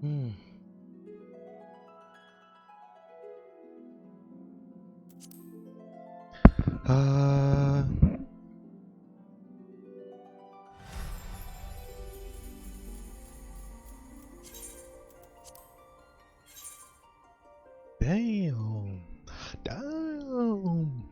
Hmm. Uh. Damn. Damn.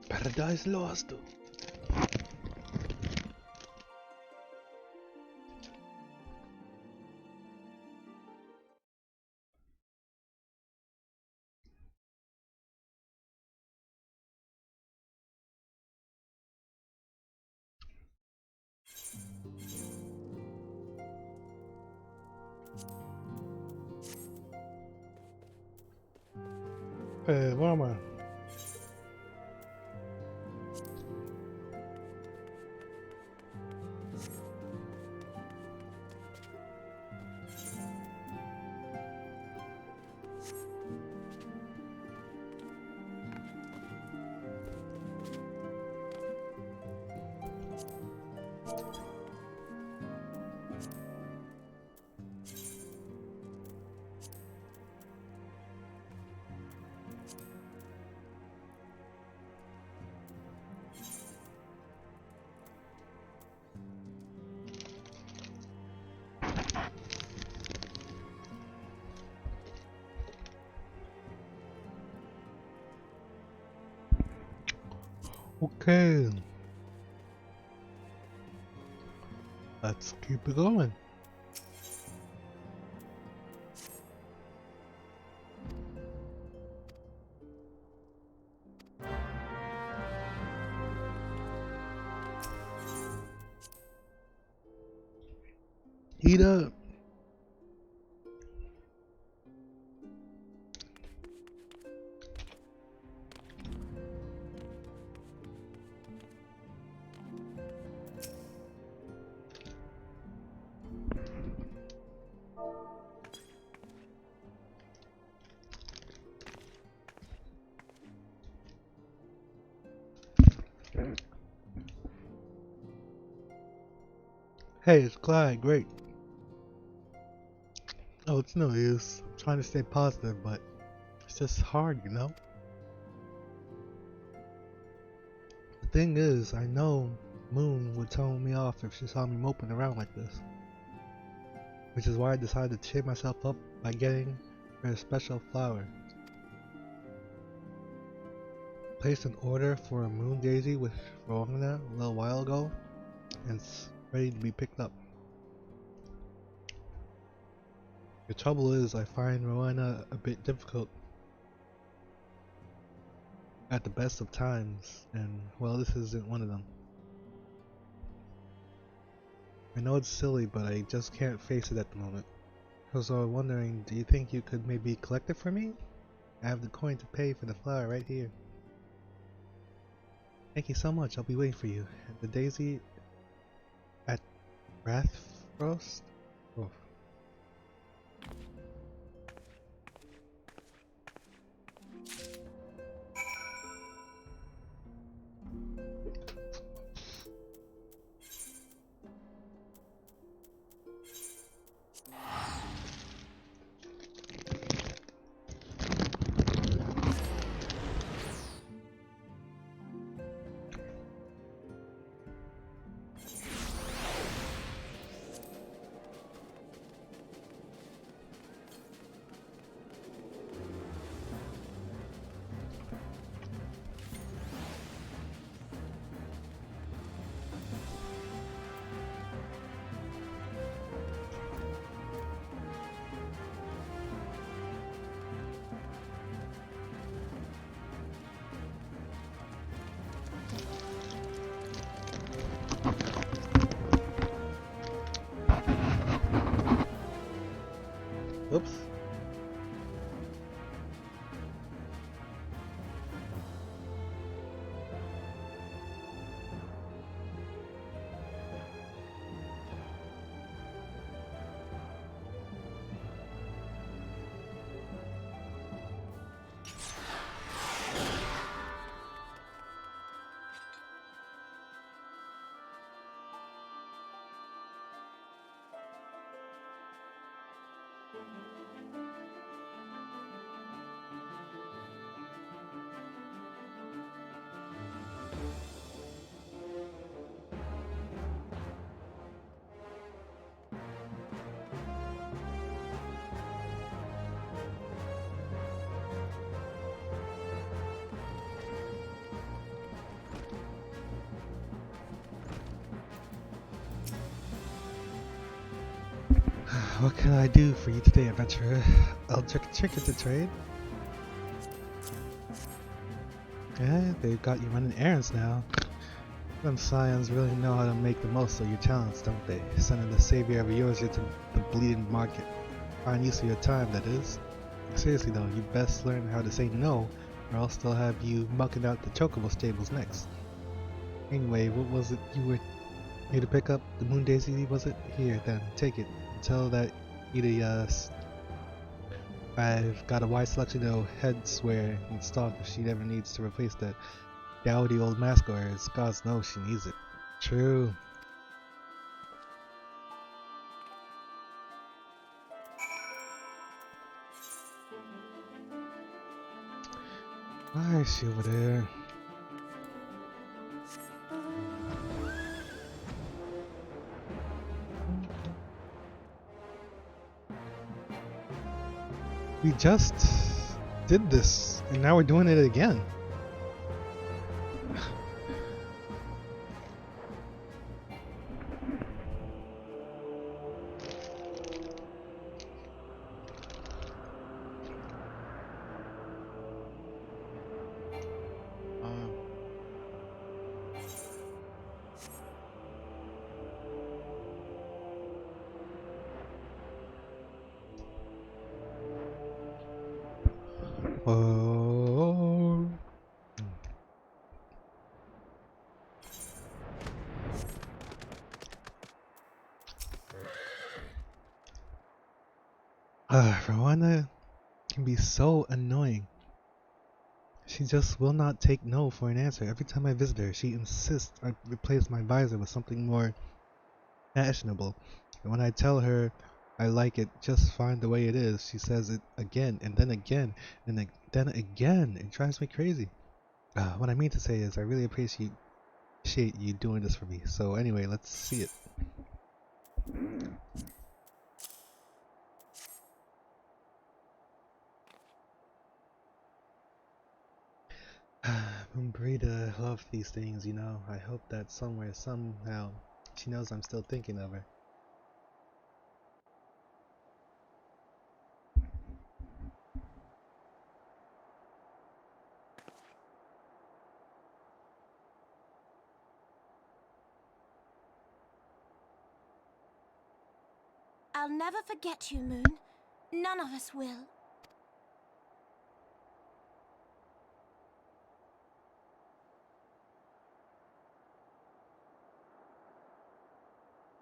Paradise Lost. Hey, where am I? Okay. Let's keep it going. Heat up. Hey, it's Clyde. Great. Oh, it's no use. I'm trying to stay positive, but it's just hard, you know? The thing is, I know Moon would tone me off if she saw me moping around like this. Which is why I decided to cheer myself up by getting her a special flower. Placed an order for a moon daisy with Rowena a little while ago, and it's ready to be picked up. The trouble is, I find Rowena a bit difficult at the best of times, and well, this isn't one of them. I know it's silly, but I just can't face it at the moment. So I'm wondering, do you think you could maybe collect it for me? I have the coin to pay for the flower right here. Thank you so much, I'll be waiting for you. The daisy at Rathfrost? Oh. Oops. What can I do for you today, adventurer? I'll check a trick to trade. Yeah, they've got you running errands now. Them scions really know how to make the most of your talents, don't they? Sending the savior of yours into the bleeding market. Fine use of your time, that is. Seriously though, you best learn how to say no, or I'll still have you mucking out the chocobo stables next. Anyway, what was it you were here to pick up? The moon daisy, was it? Here, then, take it. Tell that Ida, I've got a wide selection of headswear in stock if she ever needs to replace that dowdy old mask of hers. God knows she needs it. True. Why is she over there? We just did this, and now we're doing it again. Oh. Rwanda can be so annoying. She just will not take no for an answer. Every time I visit her, she insists I replace my visor with something more fashionable. And when I tell her I like it just fine the way it is, she says it again and then again and then again. It drives me crazy. What I mean to say is I really appreciate you doing this for me. So anyway, let's see it. Brita loves these things, you know. I hope that somewhere, somehow, she knows I'm still thinking of her. I'll never forget you, Moon. None of us will.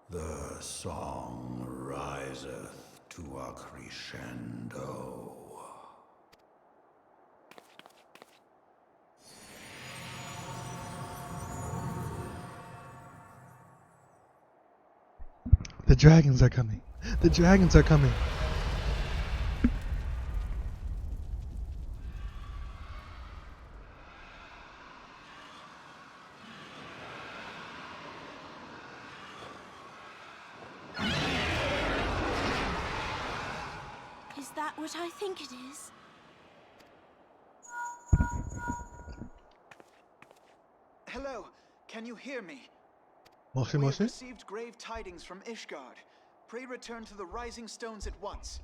The song riseth to a crescendo. The dragons are coming. The dragons are coming. Is that what I think it is? Hello, can you hear me? Moshi We have Moshi? received grave tidings from Ishgard. Pray return to the Rising Stones at once.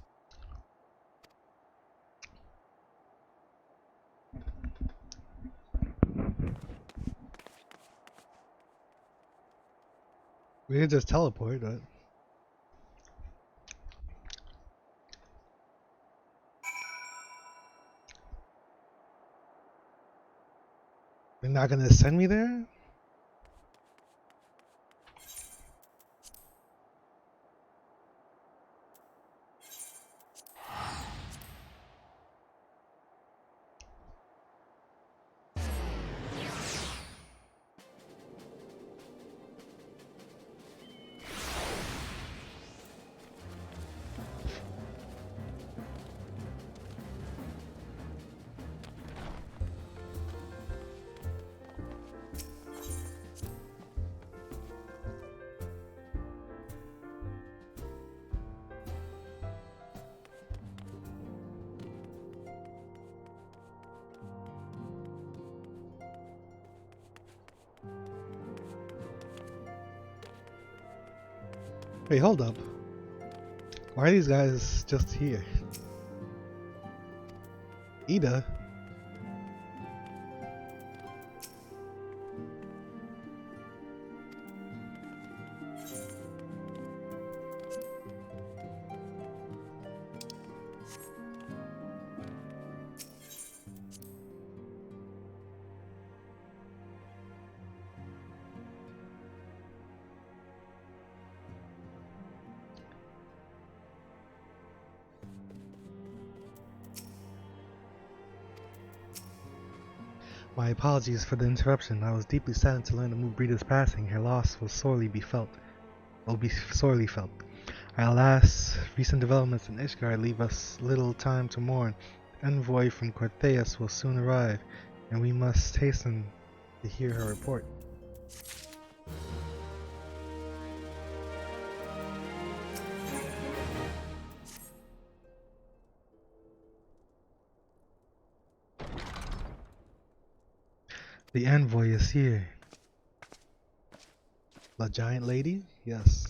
We could just teleport, but they're not gonna send me there? Wait, hold up. Why are these guys just here? Ida? My apologies for the interruption. I was deeply saddened to learn of Mubrida's passing. Her loss will be sorely felt. Alas, recent developments in Ishgard leave us little time to mourn. Envoy from Cortheus will soon arrive, and we must hasten to hear her report. The envoy is here. The giant lady? Yes.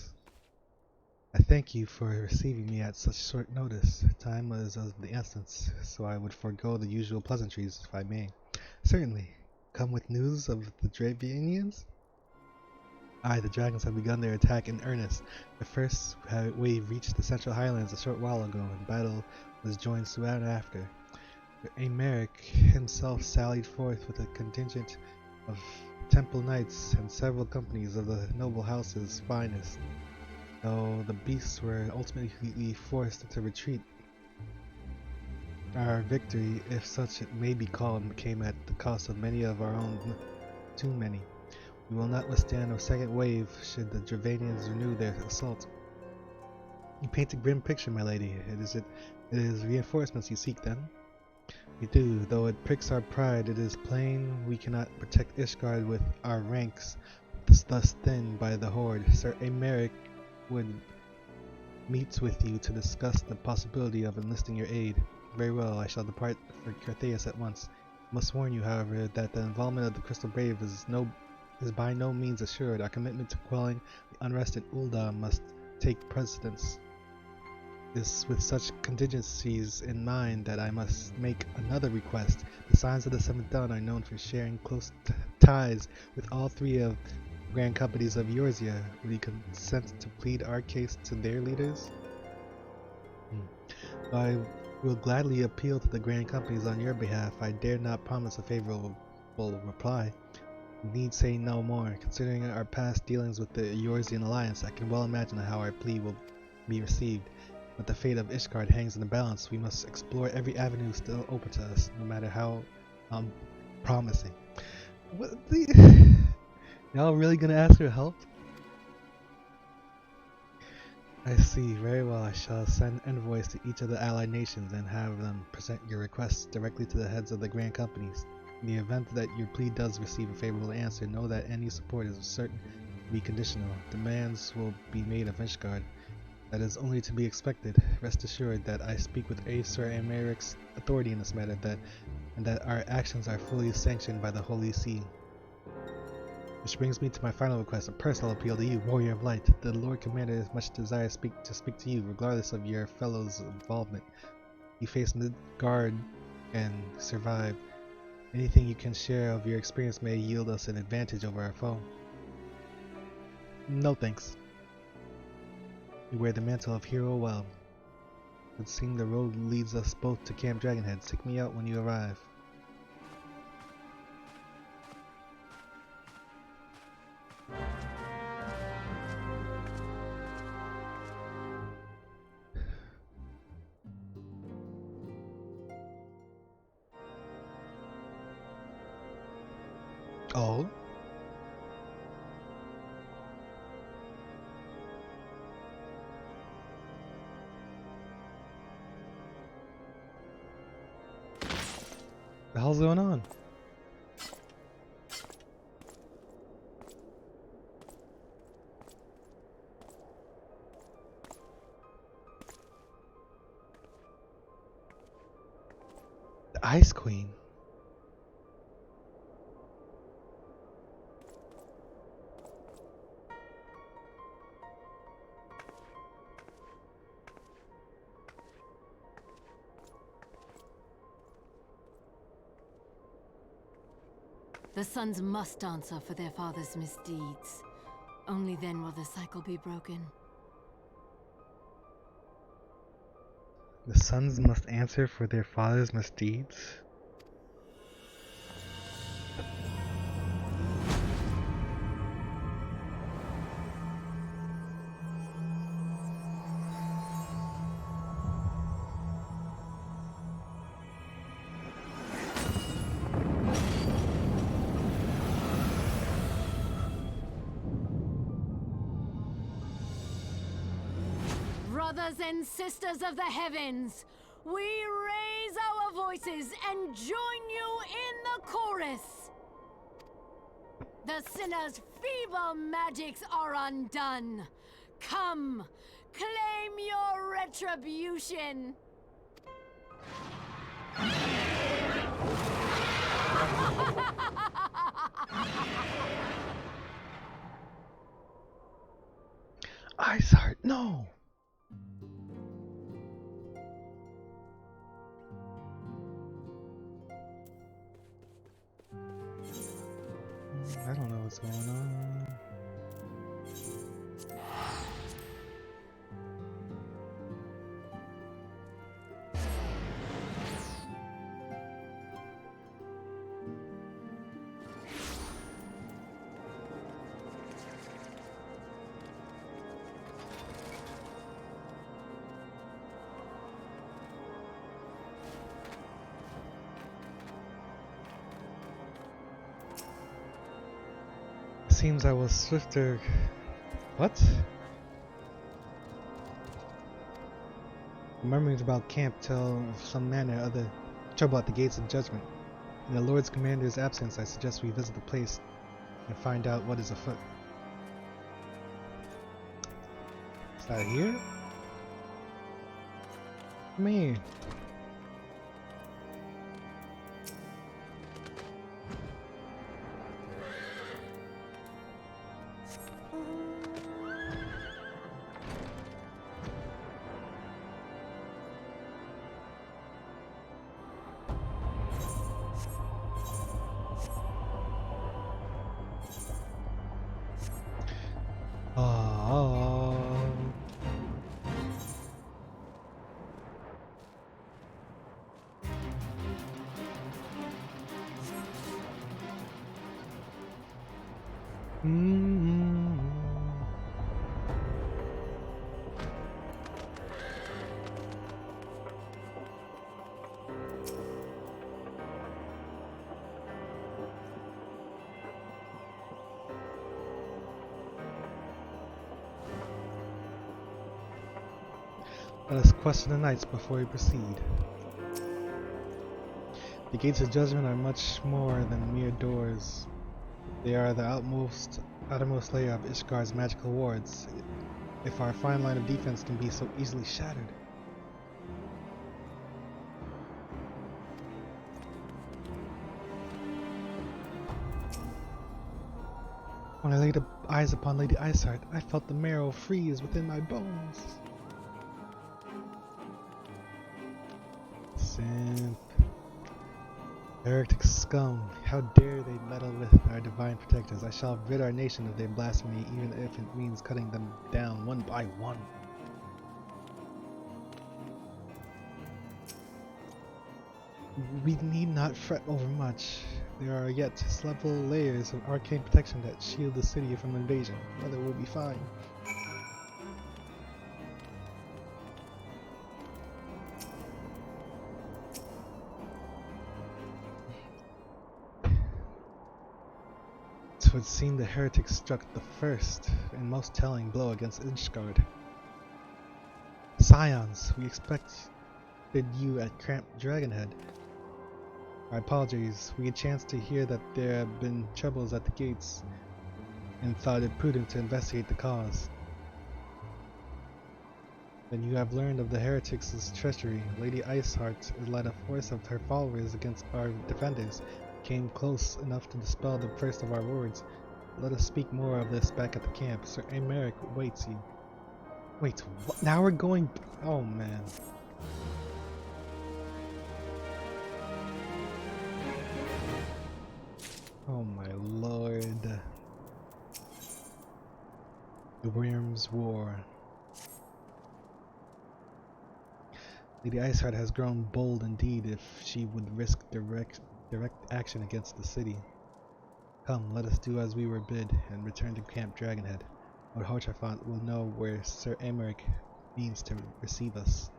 I thank you for receiving me at such short notice. Time was of the essence, so I would forego the usual pleasantries if I may. Certainly. Come with news of the Dravianians? Aye, the dragons have begun their attack in earnest. The first wave reached the Central Highlands a short while ago, and battle was joined soon after. Aymeric himself sallied forth with a contingent of temple knights and several companies of the noble house's finest, though the beasts were ultimately forced to retreat. Our victory, if such it may be called, came at the cost of many of our own, too many. We will not withstand a second wave should the Dravanians renew their assault. You paint a grim picture, my lady. It is reinforcements you seek, then? We do, though it pricks our pride. It is plain we cannot protect Ishgard with our ranks thus thinned by the horde. Sir Aymeric would meet with you to discuss the possibility of enlisting your aid. Very well, I shall depart for Cortheus at once. I must warn you, however, that the involvement of the Crystal Brave is by no means assured. Our commitment to quelling the unrest in Ul'dah must take precedence. This with such contingencies in mind that I must make another request. The Signs of the Seventh Dawn are known for sharing close ties with all three of the Grand Companies of Eorzea. Will you consent to plead our case to their leaders? I will gladly appeal to the Grand Companies on your behalf. I dare not promise a favorable reply. We need say no more. Considering our past dealings with the Eorzean Alliance, I can well imagine how our plea will be received. But the fate of Ishgard hangs in the balance. We must explore every avenue still open to us, no matter how promising. What the? Y'all really gonna ask for help? I see. Very well. I shall send envoys to each of the allied nations and have them present your requests directly to the heads of the Grand Companies. In the event that your plea does receive a favorable answer, know that any support is certain to be conditional. Demands will be made of Ishgard. That is only to be expected. Rest assured that I speak with Sir Aymeric's authority in this matter, and that our actions are fully sanctioned by the Holy See. Which brings me to my final request, a personal appeal to you, Warrior of Light. The Lord Commander has much desire to speak to you, regardless of your fellow's involvement. You faced Midgard and survived. Anything you can share of your experience may yield us an advantage over our foe. No thanks. You wear the mantle of hero well. It would seem the road leads us both to Camp Dragonhead. Seek me out when you arrive. Oh? The hell's going on? The Ice Queen. The sons must answer for their father's misdeeds. Only then will the cycle be broken. The sons must answer for their father's misdeeds? Brothers and sisters of the heavens, we raise our voices and join you in the chorus. The sinner's feeble magics are undone. Come, claim your retribution. Iceheart, no! I don't know what's going on. Seems I was swifter. What? Murmurings about camp tell of some manner or other trouble at the gates of judgment. In the Lord's Commander's absence, I suggest we visit the place and find out what is afoot. Is that here? Come here. Let us question the knights before we proceed. The gates of judgment are much more than mere doors. They are the outermost layer of Ishgar's magical wards, if our fine line of defense can be so easily shattered. When I laid eyes upon Lady Iceheart, I felt the marrow freeze within my bones. Simp. Heretic scum, how dare they meddle with our divine protectors. I shall rid our nation of their blasphemy, even if it means cutting them down one by one. We need not fret over much. There are yet several layers of arcane protection that shield the city from invasion. Mother will be fine. It would seem the heretic struck the first and most telling blow against Ishgard. Scions, we expected you at Camp Dragonhead. Our apologies. We had chanced to hear that there have been troubles at the gates and thought it prudent to investigate the cause. Then you have learned of the heretics' treachery. Lady Iceheart led a force of her followers against our defenders, came close enough to dispel the first of our words. Let us speak more of this back at the camp. Sir Emeric waits you. Wait, what? Now we're going... Oh man. Oh my lord. The Worm's War. Lady Iceheart has grown bold indeed if she would risk direct action against the city. Come, let us do as we were bid and return to Camp Dragonhead. Lord Horchafont will know where Sir Emeric means to receive us.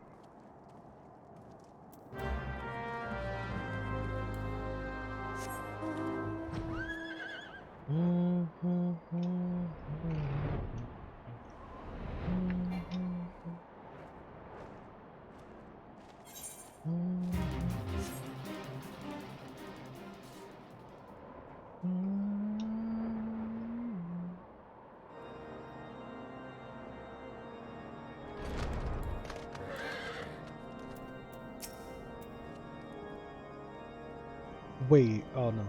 Wait, oh no.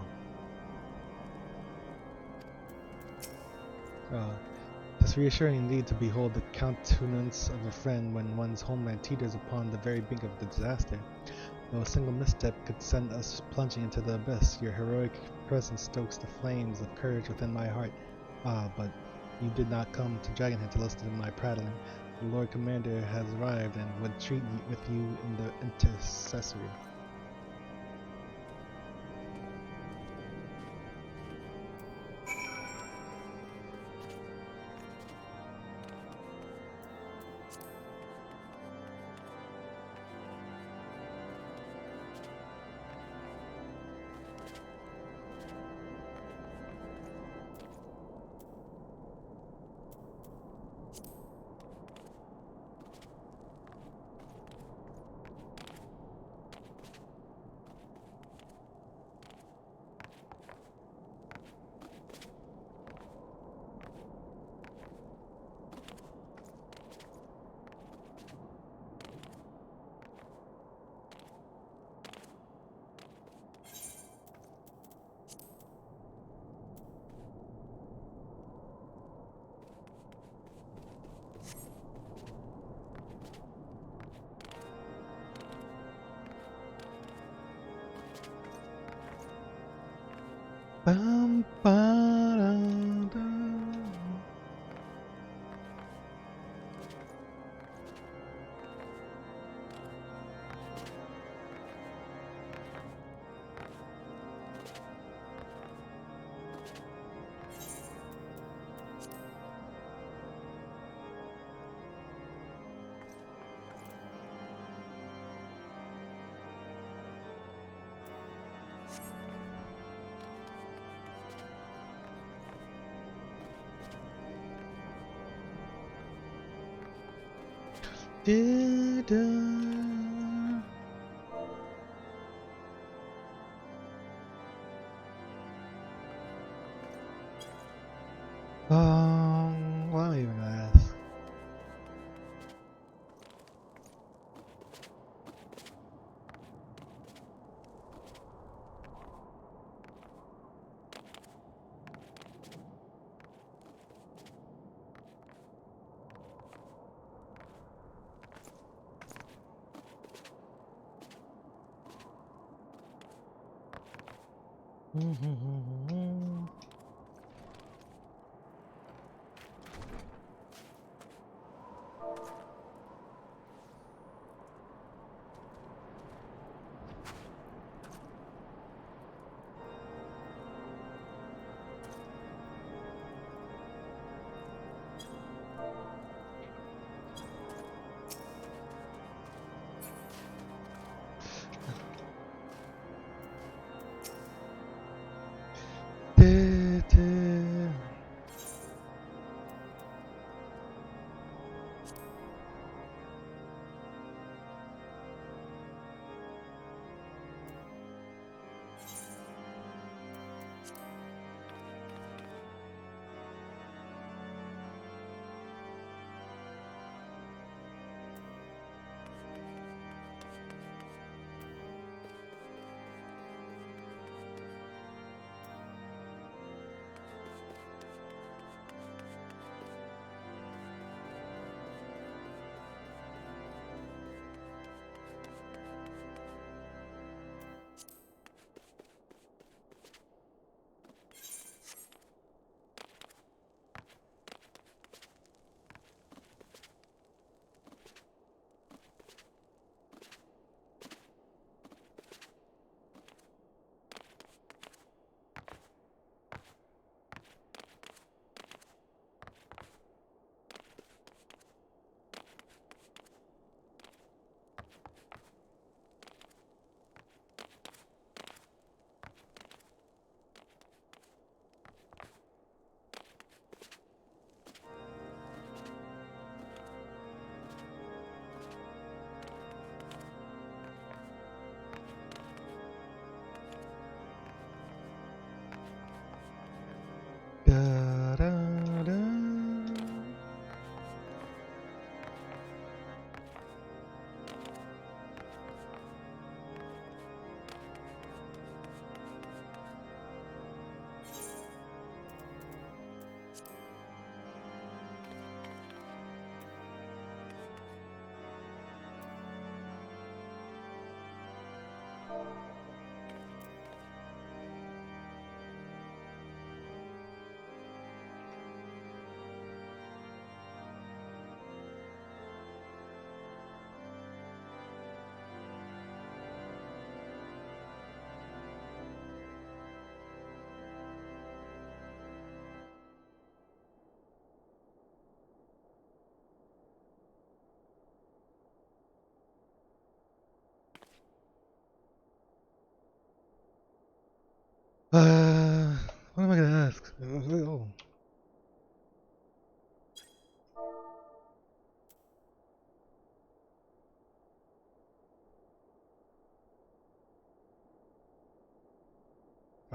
It's reassuring indeed to behold the countenance of a friend when one's homeland teeters upon the very brink of the disaster. Though a single misstep could send us plunging into the abyss, your heroic presence stokes the flames of courage within my heart. Ah, but you did not come to Dragonhead to listen to my prattling. The Lord Commander has arrived and would treat with you in the intercessory. Bum, ba-da-da. Da-da. What am I even gonna ask?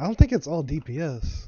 I don't think it's all DPS.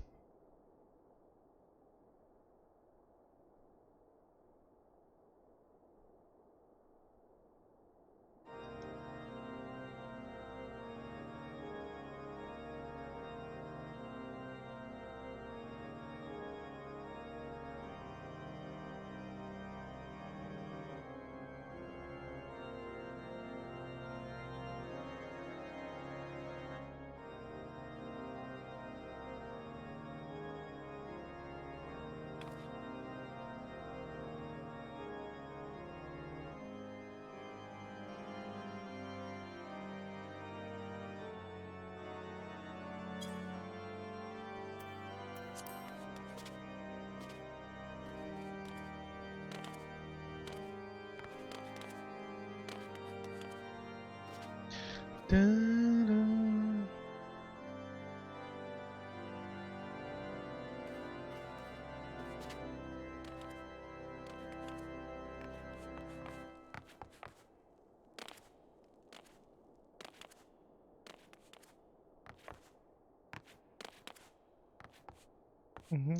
Mm-hmm.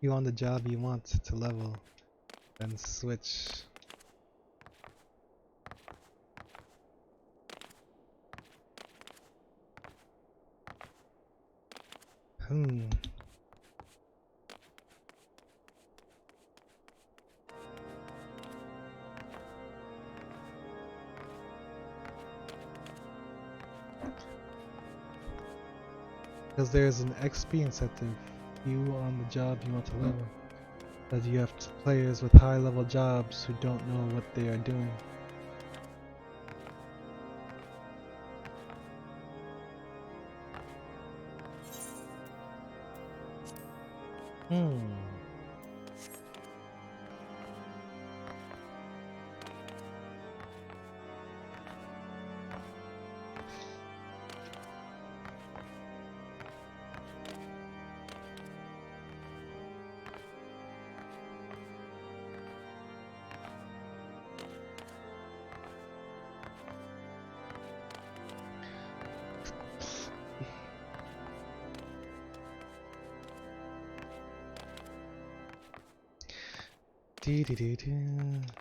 You on the job you want to level, then switch. Because there's an XP incentive. You on the job you want to level. But you have players with high level jobs who don't know what they are doing. Dee dee dee dee.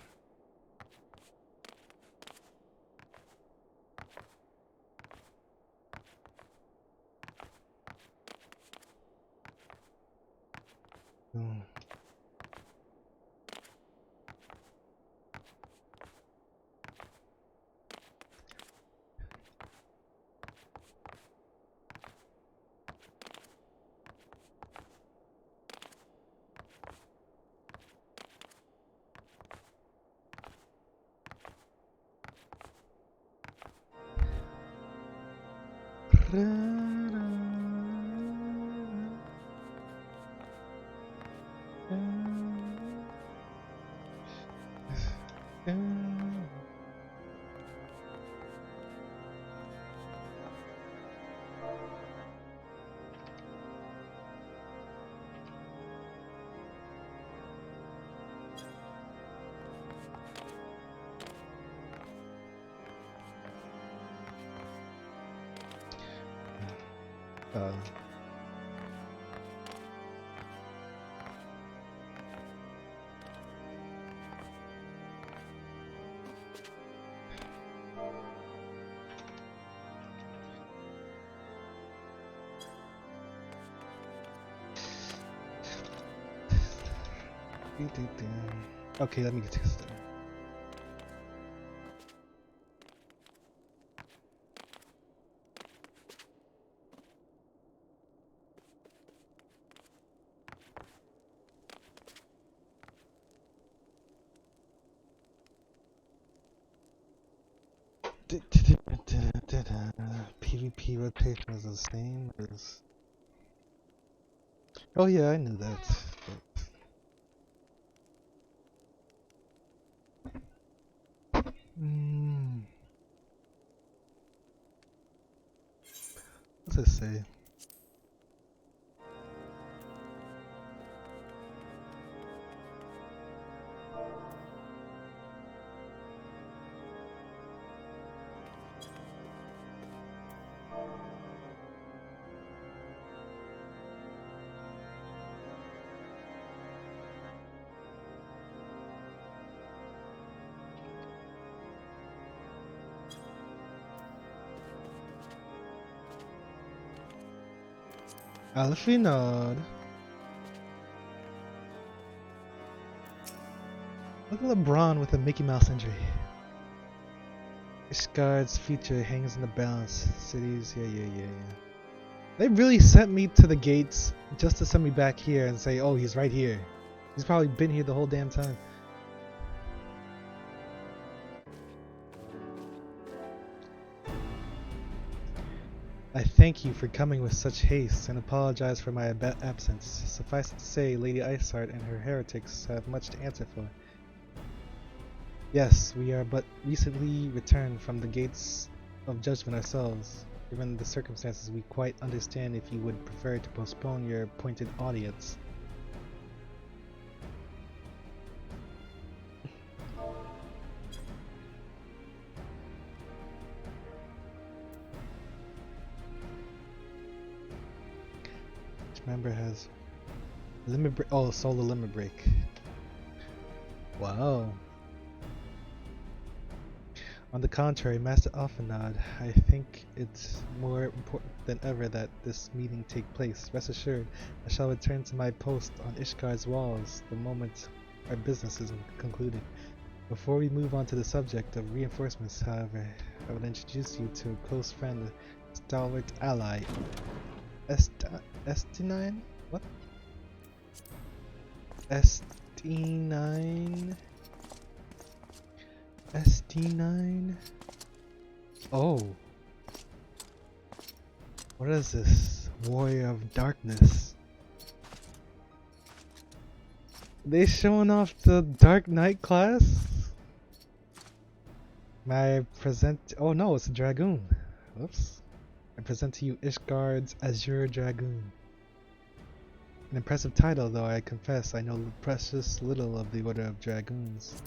Uh, okay, let me get this done. PvP rotation is the same as. Oh yeah, I knew that. What's it say? Alfinod. Look at LeBron with a Mickey Mouse injury. Ishgard's future hangs in the balance. Cities, yeah. They really sent me to the gates just to send me back here and say, oh, he's right here. He's probably been here the whole damn time. I thank you for coming with such haste and apologize for my absence. Suffice it to say, Lady Iceheart and her heretics have much to answer for. Yes, we are but recently returned from the gates of judgment ourselves. Given the circumstances, we quite understand if you would prefer to postpone your appointed audience. Each member has limit break. Oh, solo limit break. Wow. On the contrary, Master Alfinod, I think it's more important than ever that this meeting take place. Rest assured, I shall return to my post on Ishgard's walls the moment our business is concluded. Before we move on to the subject of reinforcements, however, I would introduce you to a close friend, a stalwart ally, St9? What? St9? SD9? Oh. What is this? Warrior of Darkness. They showing off the Dark Knight class? May I present? Oh no, it's a Dragoon. Whoops. I present to you Ishgard's Azure Dragoon. An impressive title, though I confess I know precious little of the Order of Dragoons.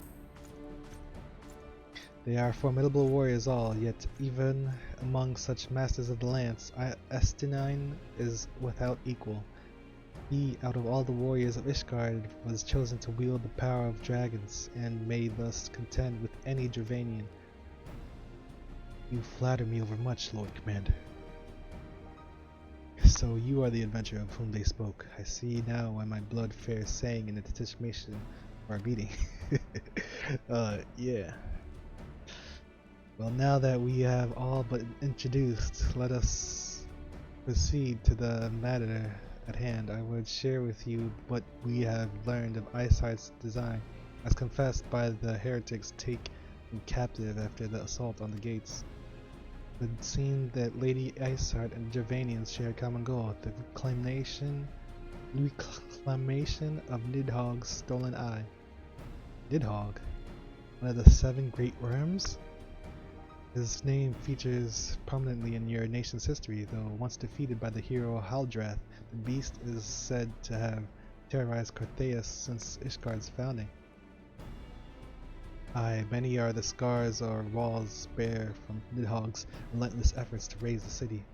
They are formidable warriors all, yet even among such masters of the lance, St9 is without equal. He, out of all the warriors of Ishgard, was chosen to wield the power of dragons, and may thus contend with any Dravanian. You flatter me overmuch, Lord Commander. So you are the adventurer of whom they spoke. I see now why my blood fares saying in anticipation of our meeting. Yeah. Well, now that we have all but introduced, let us proceed to the matter at hand. I would share with you what we have learned of Iceheart's design, as confessed by the heretics taken captive after the assault on the gates. It would seem that Lady Iceheart and the Dravanians share a common goal, the reclamation of Nidhogg's stolen eye. Nidhogg? One of the 7 great worms? His name features prominently in your nation's history, though once defeated by the hero Haldrath, the beast is said to have terrorized Carthaeus since Ishgard's founding. Aye, many are the scars or walls bear from Nidhogg's relentless efforts to raise the city.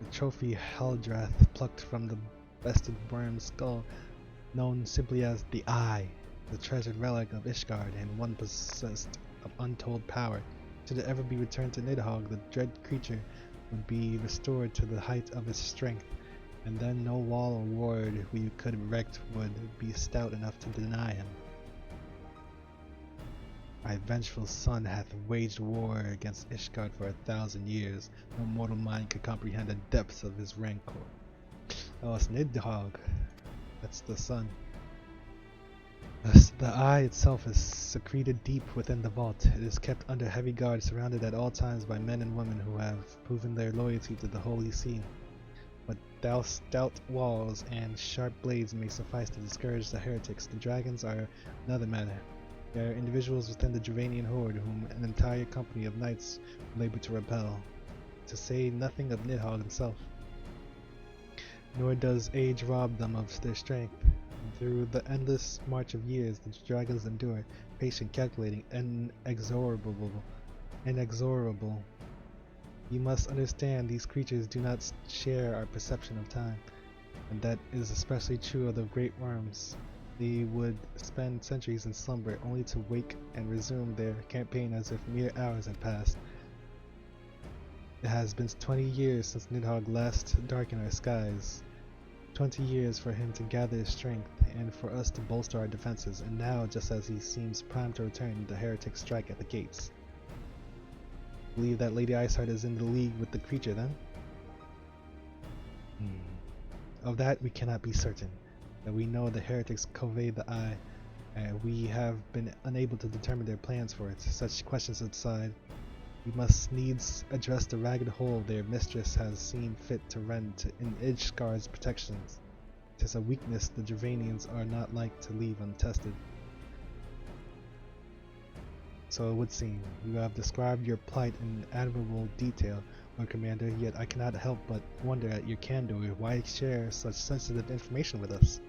the trophy Heldrath plucked from the bested worm's skull, known simply as the Eye, the treasured relic of Ishgard and one possessed of untold power. Should it ever be returned to Nidhogg, the dread creature would be restored to the height of its strength, and then no wall or ward we could erect would be stout enough to deny him. My vengeful son hath waged war against Ishgard for 1,000 years. No mortal mind could comprehend the depths of his rancor. Oh, it's Nidhogg. That's the son. Thus, the Eye itself is secreted deep within the vault. It is kept under heavy guard, surrounded at all times by men and women who have proven their loyalty to the Holy See. But thou stout walls and sharp blades may suffice to discourage the heretics. The dragons are another matter. They are individuals within the Dravanian horde whom an entire company of knights labor to repel, to say nothing of Nidhogg himself. Nor does age rob them of their strength. Through the endless march of years, the dragons endure, patient, calculating, inexorable. You must understand these creatures do not share our perception of time, and that is especially true of the great worms. They would spend centuries in slumber, only to wake and resume their campaign as if mere hours had passed. It has been 20 years since Nidhogg last darkened our skies. 20 years for him to gather his strength, and for us to bolster our defenses, and now, just as he seems primed to return, the heretics strike at the gates. Believe that Lady Iceheart is in the league with the creature, then? Of that we cannot be certain. That we know the heretics convey the Eye, and we have been unable to determine their plans for it. Such questions aside, we must needs address the ragged hole their mistress has seen fit to rend in Ishgard's protections. 'Tis a weakness the Dravanians are not like to leave untested. So it would seem, you have described your plight in admirable detail, Lord Commander, yet I cannot help but wonder at your candor. Why share such sensitive information with us?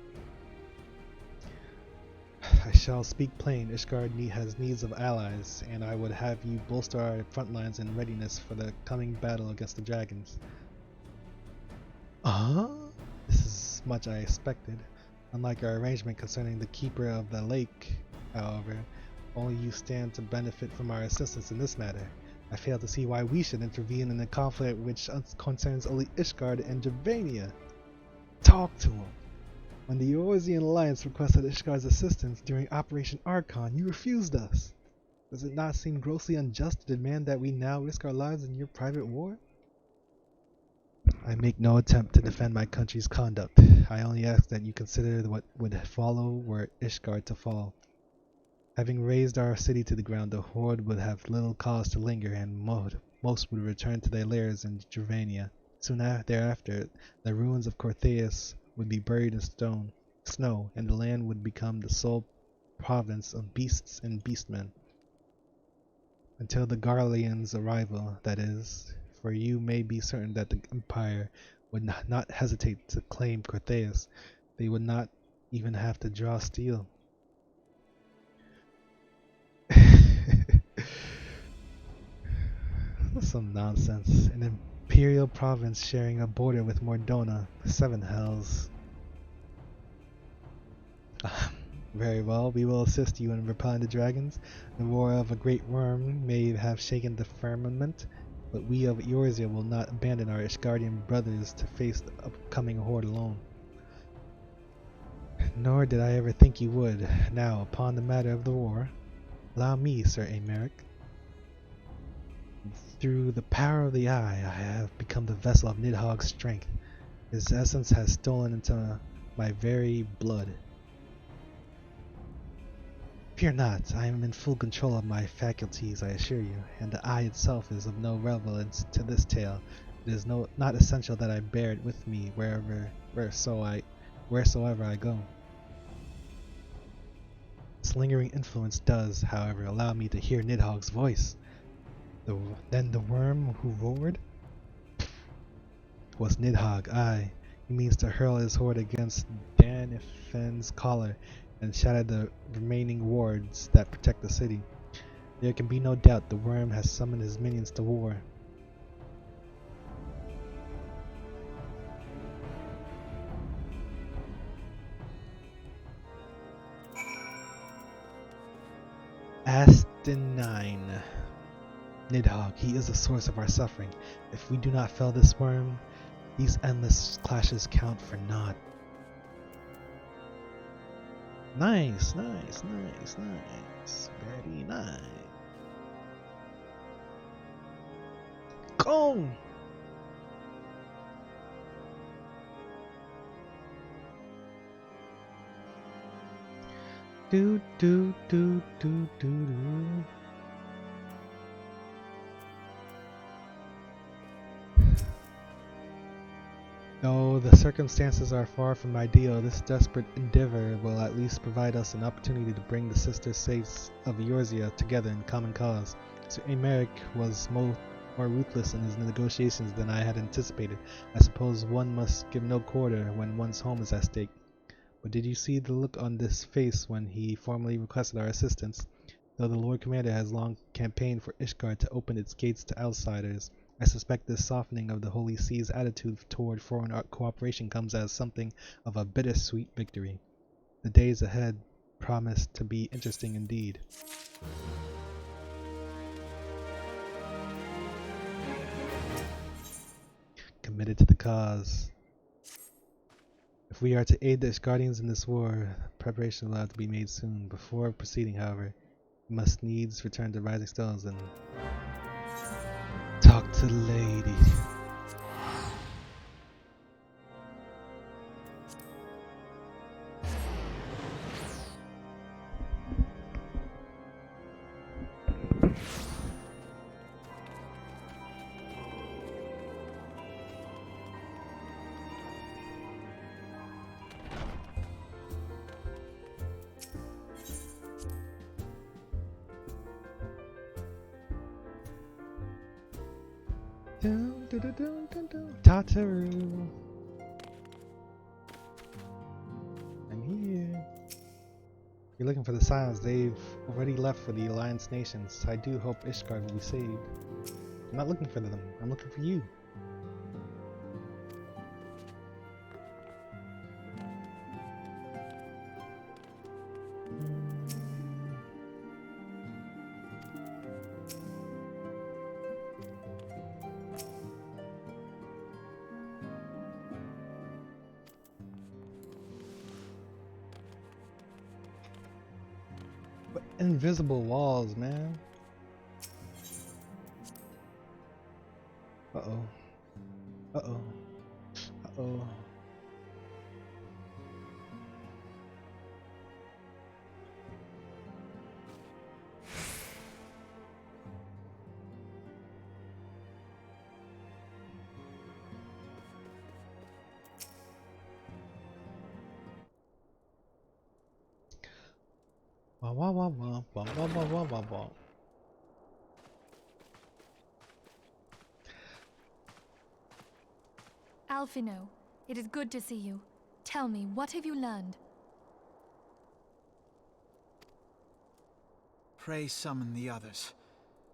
I shall speak plain. Ishgard has needs of allies, and I would have you bolster our front lines in readiness for the coming battle against the dragons. This is much I expected. Unlike our arrangement concerning the Keeper of the Lake, however, only you stand to benefit from our assistance in this matter. I fail to see why we should intervene in a conflict which concerns only Ishgard and Dravania. Talk to him. When the Eorzean Alliance requested Ishgard's assistance during Operation Archon, you refused us. Does it not seem grossly unjust to demand that we now risk our lives in your private war? I make no attempt to defend my country's conduct. I only ask that you consider what would follow were Ishgard to fall. Having razed our city to the ground, the horde would have little cause to linger, and most would return to their lairs in Dravania. Soon thereafter, the ruins of Cortheus would be buried in snow, and the land would become the sole province of beasts and beastmen. Until the Garlean's arrival, that is, for you may be certain that the Empire would not hesitate to claim Cortheus. They would not even have to draw steel. Some nonsense. An imperial province sharing a border with Mordona. 7 hells. Very well, we will assist you in repelling the dragons. The roar of a great worm may have shaken the firmament, but we of Eorzea will not abandon our Ishgardian brothers to face the upcoming horde alone. Nor did I ever think you would. Now, upon the matter of the war, allow me, Sir Aymeric. Through the power of the Eye, I have become the vessel of Nidhogg's strength. His essence has stolen into my very blood. Fear not, I am in full control of my faculties, I assure you, and the Eye itself is of no relevance to this tale. It is not essential that I bear it with me wheresoever I go. Its lingering influence does, however, allow me to hear Nidhogg's voice. Then the worm who roared was Nidhogg. Aye, he means to hurl his horde against Danifen's collar and shatter the remaining wards that protect the city. There can be no doubt the worm has summoned his minions to war. Astenine. Nidhogg, he is the source of our suffering. If we do not fell this worm, these endless clashes count for naught. Nice, nice, nice, nice. Very nice. Go! Do do do do do do. Though the circumstances are far from ideal, this desperate endeavor will at least provide us an opportunity to bring the sister states of Eorzea together in common cause. Sir Emeric was more ruthless in his negotiations than I had anticipated. I suppose one must give no quarter when one's home is at stake. But did you see the look on this face when he formally requested our assistance? Though the Lord Commander has long campaigned for Ishgard to open its gates to outsiders, I suspect this softening of the Holy See's attitude toward foreign cooperation comes as something of a bittersweet victory. The days ahead promise to be interesting indeed. Committed to the cause. If we are to aid the Ishgardians in this war, preparations will have to be made soon. Before proceeding, however, we must needs return to Rising Stones and talk to the lady. Dun, dun, dun, dun, dun, dun. Tataru. I'm here. You're looking for the Silence. They've already left for the Alliance nations. I do hope Ishgard will be saved. I'm not looking for them. I'm looking for you. Invisible walls, man. Uh-oh. Uh-oh. Uh-oh. Wah wah wah wah wah wah wah wah wah wah. Alphino, it is good to see you. Tell me, what have you learned? Pray summon the others.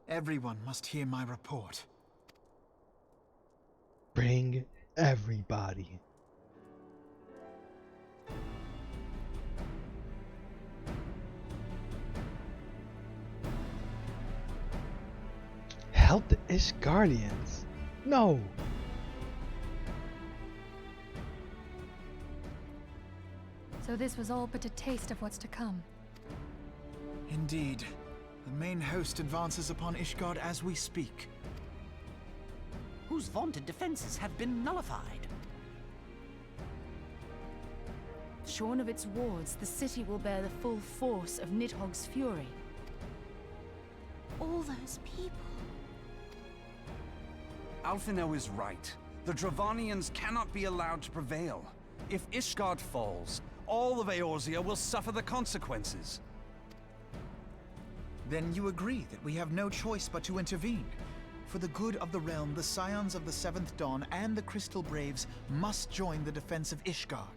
Everyone must hear my report. Bring everybody. Help the Ishgardians. No. So this was all but a taste of what's to come. Indeed. The main host advances upon Ishgard as we speak. Whose vaunted defenses have been nullified. Shorn of its wards, the city will bear the full force of Nidhogg's fury. All those people. Alphino is right. The Dravanians cannot be allowed to prevail. If Ishgard falls, all of Eorzea will suffer the consequences. Then you agree that we have no choice but to intervene. For the good of the realm, the Scions of the Seventh Dawn and the Crystal Braves must join the defense of Ishgard.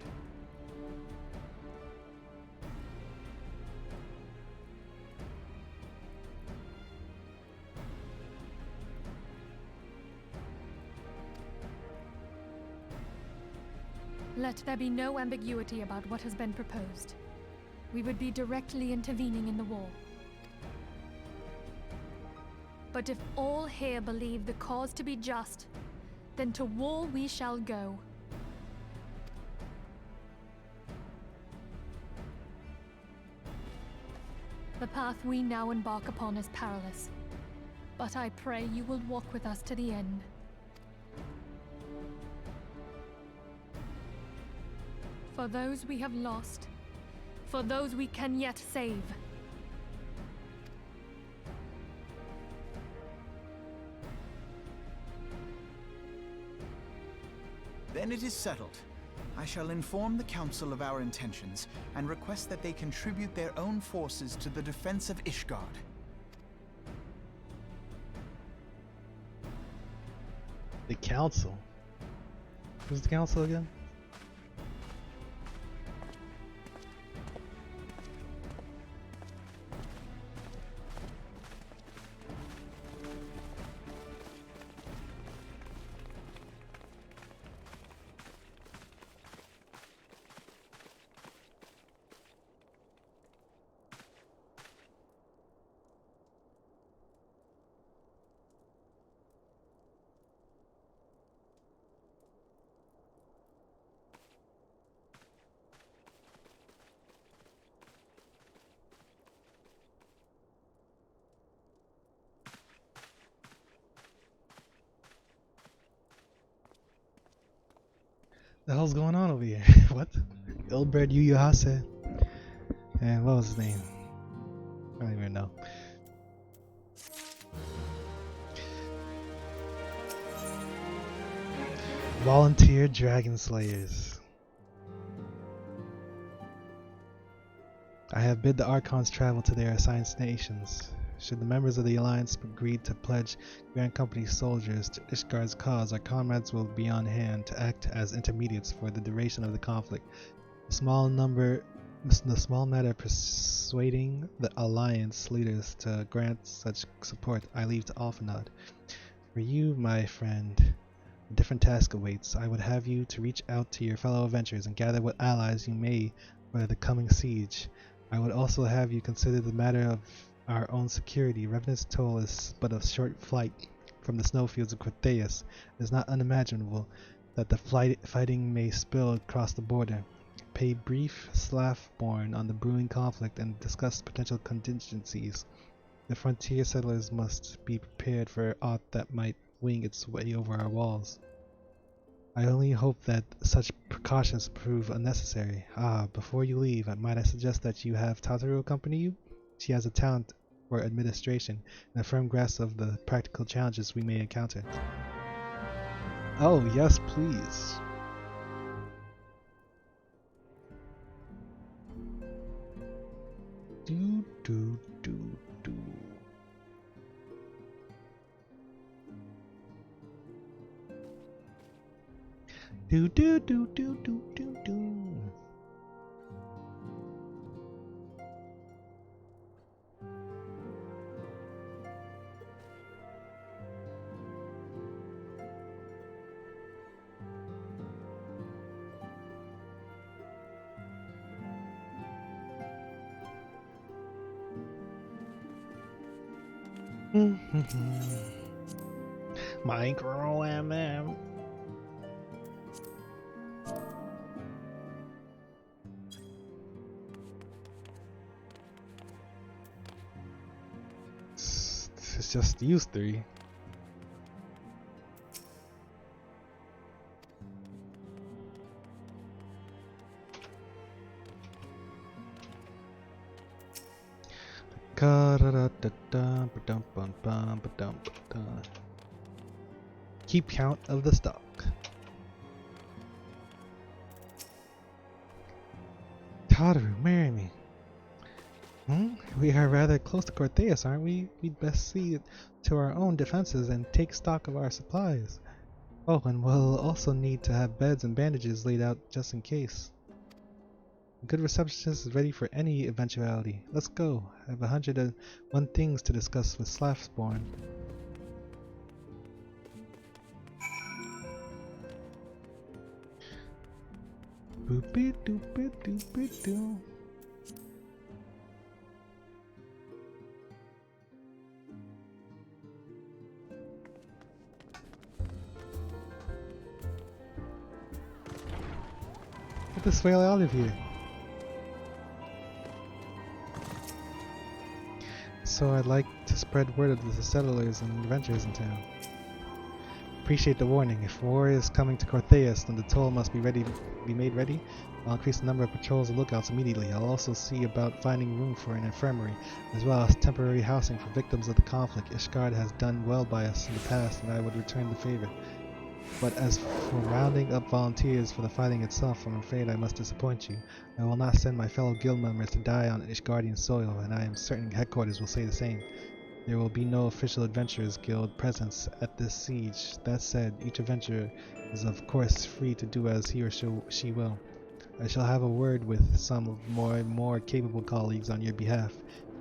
Let there be no ambiguity about what has been proposed. We would be directly intervening in the war. But if all here believe the cause to be just, then to war we shall go. The path we now embark upon is perilous, but I pray you will walk with us to the end. For those we have lost, for those we can yet save. Then it is settled. I shall inform the Council of our intentions and request that they contribute their own forces to the defense of Ishgard. The council? Who's the council again? The hell's going on over here? What? Ilbred Yuyuhase. And what was his name? I don't even know. Volunteer Dragon Slayers. I have bid the Archons travel to their assigned nations. Should the members of the Alliance agree to pledge Grand Company soldiers to Ishgard's cause, our comrades will be on hand to act as intermediates for the duration of the conflict. The small matter persuading the Alliance leaders to grant such support I leave to Alphanod. For you, my friend, a different task awaits. I would have you to reach out to your fellow adventurers and gather what allies you may for the coming siege. I would also have you consider the matter of our own security. Revenant's toll is but a short flight from the snowfields of Corteus. It is not unimaginable that the fighting may spill across the border. Pay brief Slaffborn on the brewing conflict and discuss potential contingencies. The frontier settlers must be prepared for aught that might wing its way over our walls. I only hope that such precautions prove unnecessary. Before you leave, might I suggest that you have Tataru accompany you? She has a talent for administration and a firm grasp of the practical challenges we may encounter. Oh, yes, please. Do, do, do, do. Do, do, do, do, do, do, do. Micro MM. It's just use 3. Keep count of the stock. Tataru, marry me. We are rather close to Corteus, aren't we? We'd best see to our own defenses and take stock of our supplies. Oh, and we'll also need to have beds and bandages laid out just in case. A good receptionist is ready for any eventuality. Let's go. I have 101 things to discuss with Slaffborn. Boopy doopy doopy doo. Get this whale out of here. So I'd like to spread word of the settlers and adventurers in town. Appreciate the warning. If war is coming to Cortheus, then the toll must be made ready. I'll increase the number of patrols and lookouts immediately. I'll also see about finding room for an infirmary, as well as temporary housing for victims of the conflict. Ishgard has done well by us in the past, and I would return the favor. But as for rounding up volunteers for the fighting itself, I'm afraid I must disappoint you. I will not send my fellow guild members to die on Ishgardian soil, and I am certain headquarters will say the same. There will be no official Adventurers Guild presence at this siege. That said, each adventurer is of course free to do as he or she will. I shall have a word with some of more capable colleagues on your behalf,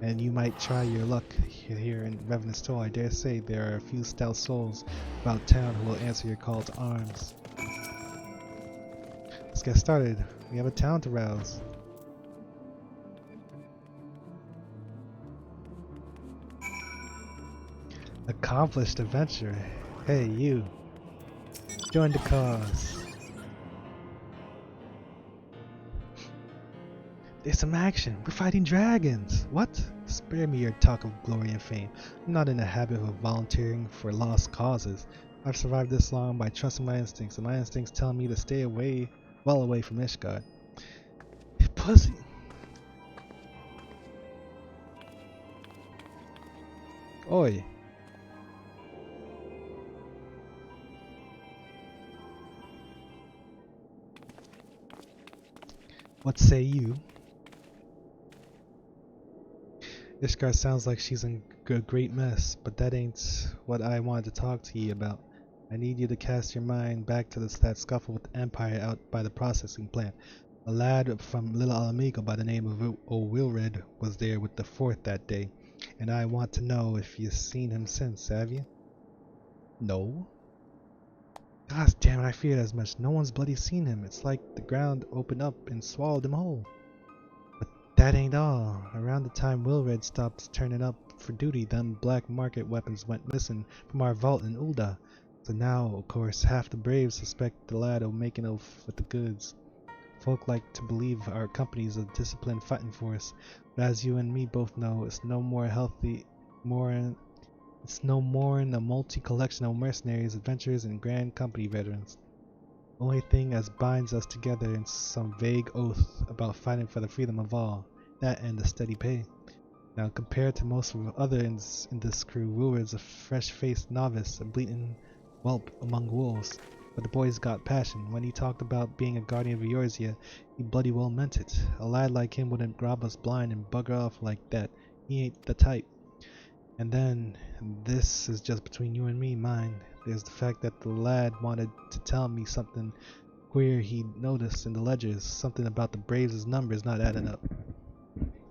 and you might try your luck here in Revenant's Toll. I dare say there are a few stout souls about town who will answer your call to arms. Let's get started. We have a town to rouse. Accomplished adventurer. Hey, you. Join the cause. There's some action. We're fighting dragons. What? Spare me your talk of glory and fame. I'm not in the habit of volunteering for lost causes. I've survived this long by trusting my instincts, and my instincts tell me to stay well away from Ishgard. Pussy. Oi. What say you? Ishgard sounds like she's in a great mess, but that ain't what I wanted to talk to you about. I need you to cast your mind back to that scuffle with the Empire out by the processing plant. A lad from Little Alamigo by the name of Wilred was there with the 4th that day, and I want to know if you've seen him since, have you? No. Gosh damn it, I feared as much. No one's bloody seen him. It's like the ground opened up and swallowed him whole. But that ain't all. Around the time Wilred stopped turning up for duty, them black market weapons went missing from our vault in Ul'dah. So now, of course, half the Braves suspect the lad of making off with the goods. Folk like to believe our company's a disciplined fighting force, but as you and me both know, it's no more than a multi-collection of mercenaries, adventurers, and Grand Company veterans. Only thing as binds us together is some vague oath about fighting for the freedom of all, that and the steady pay. Now, compared to most of the others in this crew, Wilred's a fresh-faced novice, a bleating whelp among wolves. But the boy's got passion. When he talked about being a guardian of Eorzea, he bloody well meant it. A lad like him wouldn't rob us blind and bugger off like that. He ain't the type. And then, this is just between you and me, mine. There's the fact that the lad wanted to tell me something queer he noticed in the ledgers. Something about the Braves' numbers not adding up.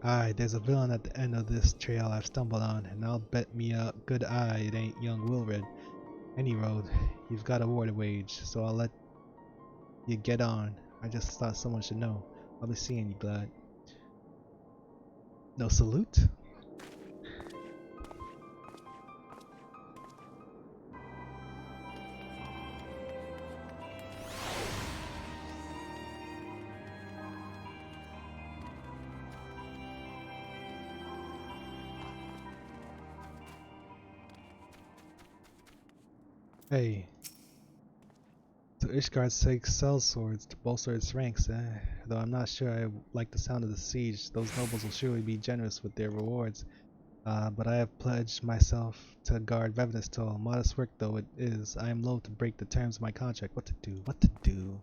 Aye, there's a villain at the end of this trail I've stumbled on, and I'll bet me a good eye it ain't young Wilred. Any road, you've got a war to wage, so I'll let you get on. I just thought someone should know. I'll be seeing you, glad. No salute? Hey. So Ishgard takes cell swords to bolster its ranks, though I'm not sure I like the sound of the siege. Those nobles will surely be generous with their rewards. But I have pledged myself to guard Revenant's Toll. Modest work though it is, I am loath to break the terms of my contract. What to do? What to do?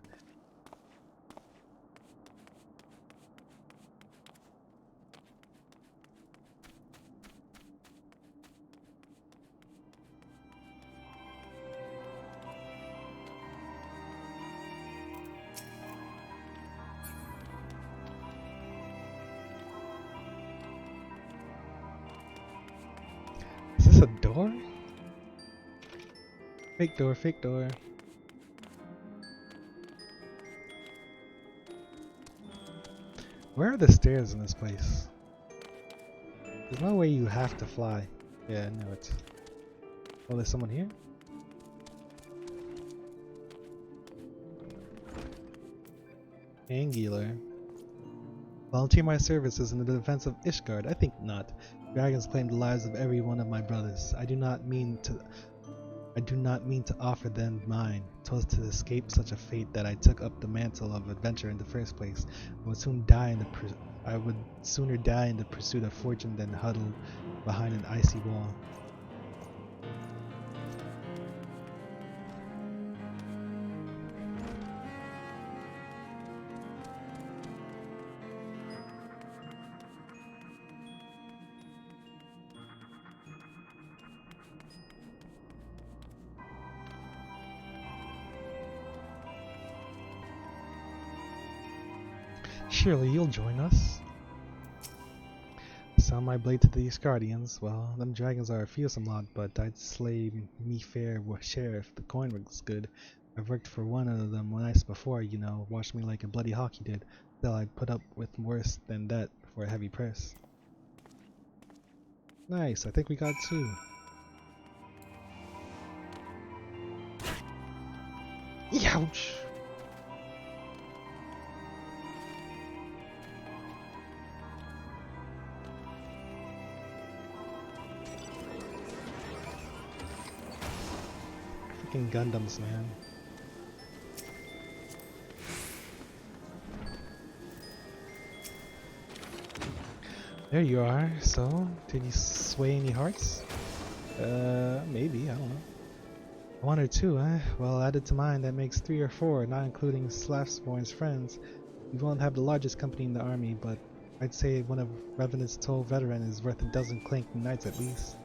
Is this a door? Fake door, fake door. Where are the stairs in this place? There's no way you have to fly. Yeah, I know it. Oh, there's someone here? Angular. Volunteer my services in the defense of Ishgard? I think not. Dragons claim the lives of every one of my brothers. I do not mean to offer them mine. 'Twas to escape such a fate that I took up the mantle of adventure in the first place. I would sooner die in the pursuit of fortune than huddle behind an icy wall. Surely you'll join us. Sell my blade to these guardians. Well, them dragons are a fearsome lot, but I'd slay me fair share if the coin looks good. I've worked for one of them once before, you know, watched me like a bloody hawk you did. Still, I'd put up with worse than that for a heavy purse. Nice, I think we got 2. Youch! Freaking Gundams, man. There you are. So, did you sway any hearts? Maybe, I don't know. 1 or 2, eh? Well, added to mine, that makes 3 or 4, not including Slafsborn's friends. We won't have the largest company in the army, but I'd say one of Revenant's tall veteran is worth a dozen clanking knights at least.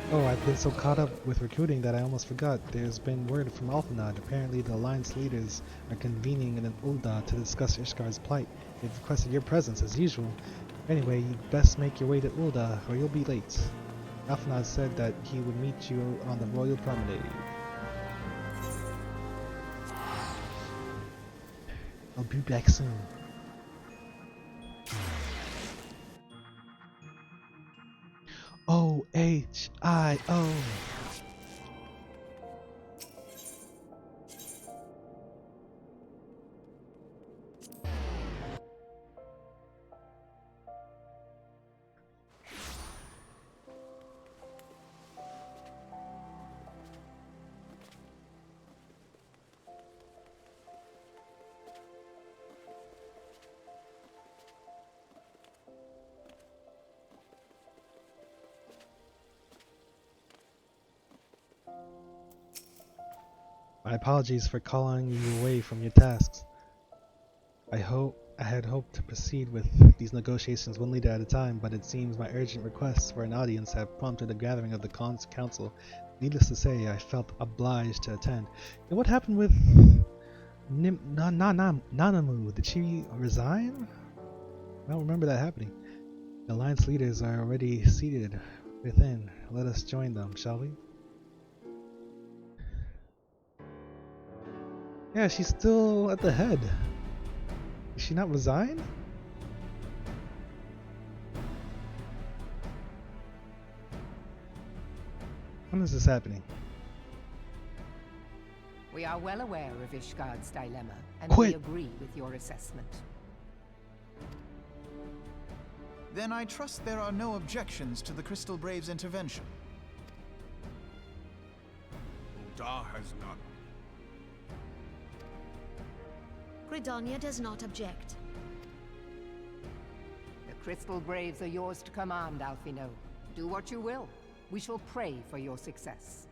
Oh, I've been so caught up with recruiting that I almost forgot. There's been word from Alphanod. Apparently the Alliance leaders are convening in an Ul'dah to discuss Ishgar's plight. They've requested your presence as usual. Anyway, you'd best make your way to Ul'dah or you'll be late. Alphanod said that he would meet you on the Royal Promenade. I'll be back soon. O-H-I-O. My apologies for calling you away from your tasks. I had hoped to proceed with these negotiations one leader at a time, but it seems my urgent requests for an audience have prompted a gathering of the council. Needless to say, I felt obliged to attend. And what happened with Nanamu? Did she resign? I don't remember that happening. The alliance leaders are already seated within. Let us join them, shall we? Yeah, she's still at the head. Did she not resign? When is this happening? We are well aware of Ishgard's dilemma, and Quit. we agree with your assessment. Then I trust there are no objections to the Crystal Brave's intervention. Ul'dah has not. Gridania does not object. The Crystal Braves are yours to command, Alphino. Do what you will. We shall pray for your success.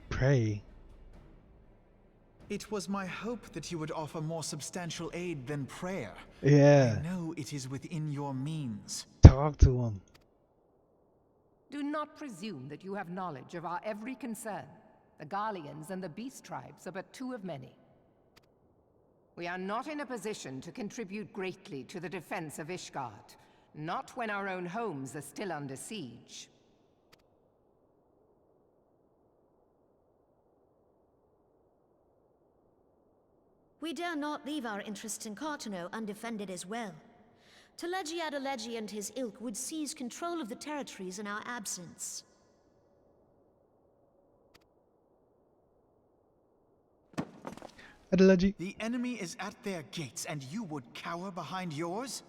Pray? It was my hope that you would offer more substantial aid than prayer. Yeah. I know it is within your means. Talk to him. Do not presume that you have knowledge of our every concern. The Garleans and the Beast Tribes are but 2 of many. We are not in a position to contribute greatly to the defense of Ishgard, not when our own homes are still under siege. We dare not leave our interests in Cartano undefended as well. Telegi Adalegi and his ilk would seize control of the territories in our absence. Adelaji. The enemy is at their gates, and you would cower behind yours?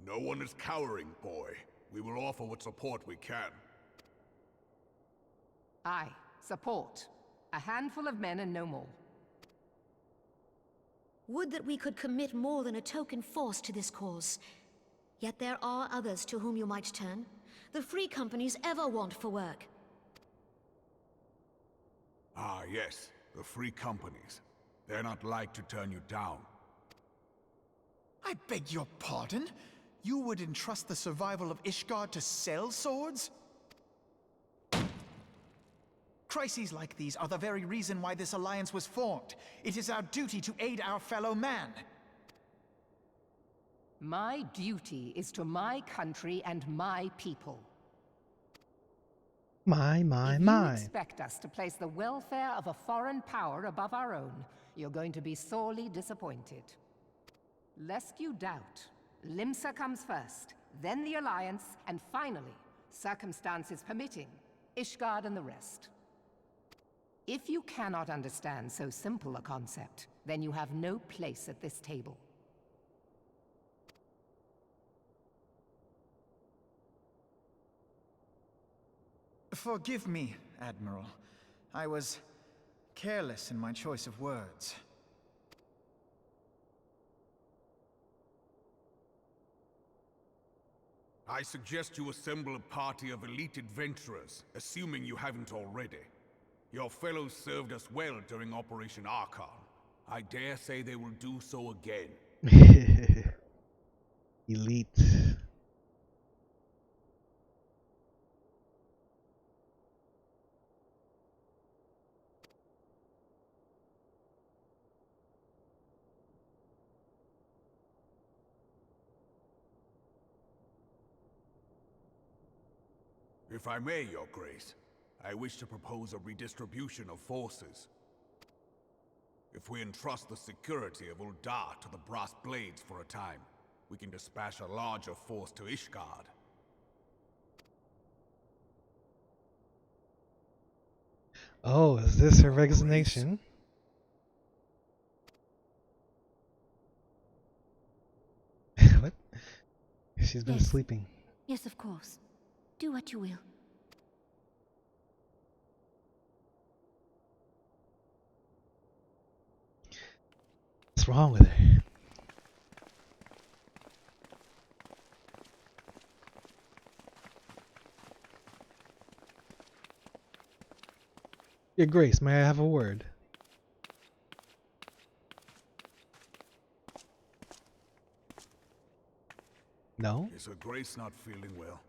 No one is cowering, boy. We will offer what support we can. Aye, support. A handful of men and no more. Would that we could commit more than a token force to this cause. Yet there are others to whom you might turn. The free companies ever want for work. Ah, yes. The free companies. They're not like to turn you down. I beg your pardon? You would entrust the survival of Ishgard to sell swords? Crises like these are the very reason why this alliance was formed. It is our duty to aid our fellow man. My duty is to my country and my people. My. If you expect us to place the welfare of a foreign power above our own, you're going to be sorely disappointed. Lest you doubt, Limsa comes first, then the Alliance, and finally, circumstances permitting, Ishgard and the rest. If you cannot understand so simple a concept, then you have no place at this table. Forgive me, Admiral. I was careless in my choice of words. I suggest you assemble a party of elite adventurers, assuming you haven't already. Your fellows served us well during Operation Archon. I dare say they will do so again. Elite. If I may, Your Grace, I wish to propose a redistribution of forces. If we entrust the security of Uldar to the Brass Blades for a time, we can dispatch a larger force to Ishgard. Oh, is this her resignation? What? She's been sleeping. Yes, of course. Do what you will. What's wrong with her? Your Grace, may I have a word? No? Is Her Grace not feeling well?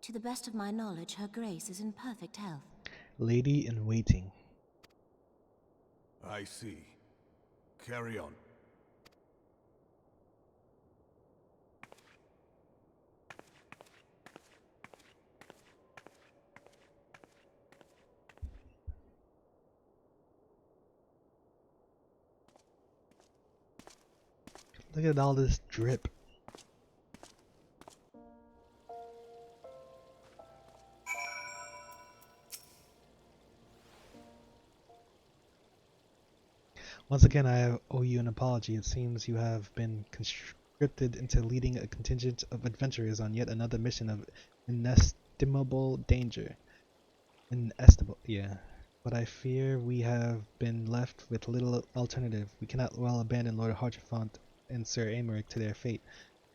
To the best of my knowledge, Her Grace is in perfect health. Lady in waiting. I see. Carry on. Look at all this drip. Once again, I owe you an apology. It seems you have been conscripted into leading a contingent of adventurers on yet another mission of inestimable danger. Inestimable, yeah. But I fear we have been left with little alternative. We cannot well abandon Lord Hartrefont and Sir Aymeric to their fate.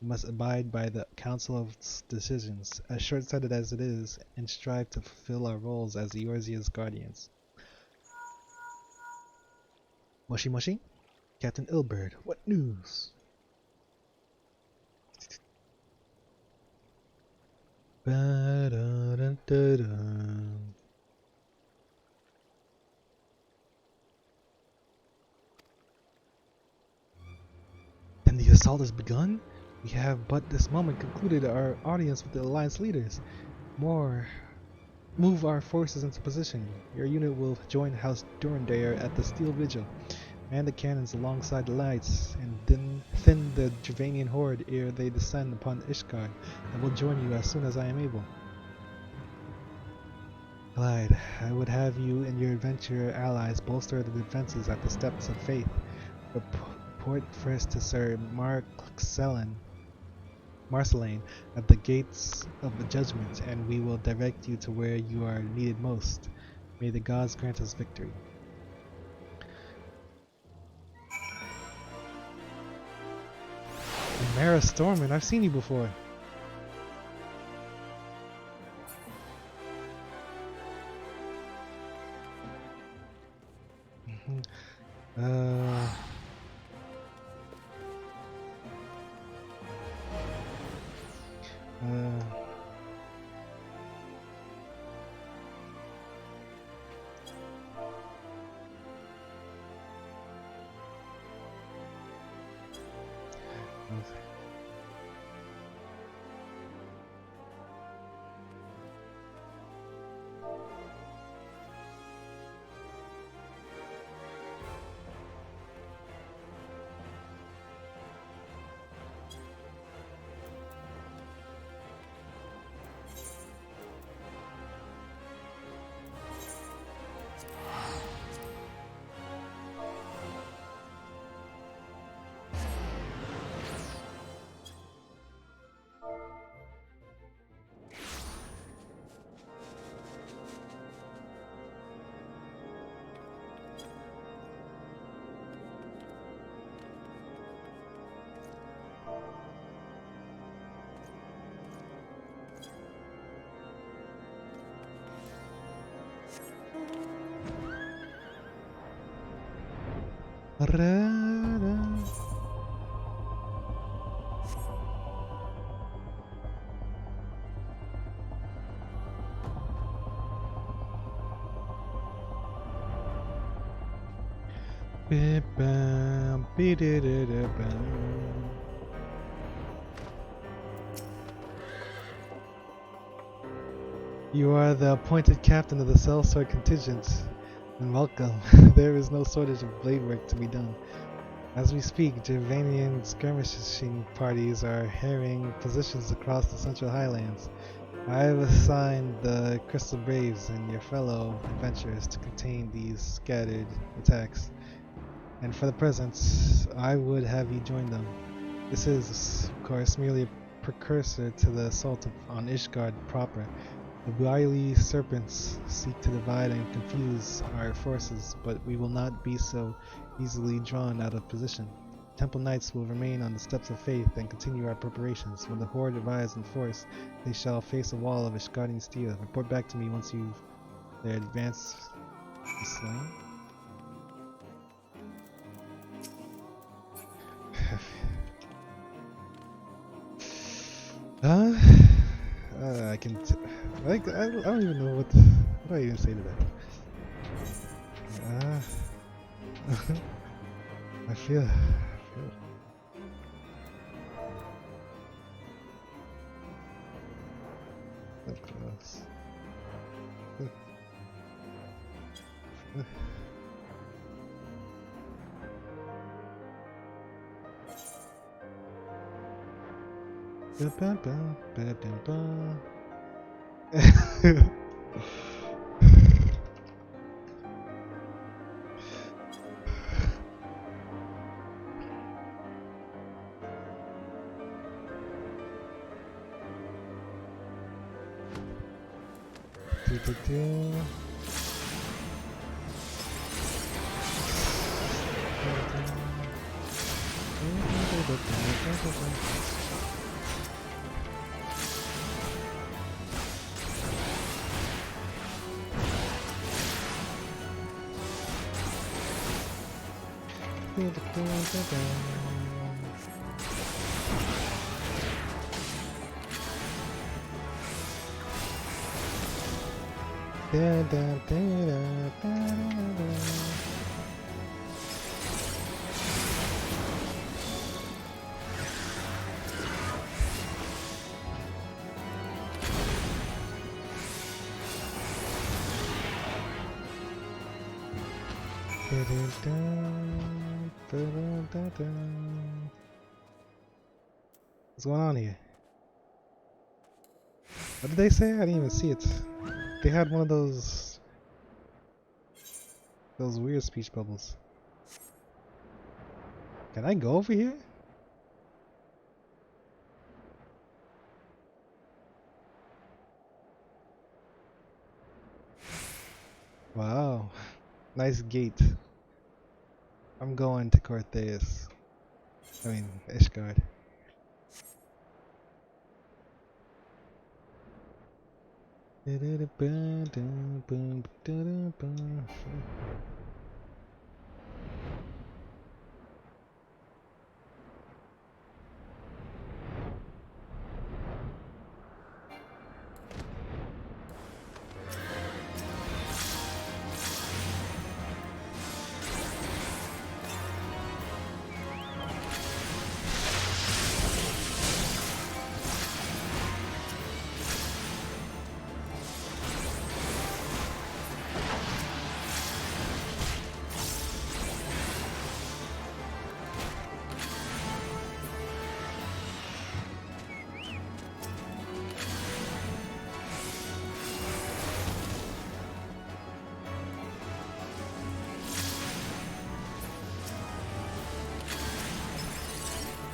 We must abide by the Council's decisions, as short-sighted as it is, and strive to fulfill our roles as Eorzea's guardians. Moshi Moshi? Captain Ilberd, what news? Ba-da-da-da-da. Then the assault has begun? We have but this moment concluded our audience with the Alliance leaders. Move our forces into position. Your unit will join House Durendayer at the Steel Vigil. Man the cannons alongside the lights, and then thin the Dravanian horde ere they descend upon Ishgard. I will join you as soon as I am able. Clyde, I would have you and your adventurer allies bolster the defenses at the Steps of Faith. Report first to Sir Marceline at the Gates of the Judgment, and we will direct you to where you are needed most. May the gods grant us victory. Mara Storman, I've seen you before. You are the appointed captain of the Sellsword contingent, and welcome. There is no shortage of blade work to be done. As we speak, Dravanian skirmishing parties are harrying positions across the Central Highlands. I have assigned the Crystal Braves and your fellow adventurers to contain these scattered attacks. And for the present, I would have you join them. This is, of course, merely a precursor to the assault on Ishgard proper. The wily serpents seek to divide and confuse our forces, but we will not be so easily drawn out of position. Temple Knights will remain on the Steps of Faith and continue our preparations. When the Horde arrives in force, they shall face a wall of Ishgardian steel. Report back to me once their advance is slain. I can. I don't even know what do I even say to that. I feel. That's close. What's going on here? What did they say? I didn't even see it. They had one of those weird speech bubbles. Can I go over here? Wow. Nice gate. I'm going to Cortez. I mean, Ishgard.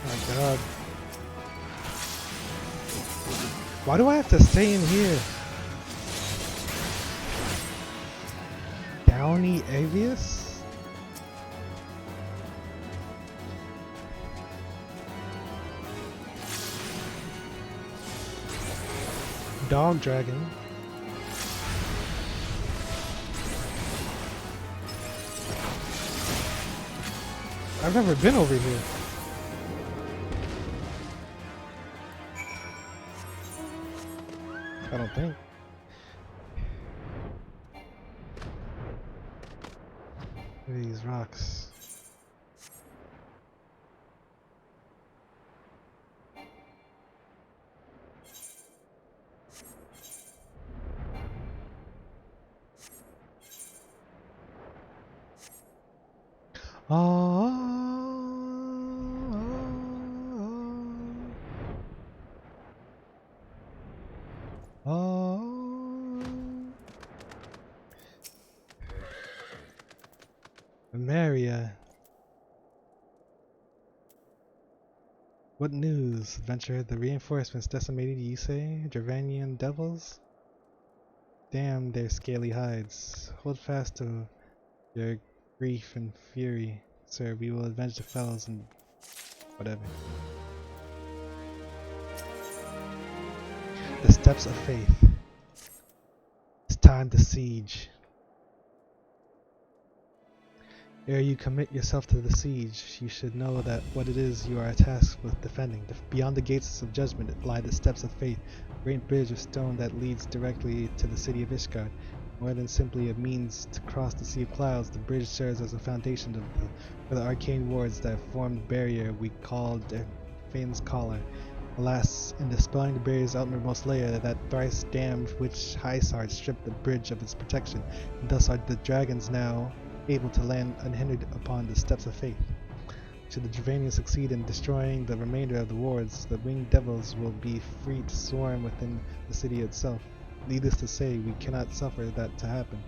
My God. Why do I have to stay in here? Downy Avius? Dog Dragon. I've never been over here. I don't think. Look at these rocks. Maria. What news, adventurer? The reinforcements decimated, you say? Dravanian devils? Damn their scaly hides. Hold fast to your grief and fury, sir. We will avenge the fellows and whatever. The steps of faith. It's time to siege. Ere you commit yourself to the siege, you should know that what it is you are tasked with defending. Beyond the gates of judgment lie the steps of faith, a great bridge of stone that leads directly to the city of Ishgard. More than simply a means to cross the Sea of Clouds, the bridge serves as a foundation for the arcane wards that form the barrier we call Fane's Collar. Alas, in dispelling the barrier's outermost layer, that thrice damned witch Hysard stripped the bridge of its protection, and thus are the dragons now able to land unhindered upon the steps of faith. Should the Dravanians succeed in destroying the remainder of the wards, the winged devils will be free to swarm within the city itself. Needless to say, we cannot suffer that to happen.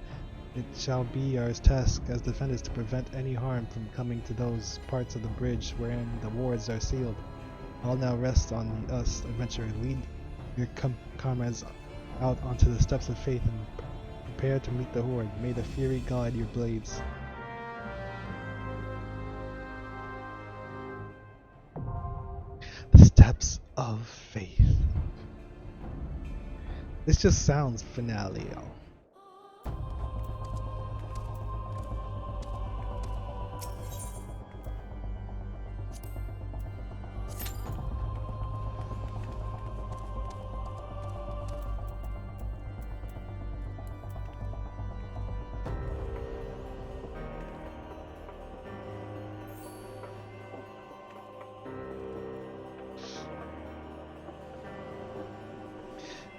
It shall be our task as defenders to prevent any harm from coming to those parts of the bridge wherein the wards are sealed. All now rests on us, adventurer. Lead your comrades out onto the steps of faith and prepare to meet the horde. May the fury guide your blades. The steps of faith. This just sounds finale-o.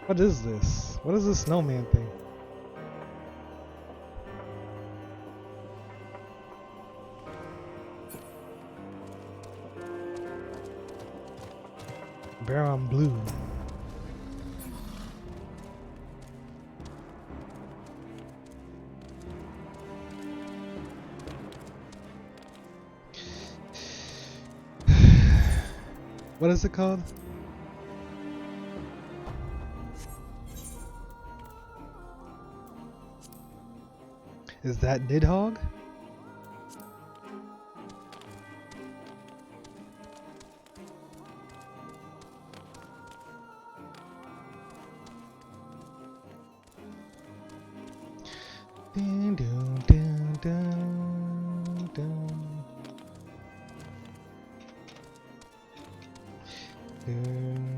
What is this? What is this snowman thing? Baron Blue. What is it called? Is that Nidhogg? Dun, dun, dun, dun, dun. Dun.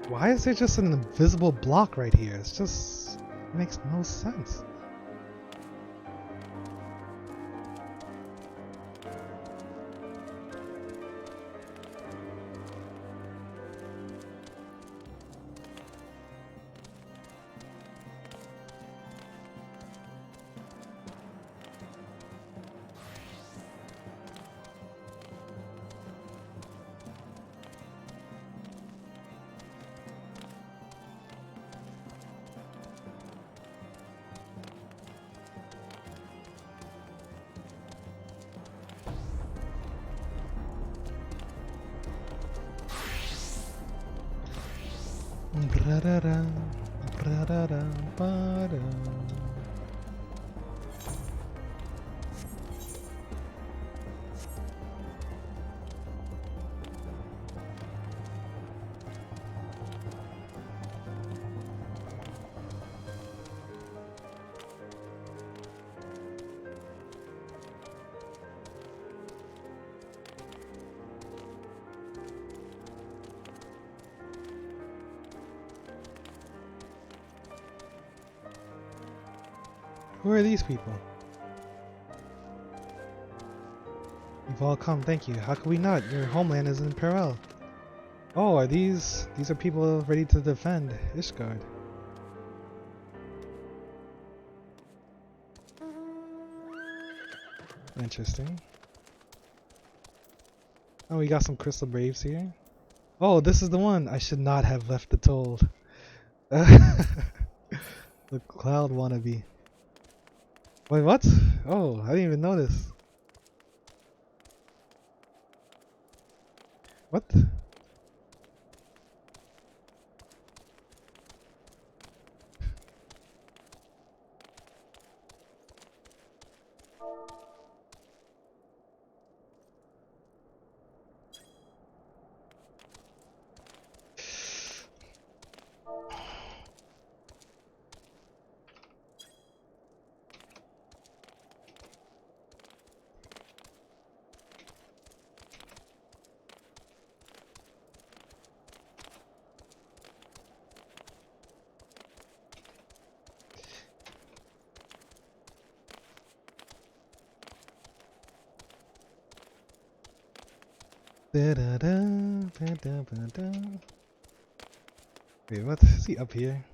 Why is there just an invisible block right here? It's just it makes no sense. Bra-da-da, bra-da-da, ba-da. Who are these people? You've all come, thank you. How could we not? Your homeland is in peril. Oh, are these are people ready to defend Ishgard. Interesting. Oh, we got some Crystal Braves here. Oh, this is the one. I should not have left the told. The cloud wannabe. Wait, what? Oh, I didn't even notice. What? Wait, what? Is he up here?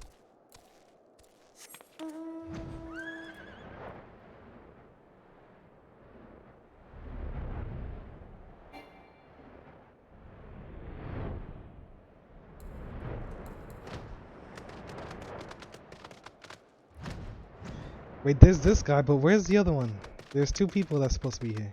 Wait, there's this guy, but where's the other one? There's two people that's supposed to be here.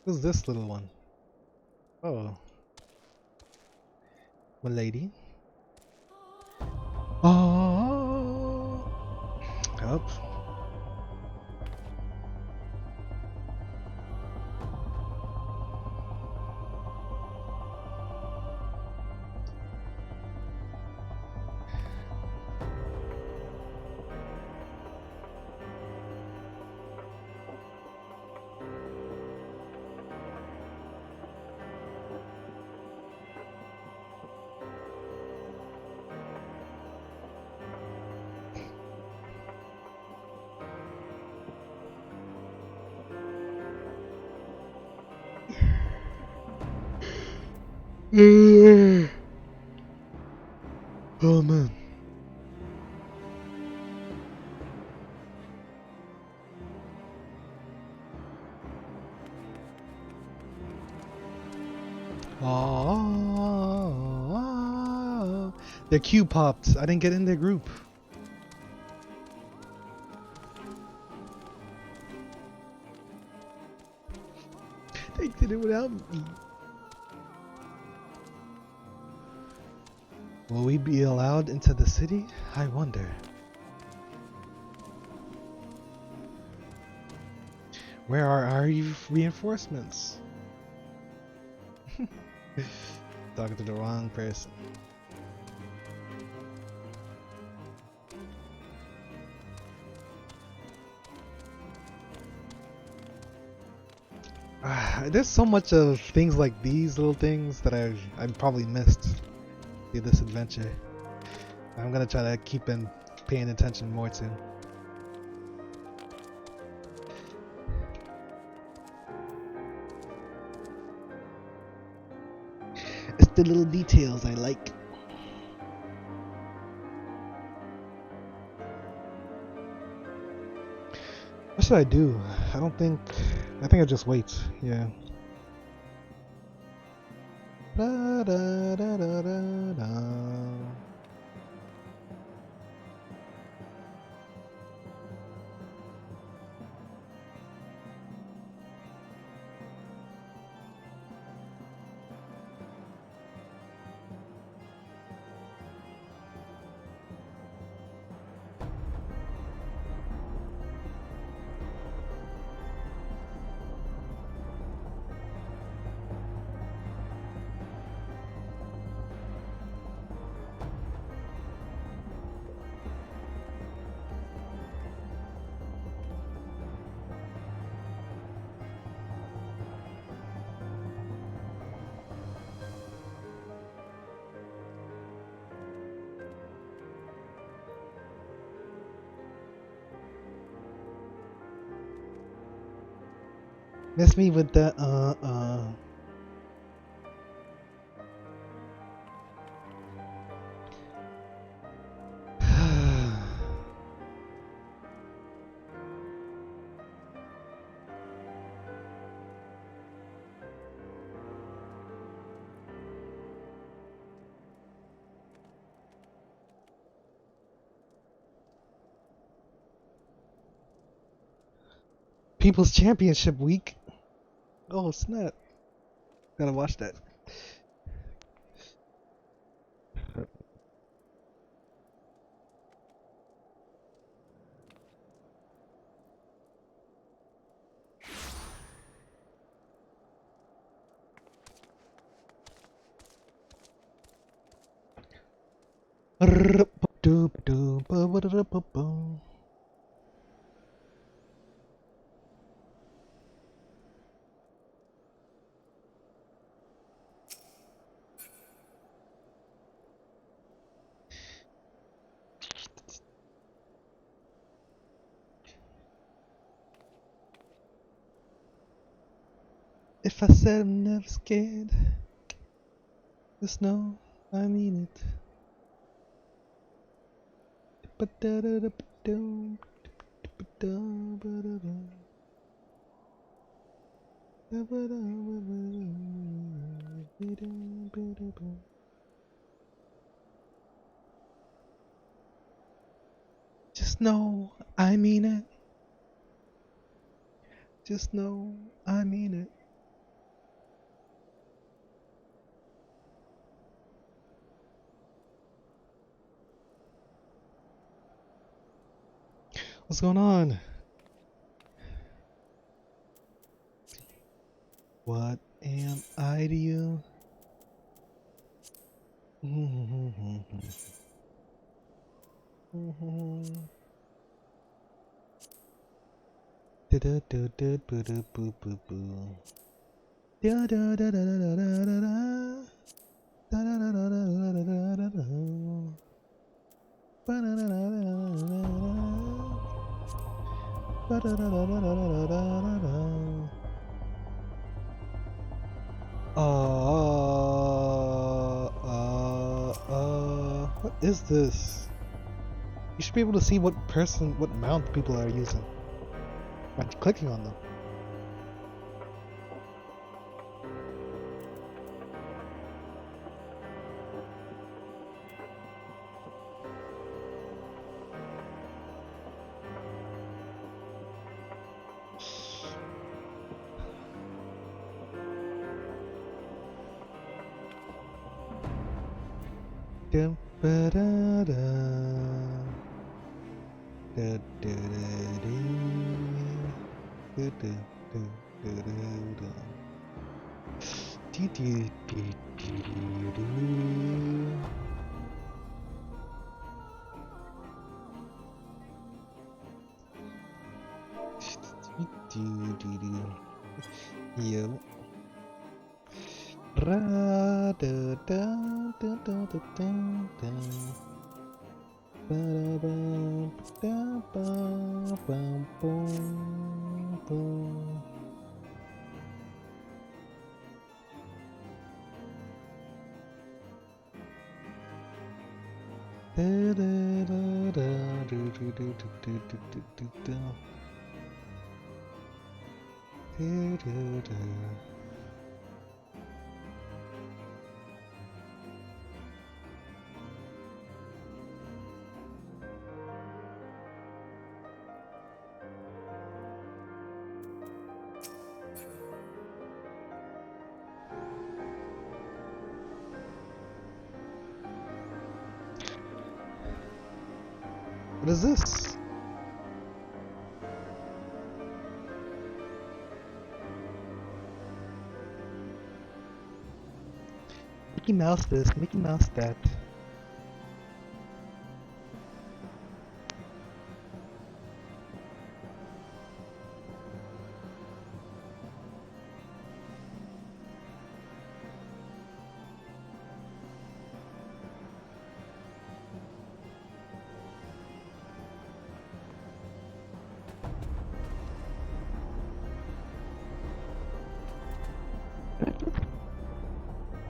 Who's this little one? Oh. Milady. Oh. Up. Oh man. Oh, their queue popped. I didn't get in their group. They did it without me. Will we be allowed into the city? I wonder. Where are our reinforcements? Talking to the wrong person. There's so much of things like these little things that I probably missed through this adventure. I'm gonna try to keep paying attention more to. It's the little details I like. What should I do? I think I just wait. Yeah. Da, da, da, da, da, da. Miss me with that People's Championship Week. Oh snap. Gotta watch that. If I said I'm never scared, just know I mean it. Just know I mean it. Just know I mean it. What's going on? What am I to you? Oh. What is this? You should be able to see what mount people are using by clicking on them. Dum, ba, da, da. Da, da, da, dee. Da, da, da, da, da, da. Dee, dee, dee, dee, dee, dee. Dee, dee, dee, dee. Yo. Ra, da, da, da, da, da, da, da. Ba, da, ba, da, ba, bum, bum, bum. Da, da, da, da, do, do, do, do, do, do, do, do. Da, da, da. What is this? Mickey Mouse this, Mickey Mouse that.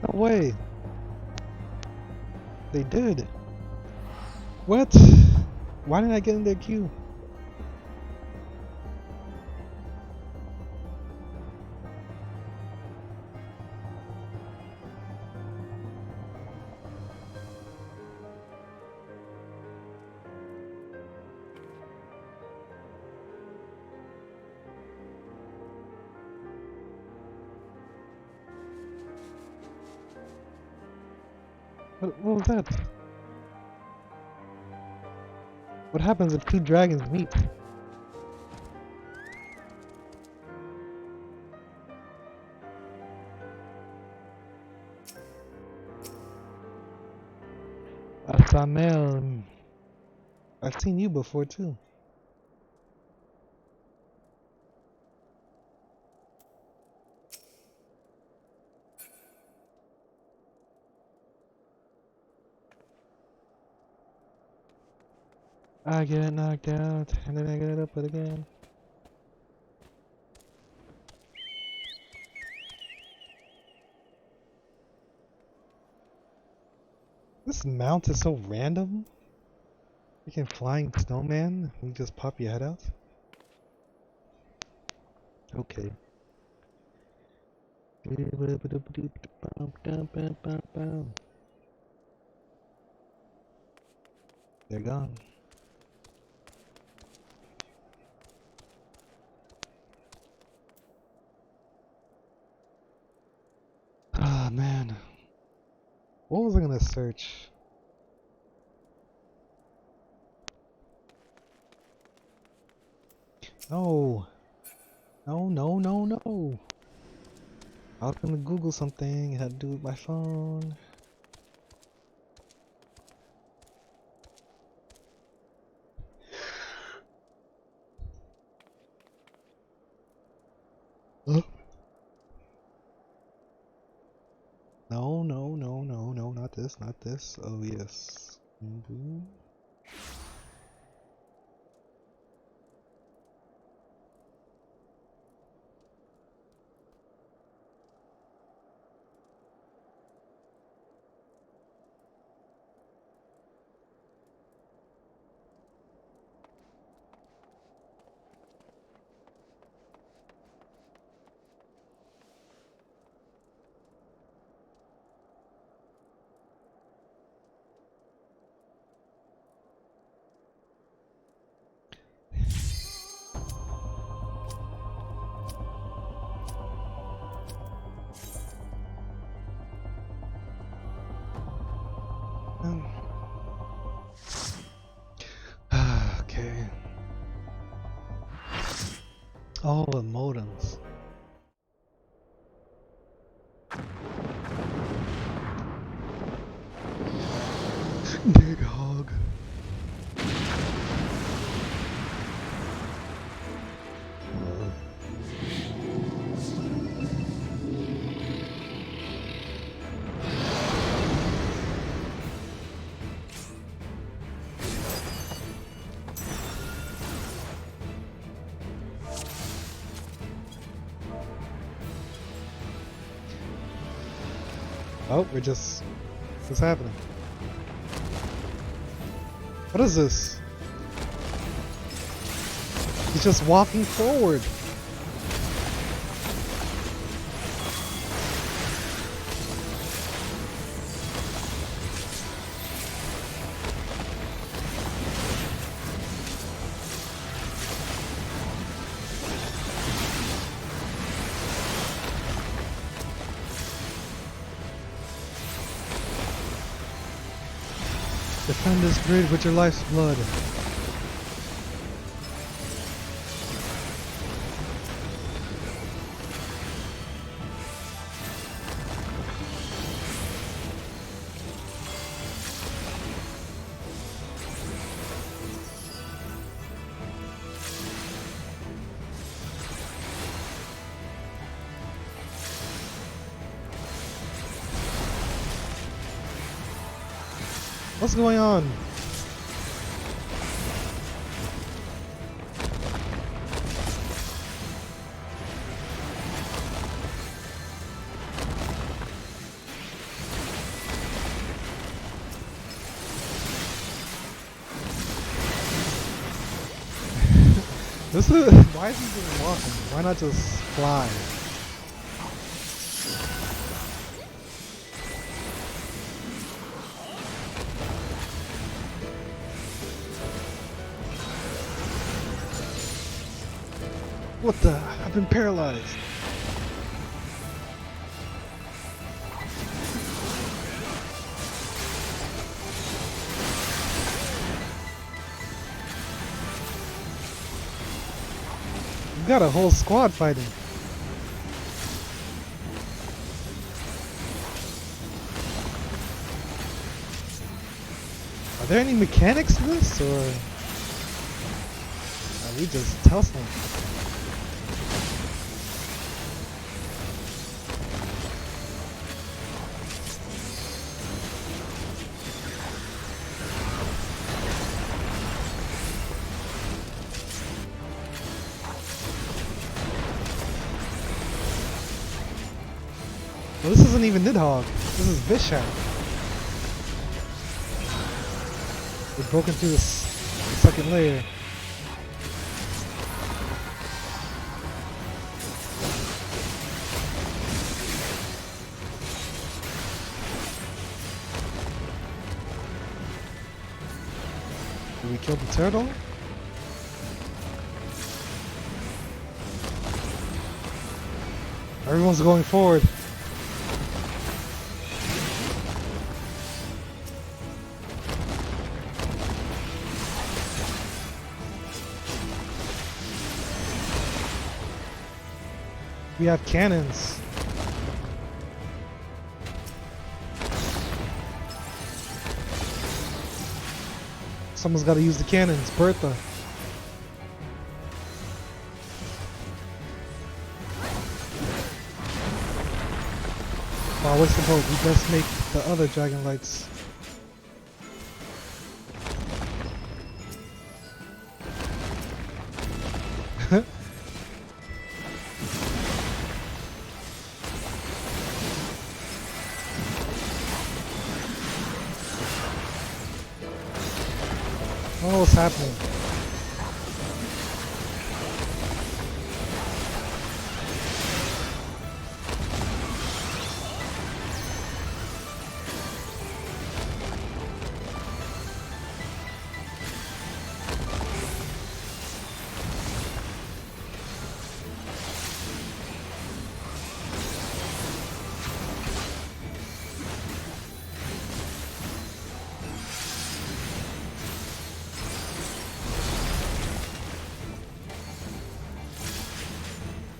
No way. They did. What? Why didn't I get in their queue? What was that? What happens if two dragons meet? Asamel. I've seen you before too. I get knocked out, and then I get up again. This mount is so random. Freaking flying snowman, you just pop your head out? Okay. They're gone. Ah, man. What was I gonna search? No. No, no, no, no. I was gonna Google something. It had to do with my phone. Huh? No, no, no, no, no, not this, not this. Oh, yes. Mm-hmm. Oh, the modems. Big hog. Oh, what's happening? What is this? He's just walking forward. Defend this bridge with your life's blood. What's going on? This is why is he just walking? Why not just fly? What the? I've been paralyzed. You got a whole squad fighting. Are there any mechanics to this, or are we just tussling? Well, this isn't even Nidhogg. This is Bishop. We've broken through the second layer. Did we kill the turtle? Everyone's going forward. We have cannons. Someone's got to use the cannons. Bertha. Wow, what's the vote? We best make the other dragon lights. Oh, what's happening?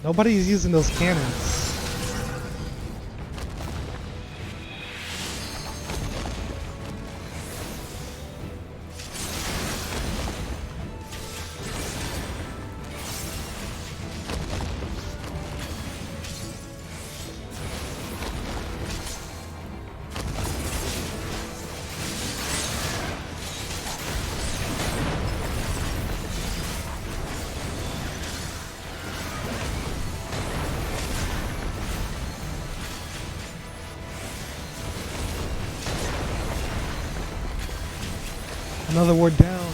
Nobody's using those cannons. Another ward down.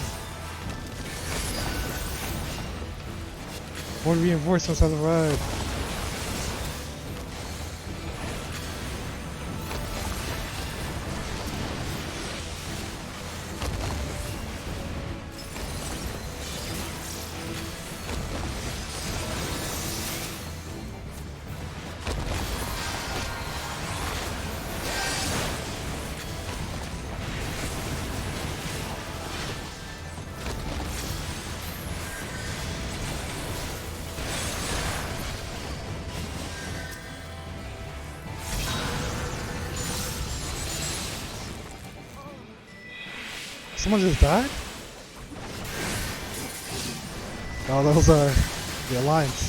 More reinforcements have arrived. Someone just died? Oh, those are the Alliance.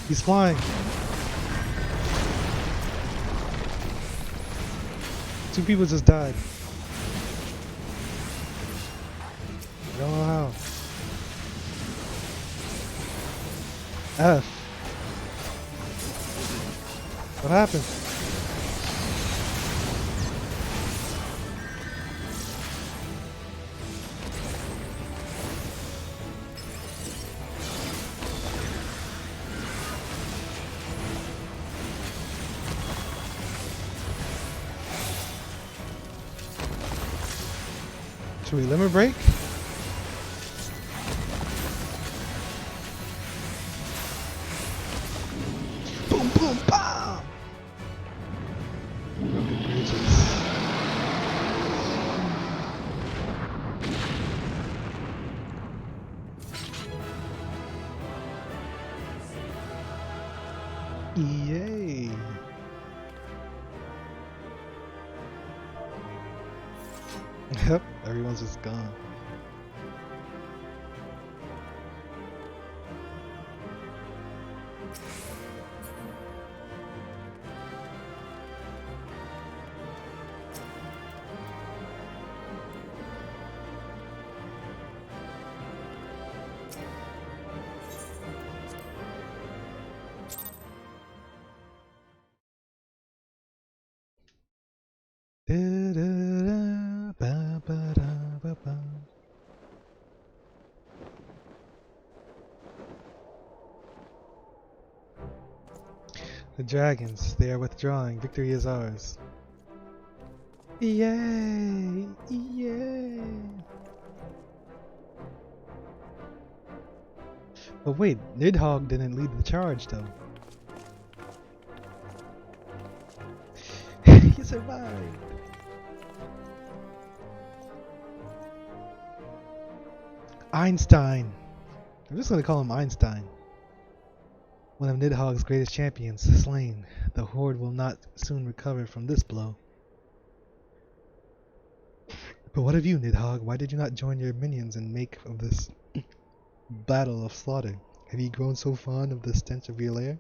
He's flying. Two people just died. I don't know how. F. What happened? Should we limit break? Boom, boom, bam! Broken bridges. Yay! Yep, everyone's just gone. The dragons, they are withdrawing. Victory is ours. Yay! Yay! But wait, Nidhogg didn't lead the charge though. He survived! Einstein! I'm just gonna call him Einstein. One of Nidhogg's greatest champions, slain. The Horde will not soon recover from this blow. But what of you, Nidhogg? Why did you not join your minions and make of this battle of slaughter? Have you grown so fond of the stench of your lair?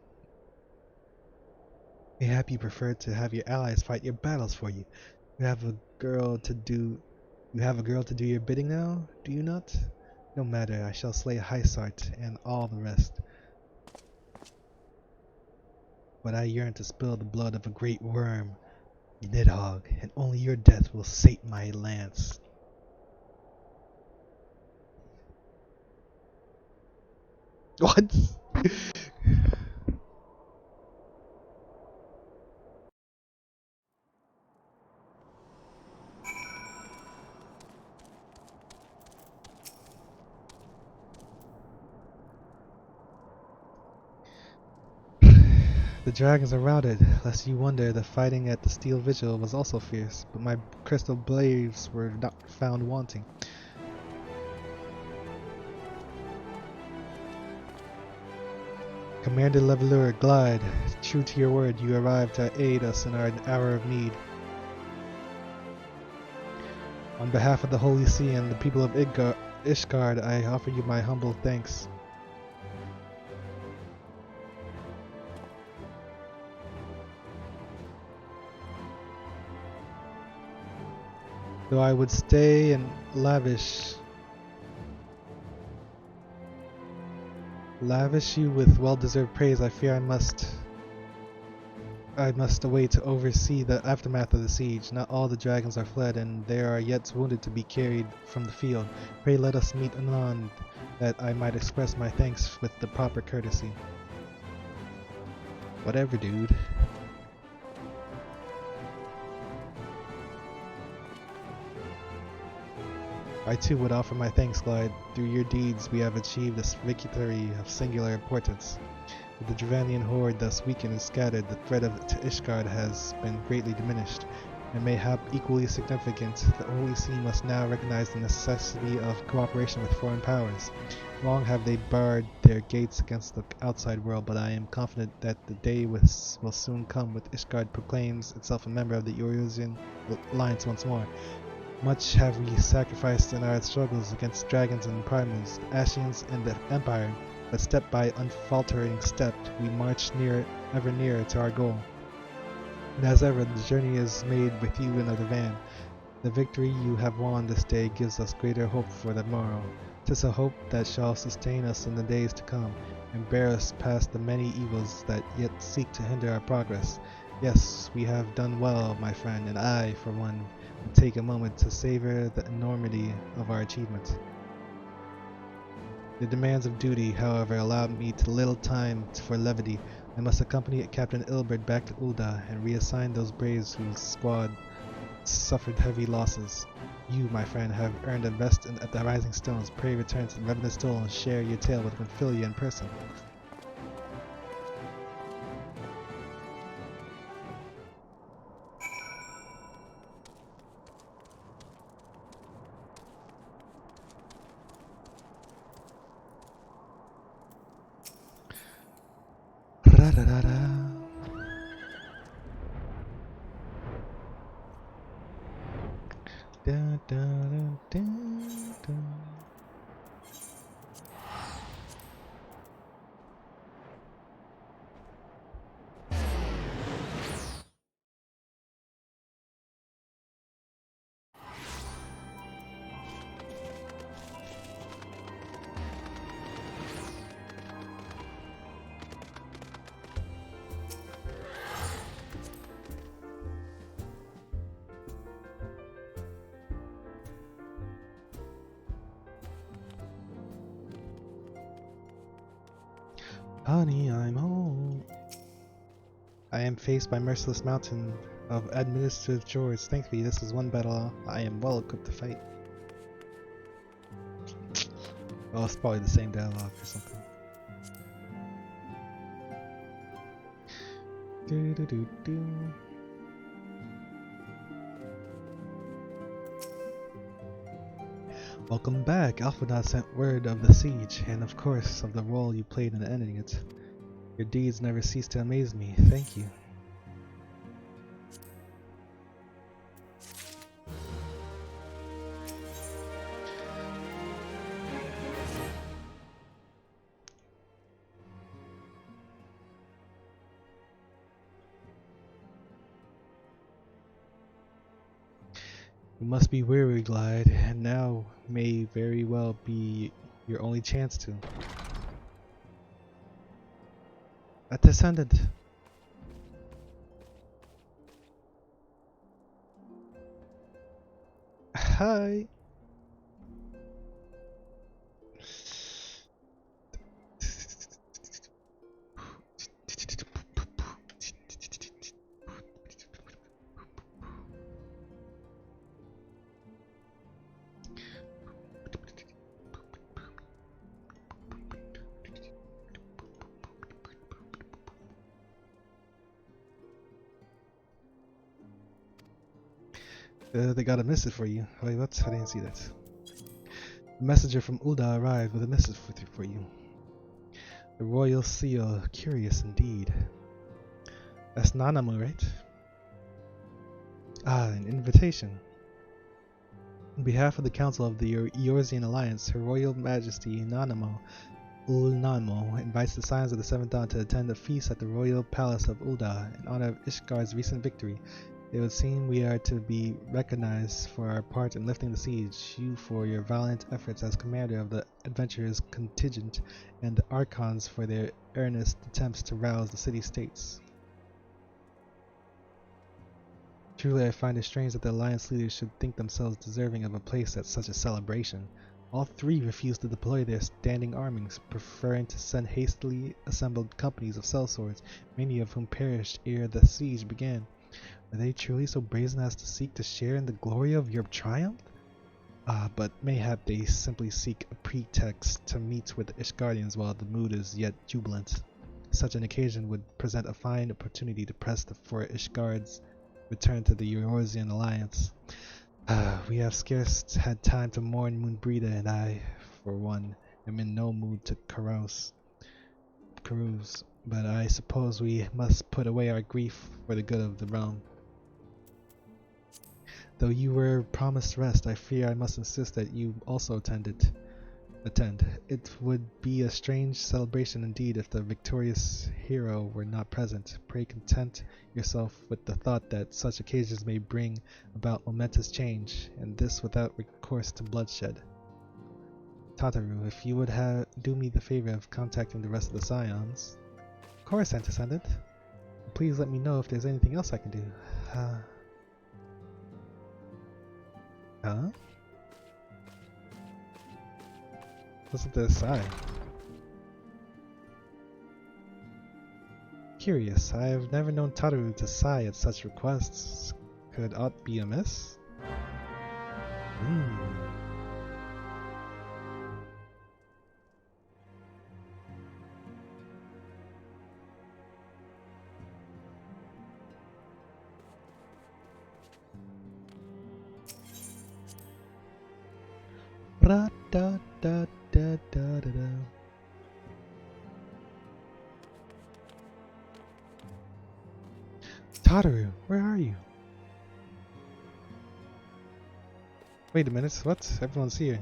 Mayhap you prefer to have your allies fight your battles for you. You have a girl to do your bidding now, do you not? No matter, I shall slay Hysart and all the rest. But I yearn to spill the blood of a great worm, Nidhogg, and only your death will sate my lance. What? The dragons are routed, lest you wonder the fighting at the Steel Vigil was also fierce, but my crystal blades were not found wanting. Commander Levelure, glide. True to your word, you arrived to aid us in our hour of need. On behalf of the Holy See and the people of Ishgard, I offer you my humble thanks. Though I would stay and lavish you with well-deserved praise, I fear I must await to oversee the aftermath of the siege. Not all the dragons are fled, and there are yet wounded to be carried from the field. Pray let us meet anon, that I might express my thanks with the proper courtesy. Whatever, dude. I too would offer my thanks, Clyde. Through your deeds we have achieved a victory of singular importance. With the Dravanian horde thus weakened and scattered, the threat to Ishgard has been greatly diminished. And mayhap equally significant, the Holy See must now recognize the necessity of cooperation with foreign powers. Long have they barred their gates against the outside world, but I am confident that the day will soon come when Ishgard proclaims itself a member of the Eorzean Alliance once more. Much have we sacrificed in our struggles against dragons and primals, Ashians, and the Empire, but step by unfaltering step, we march ever nearer to our goal. And as ever, the journey is made with you in the van. The victory you have won this day gives us greater hope for the morrow. 'Tis a hope that shall sustain us in the days to come, and bear us past the many evils that yet seek to hinder our progress. Yes, we have done well, my friend, and I, for one, will take a moment to savor the enormity of our achievement. The demands of duty, however, allow me to little time for levity. I must accompany Captain Ilbert back to Ul'dah and reassign those braves whose squad suffered heavy losses. You, my friend, have earned a rest at the Rising Stones. Pray return to the Revenant Stool and share your tale with Ophelia in person. Da, da, da, da. Honey, I'm home. I am faced by merciless mountain of administrative chores. Thankfully, this is one battle I am well equipped to fight. Well, it's probably the same dialogue or something. Do do do do. Welcome back. Alphanot sent word of the siege, and of course of the role you played in ending it. Your deeds never cease to amaze me. Thank you. You must be weary, Glide, and now may very well be your only chance to. A descendant. Hi. They got a message for you. Wait, what? I didn't see that. A messenger from Ul'dah arrived with a message for you. The royal seal. Curious indeed. That's Nanamo, right? Ah, an invitation. On behalf of the Council of the Eorzean Alliance, Her Royal Majesty Nanamo Ul'Namo invites the Scions of the Seventh Dawn to attend a feast at the Royal Palace of Ul'dah in honor of Ishgar's recent victory. It would seem we are to be recognized for our part in lifting the siege, you for your valiant efforts as commander of the adventurers contingent, and the Archons for their earnest attempts to rouse the city-states. Truly I find it strange that the Alliance leaders should think themselves deserving of a place at such a celebration. All three refused to deploy their standing armies, preferring to send hastily assembled companies of sellswords, many of whom perished ere the siege began. Are they truly so brazen as to seek to share in the glory of your triumph? But mayhap they simply seek a pretext to meet with the Ishgardians while the mood is yet jubilant. Such an occasion would present a fine opportunity to press for Ishgard's return to the Eorzean Alliance. We have scarce had time to mourn Moonbreeda, and I, for one, am in no mood to carouse. But I suppose we must put away our grief for the good of the realm. Though you were promised rest, I fear I must insist that you also attend. It would be a strange celebration indeed if the victorious hero were not present. Pray content yourself with the thought that such occasions may bring about momentous change, and this without recourse to bloodshed. Tataru, if you would do me the favor of contacting the rest of the Scions. Of course, Antecedent. Please let me know if there's anything else I can do. Huh? What's at the side? Curious, I have never known Tataru to sigh at such requests. Could aught be amiss? Da da da da da da. Tataru, where are you? Wait a minute, what? Everyone's here.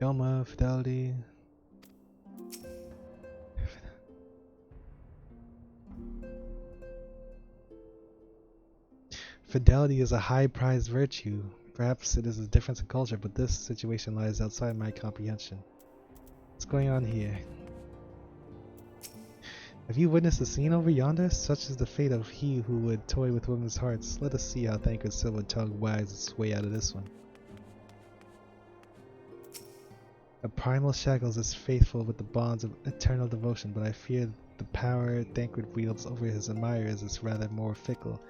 Yoma, Fidelity. Fidelity is a high-prized virtue. Perhaps it is a difference in culture, but this situation lies outside my comprehension. What's going on here? Have you witnessed the scene over yonder? Such is the fate of he who would toy with women's hearts. Let us see how Thancred's silver tongue wags its way out of this one. A primal shackles is faithful with the bonds of eternal devotion, but I fear the power Thancred wields over his admirers is rather more fickle.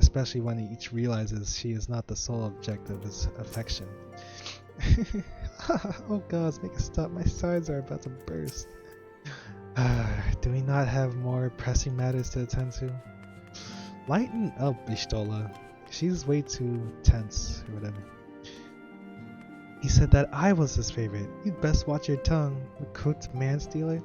Especially when each realizes she is not the sole object of his affection. Oh gods, make it stop, my sides are about to burst. Do we not have more pressing matters to attend to? Lighten up, Ishtola. She's way too tense, or whatever. He said that I was his favorite. You'd best watch your tongue, recruit man-stealer.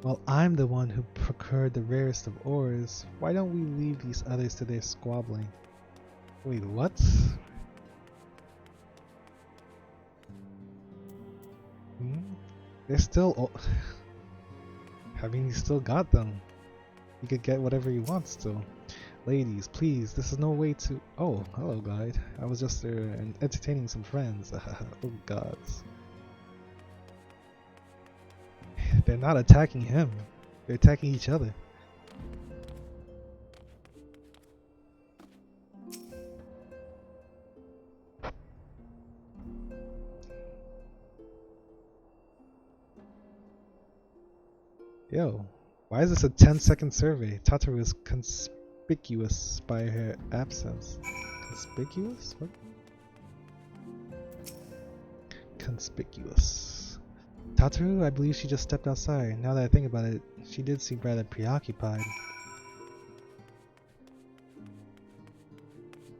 Well, I'm the one who procured the rarest of ores. Why don't we leave these others to their squabbling? Wait, what? They're still... I mean, he still got them. He could get whatever he wants still. Ladies, please, this is no way to... Oh, hello, guide. I was just there and entertaining some friends. Oh, gods. They're not attacking him. They're attacking each other. Yo, why is this a 10-second survey? Tataru is conspicuous by her absence. Conspicuous? What? Conspicuous. Tataru, I believe she just stepped outside. Now that I think about it, she did seem rather preoccupied.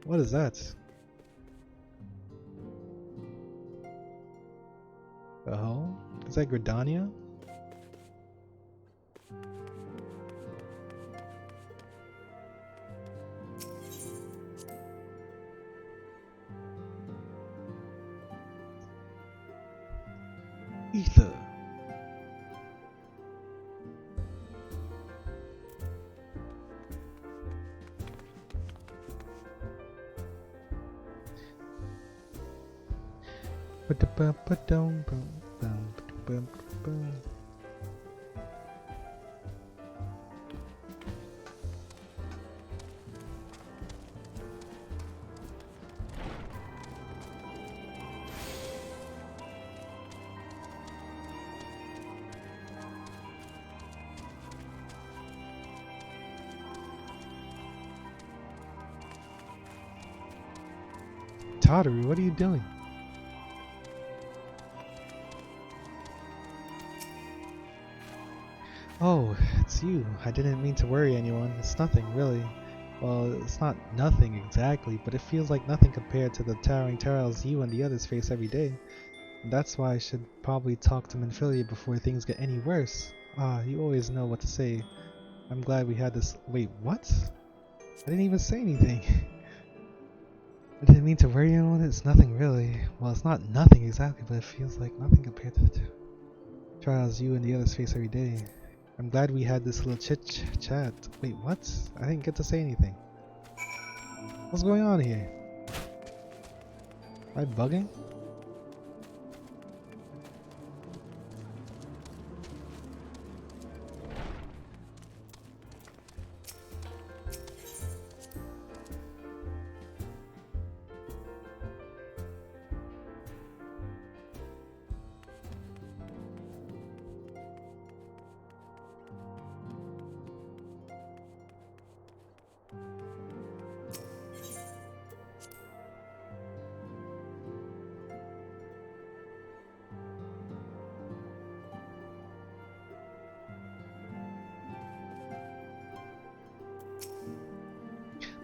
What is that? Oh, is that Gridania? Ether. Tataru, what are you doing? Oh, it's you. I didn't mean to worry anyone. It's nothing, really. Well, it's not nothing exactly, but it feels like nothing compared to the towering trials you and the others face every day. And that's why I should probably talk to Minfilia before things get any worse. Ah, you always know what to say. I'm glad we had this— Wait, what? I didn't even say anything. I didn't mean to worry anyone. It's nothing, really. Well, it's not nothing exactly, but it feels like nothing compared to the trials you and the others face every day. I'm glad we had this little chit-chat. Wait, what? I didn't get to say anything. What's going on here? Am I bugging?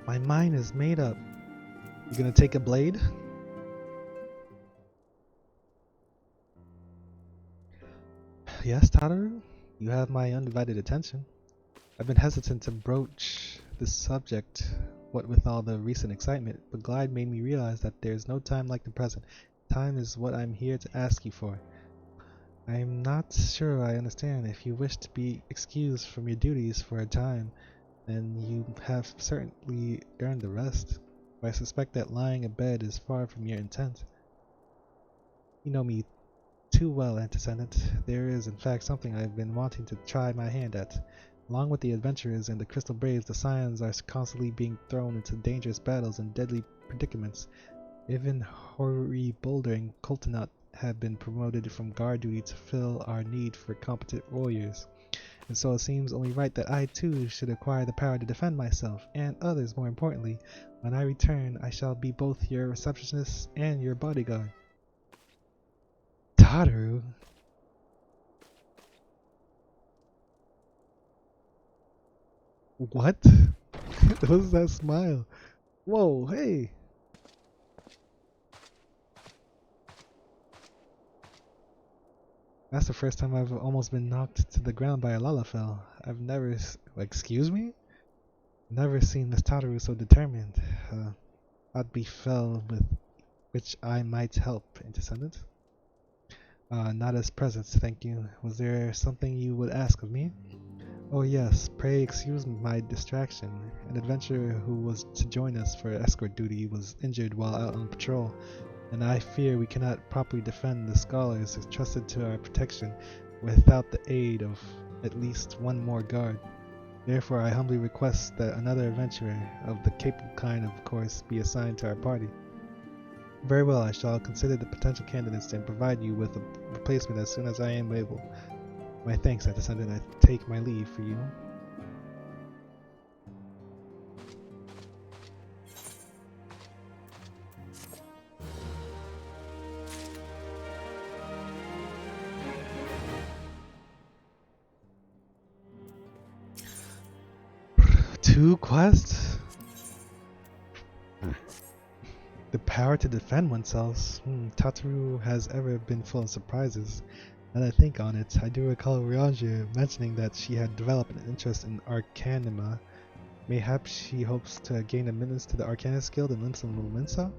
My mind is made up. You gonna take a blade? Yes, Tataru? You have my undivided attention. I've been hesitant to broach this subject, what with all the recent excitement, but Glide made me realize that there's no time like the present. Time is what I'm here to ask you for. I'm not sure I understand. If you wish to be excused from your duties for a time, then you have certainly earned the rest. But I suspect that lying abed is far from your intent. You know me too well, Antecedent. There is, in fact, something I've been wanting to try my hand at. Along with the adventurers and the Crystal Braves, the Scions are constantly being thrown into dangerous battles and deadly predicaments. Even Hori Boulder and Coltonut have been promoted from guard duty to fill our need for competent warriors. And so it seems only right that I too should acquire the power to defend myself, and others more importantly. When I return, I shall be both your receptionist and your bodyguard. Tataru? What? What was that smile? Whoa, hey! That's the first time I've almost been knocked to the ground by a Lalafell. I've never— excuse me? Never seen Miss Tataru so determined. What befell with which I might help, Antecedent? Not as presents, thank you. Was there something you would ask of me? Oh yes, pray excuse my distraction. An adventurer who was to join us for escort duty was injured while out on patrol, and I fear we cannot properly defend the scholars entrusted to our protection without the aid of at least one more guard. Therefore I humbly request that another adventurer, of the capable kind of course, be assigned to our party. Very well, I shall consider the potential candidates and provide you with a replacement as soon as I am able. My thanks, Antecedent. I take my leave for you. 2 quests? The power to defend oneself. Tataru has ever been full of surprises. Now that I think on it, I do recall Ryanja mentioning that she had developed an interest in Arcanima. Mayhaps she hopes to gain admittance to the Arcanist Guild in Limsa?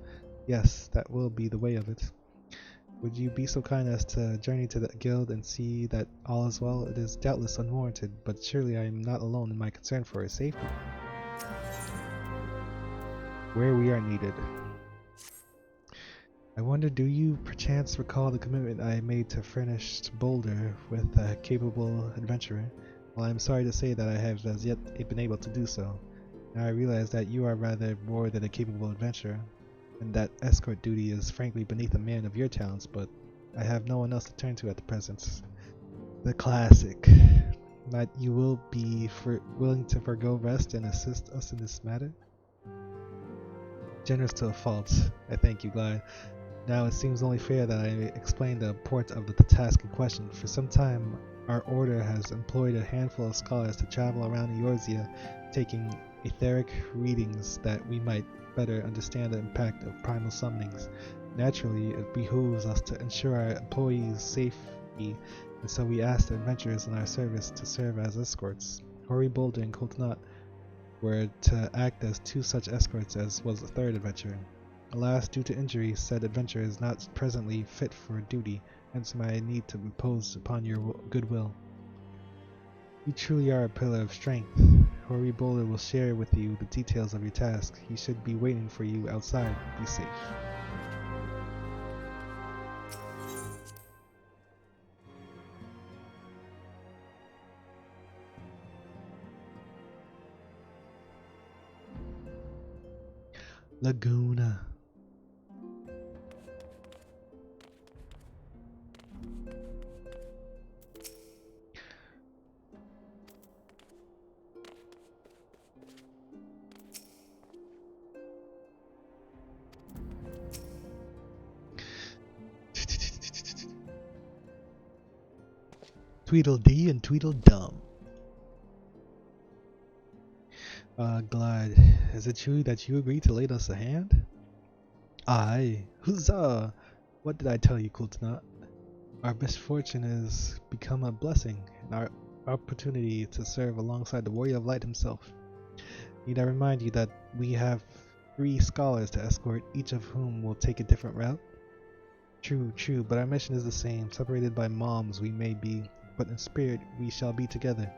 Yes, that will be the way of it. Would you be so kind as to journey to the guild and see that all is well? It is doubtless unwarranted, but surely I am not alone in my concern for her safety. Where we are needed. I wonder, do you perchance recall the commitment I made to furnish Boulder with a capable adventurer? Well, I am sorry to say that I have as yet been able to do so. Now I realize that you are rather more than a capable adventurer, and that escort duty is frankly beneath a man of your talents, but I have no one else to turn to at the present. The classic. That you will be willing to forgo rest and assist us in this matter? Generous to a fault. I thank you, Glide. Now it seems only fair that I explain the purport of the task in question. For some time, our order has employed a handful of scholars to travel around Eorzea, taking etheric readings that we might better understand the impact of primal summonings. Naturally, it behooves us to ensure our employees' safety, and so we asked the adventurers in our service to serve as escorts. Hori Boulder and Coltnut were to act as 2 such escorts, as was the 3rd adventurer. Alas, due to injury, said adventurer is not presently fit for duty, hence my need to impose upon your goodwill. You truly are a pillar of strength. Hori Boulder will share with you the details of your task. He should be waiting for you outside. Be safe. Laguna. Tweedledee and Tweedledum. Glide, is it true that you agreed to lend us a hand? Aye. Huzzah! What did I tell you, Kultnat? Our misfortune has become a blessing, and our opportunity to serve alongside the Warrior of Light himself. Need I remind you that we have 3 scholars to escort, each of whom will take a different route? True, but our mission is the same. Separated by moms we may be, but in spirit we shall be together.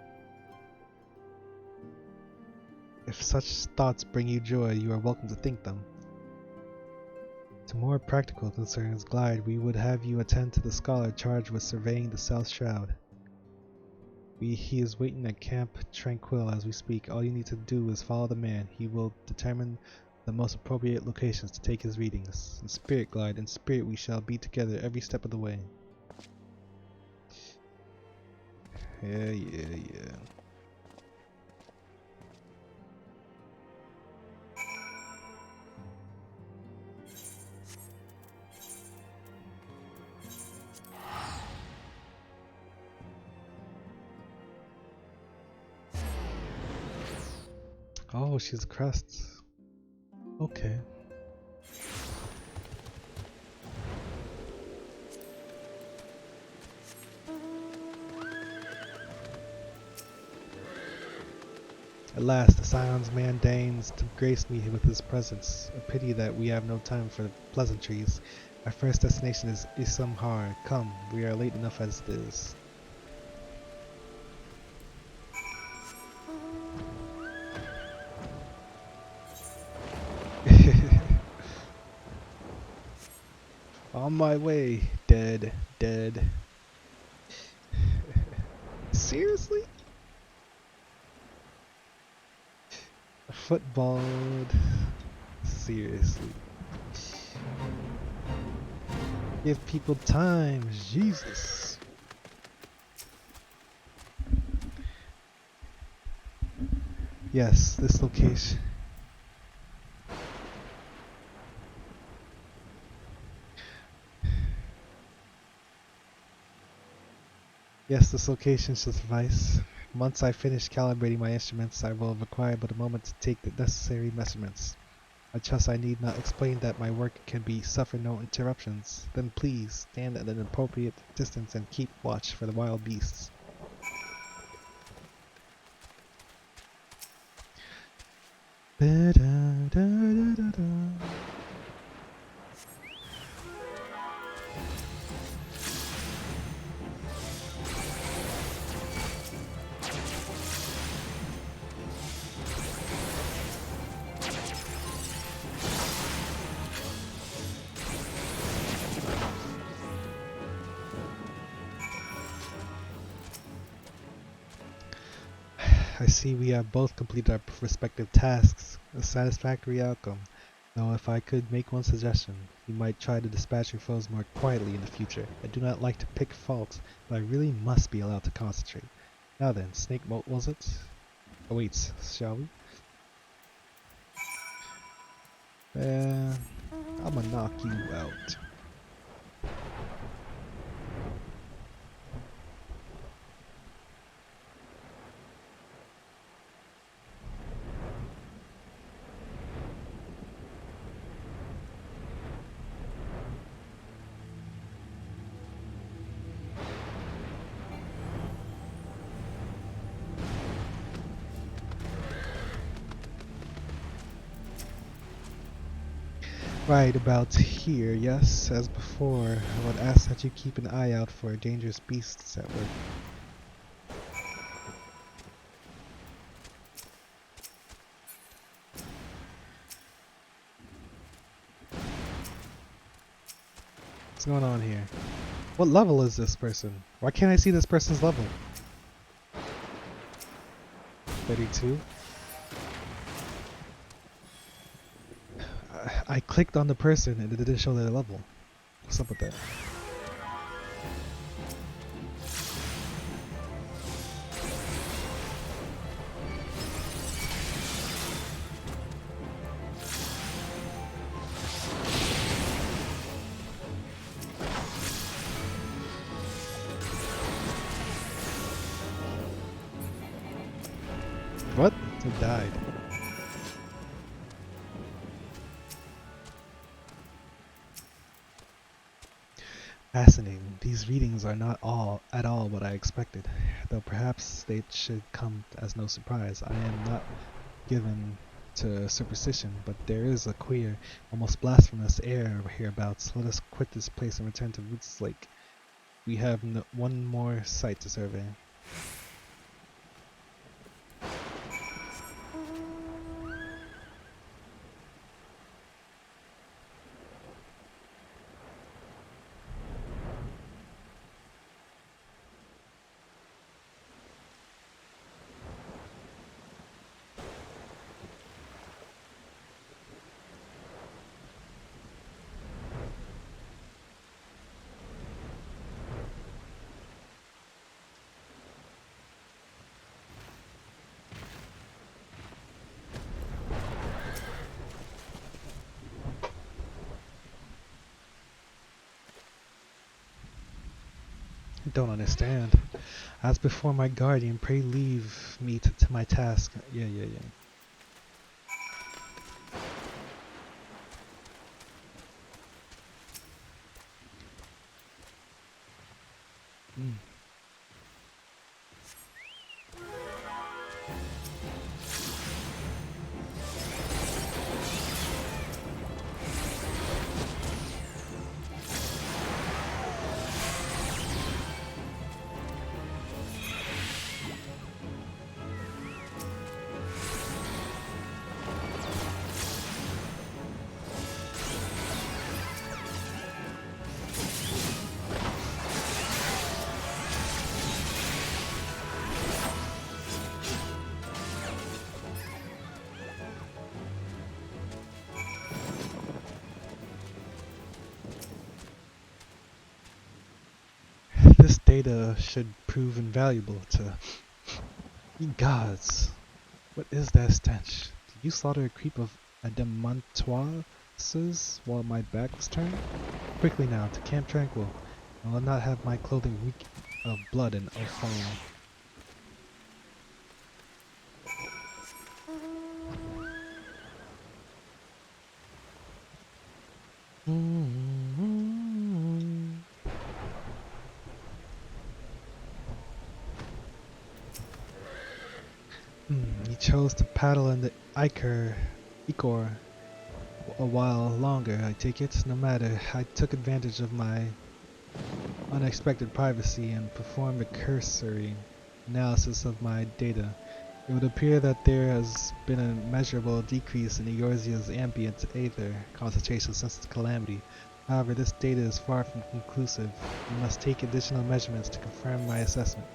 If such thoughts bring you joy, you are welcome to think them. To more practical concerns, Glide, we would have you attend to the scholar charged with surveying the South Shroud. He is waiting at Camp Tranquil as we speak. All you need to do is follow the man. He will determine the most appropriate locations to take his readings. In spirit, Glide, in spirit we shall be together every step of the way. Yeah. Oh, she's Crest. Okay. At last, the Scion's man deigns to grace me with his presence. A pity that we have no time for pleasantries. Our first destination is Isamhar. Come, we are late enough as it is. On my way, dead. Seriously? Footballed. Seriously. Give people time, Jesus. Yes, this location. Yes, this location should suffice. Once I finish calibrating my instruments, I will require but a moment to take the necessary measurements. I trust I need not explain that my work can suffer no interruptions. Then please stand at an appropriate distance and keep watch for the wild beasts. I see we have both completed our respective tasks. A satisfactory outcome. Though if I could make one suggestion, you might try to dispatch your foes more quietly in the future. I do not like to pick faults, but I really must be allowed to concentrate. Now then, Snake Moat was it? Awaits, shall we? I'ma knock you out. Right about here, yes. As before, I would ask that you keep an eye out for dangerous beasts at work. What's going on here? What level is this person? Why can't I see this person's level? 32? I clicked on the person and it didn't show their level. What's up with that? What? It died. Fascinating. These readings are not at all what I expected, though perhaps they should come as no surprise. I am not given to superstition, but there is a queer, almost blasphemous air hereabouts. Let us quit this place and return to Roots Lake. We have one more site to survey. Don't understand. As before, my guardian, pray leave me to my task. Yeah. This data should prove invaluable to... Ye gods! What is that stench? Did you slaughter a creep of Adamantoises while my back was turned? Quickly now, to Camp Tranquil. I will not have my clothing reek of blood and of foam. You chose to paddle in the Ichor a while longer, I take it. No matter, I took advantage of my unexpected privacy and performed a cursory analysis of my data. It would appear that there has been a measurable decrease in Eorzea's ambient aether concentration since the calamity. However, this data is far from conclusive. We must take additional measurements to confirm my assessment.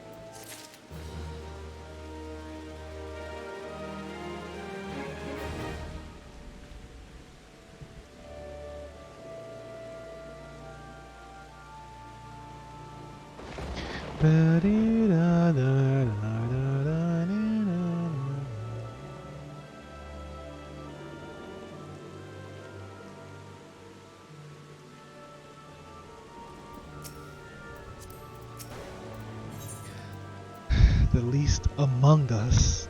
The least among us.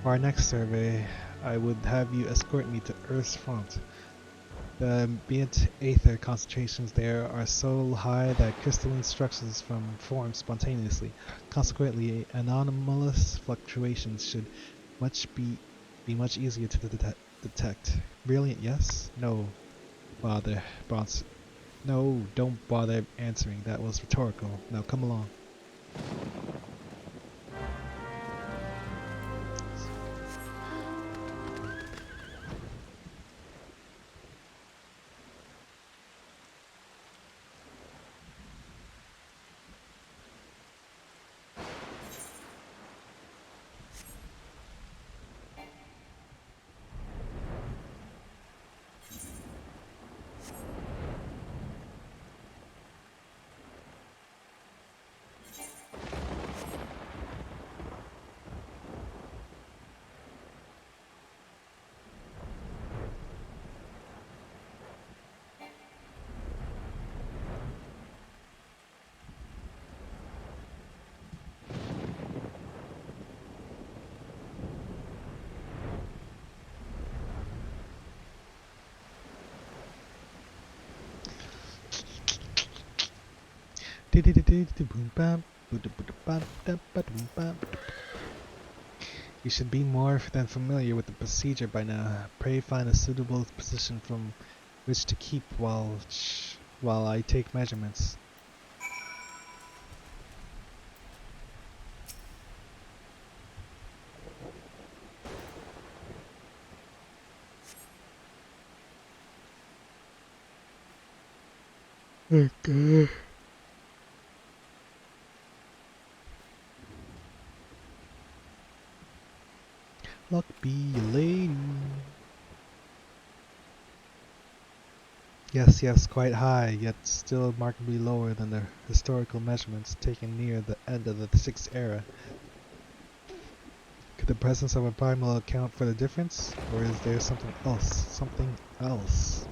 For our next survey, I would have you escort me to Earth's front. The ambient aether concentrations there are so high that crystalline structures form spontaneously. Consequently, anomalous fluctuations should be much easier to detect. Brilliant, yes? No. Bother, Bronze. No, don't bother answering. That was rhetorical. Now come along. You should be more than familiar with the procedure by now. Pray find a suitable position from which to keep while I take measurements. Okay. Luck be a lady. Yes, quite high, yet still markedly lower than the historical measurements taken near the end of the 6th era. Could the presence of a primal account for the difference? Or is there something else? Something else?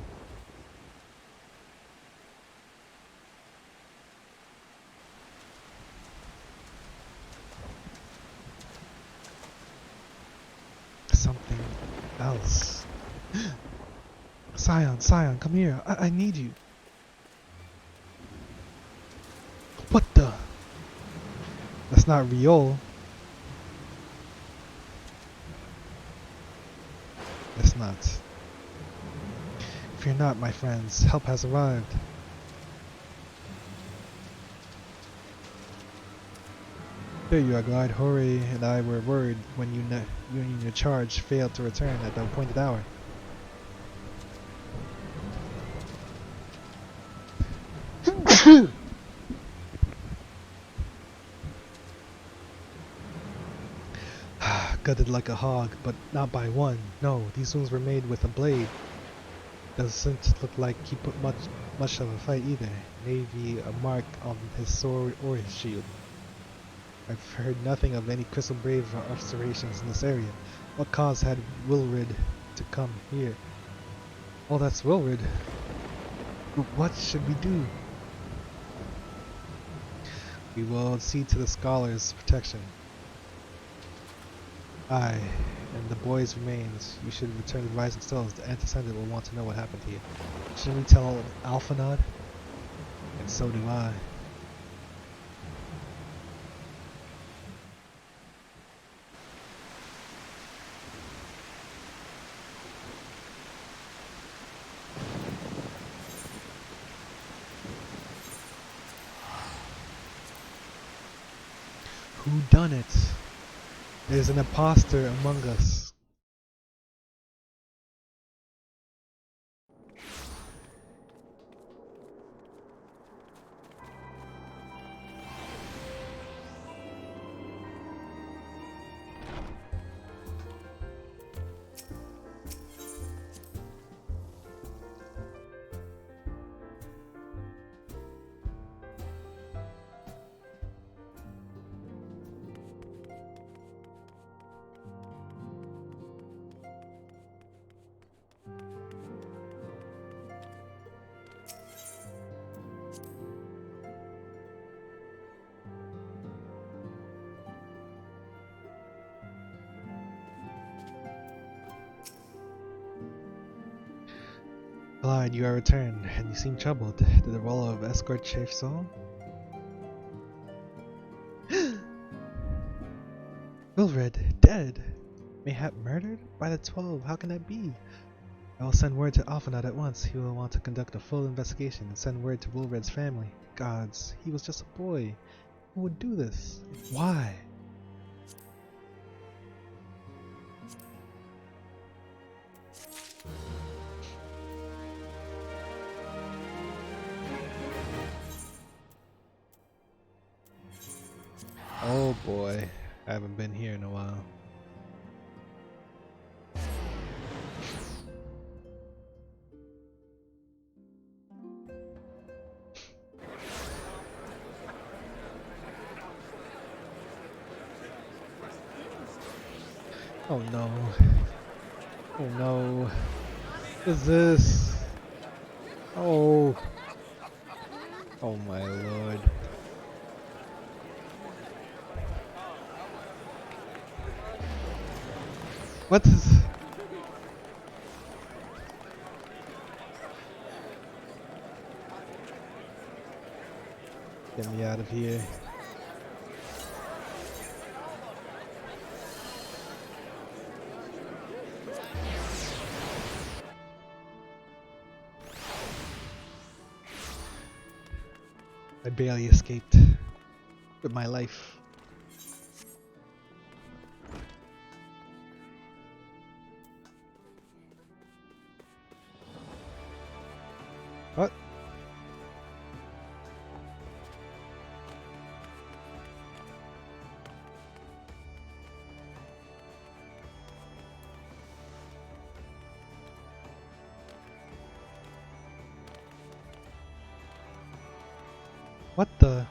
Something else. Scion, come here. I need you. What the? That's not Riol. It's not. Fear not, my friends. Help has arrived. There you are, Glide. Hori and I were worried when you and your charge failed to return at the appointed hour. Gutted like a hog, but not by one. No, these wounds were made with a blade. Doesn't look like he put much of a fight either. Maybe a mark on his sword or his shield. I've heard nothing of any Crystal Brave observations in this area. What cause had Wilrid to come here? Oh, that's Wilrid. What should we do? We will see to the scholar's protection. Aye, and the boy's remains. You should return to the Rising Stars. The Antecedent will want to know what happened to you. Should we tell Alphanod? And so do I. Who done it? There's an imposter among us. Clyde, you are returned, and you seem troubled. Did the role of escort chafe so? Wilred, dead! Mayhap murdered? By the 12, how can that be? I will send word to Alphanut at once. He will want to conduct a full investigation and send word to Wilred's family. Gods, he was just a boy. Who would do this? Why? Oh boy, I haven't been here in a while. Oh no. Oh no. What is this? Oh. Oh my lord. What is... Get me out of here. I barely escaped with my life. What? What the?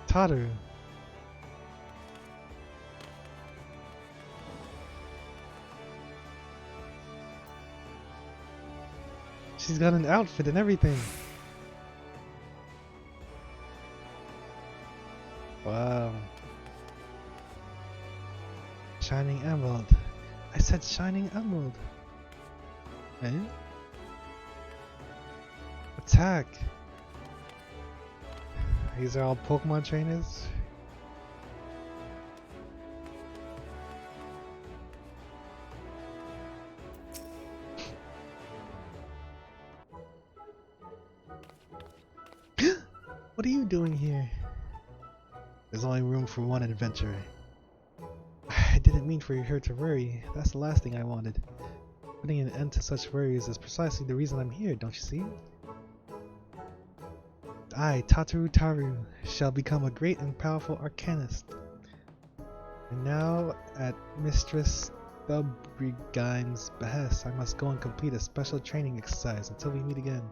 Tataru. She's got an outfit and everything. Wow. Shining Emerald. I said Shining Emerald. Eh? Attack. These are all Pokemon trainers. What are you doing here? There's only room for one adventurer. I didn't mean for her to worry. That's the last thing I wanted. Putting an end to such worries is precisely the reason I'm here, don't you see? I, Taru, shall become a great and powerful arcanist. And now, at Mistress Thubbrigine's behest, I must go and complete a special training exercise until we meet again.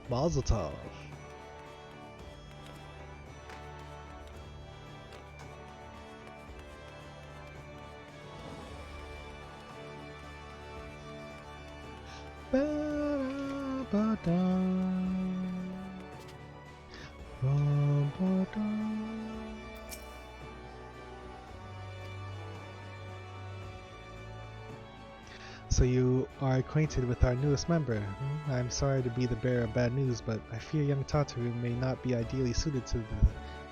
Mazel tov. So you are acquainted with our newest member. I'm sorry to be the bearer of bad news, but I fear young Tataru may not be ideally suited to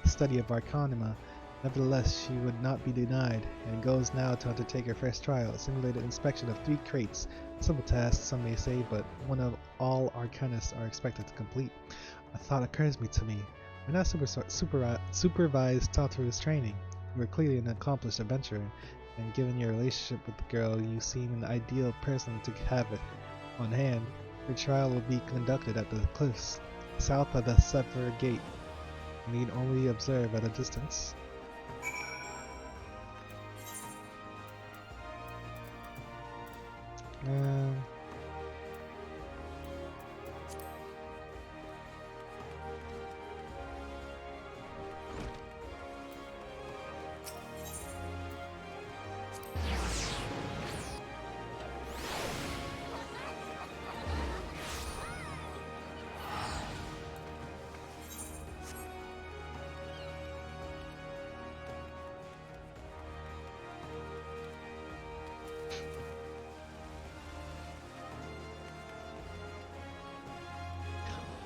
the study of Arcanima. Nevertheless, she would not be denied, and goes now to undertake her first trial, a simulated inspection of 3 crates. Simple task, some may say, but one of all Arcanists are expected to complete. A thought occurs to me. Why not supervise Tataru's training? You are clearly an accomplished adventurer, and given your relationship with the girl, you seem an ideal person to have it on hand. Your trial will be conducted at the cliffs, south of the Sephir Gate. You need only observe at a distance.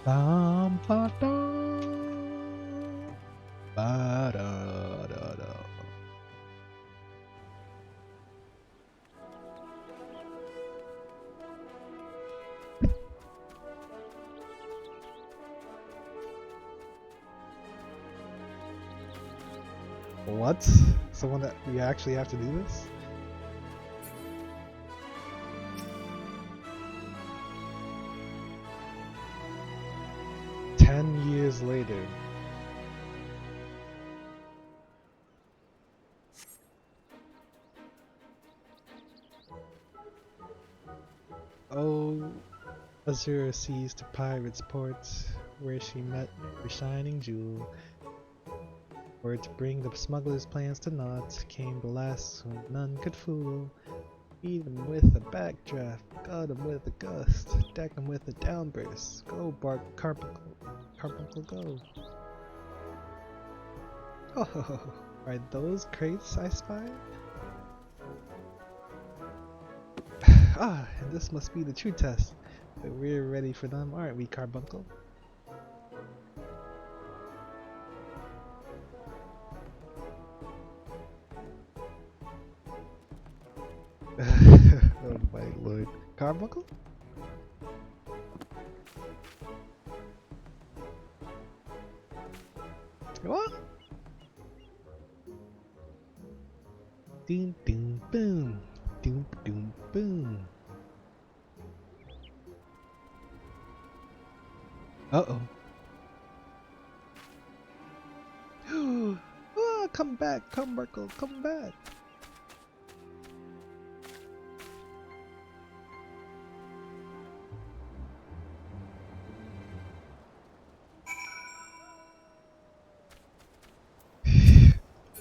Bum, ba, da, ba, da, da, da. What? Someone that we actually have to do this? Years later. Oh, Azura sees to Pirate's Port, where she met the Shining Jewel. For to bring the smugglers' plans to naught, came the last whom none could fool. Beat him with a backdraft, got him with a gust, deck him with a downburst. Go, Bark Carbuncle, Carbuncle, go. Oh, are those crates I spied? Ah, and this must be the true test. But we're ready for them, aren't we, Carbuncle? Oh my lord. Carbuncle? What? Doom doom boom. Doom doom boom. Uh-oh. Oh, come back, Carbuncle, come back.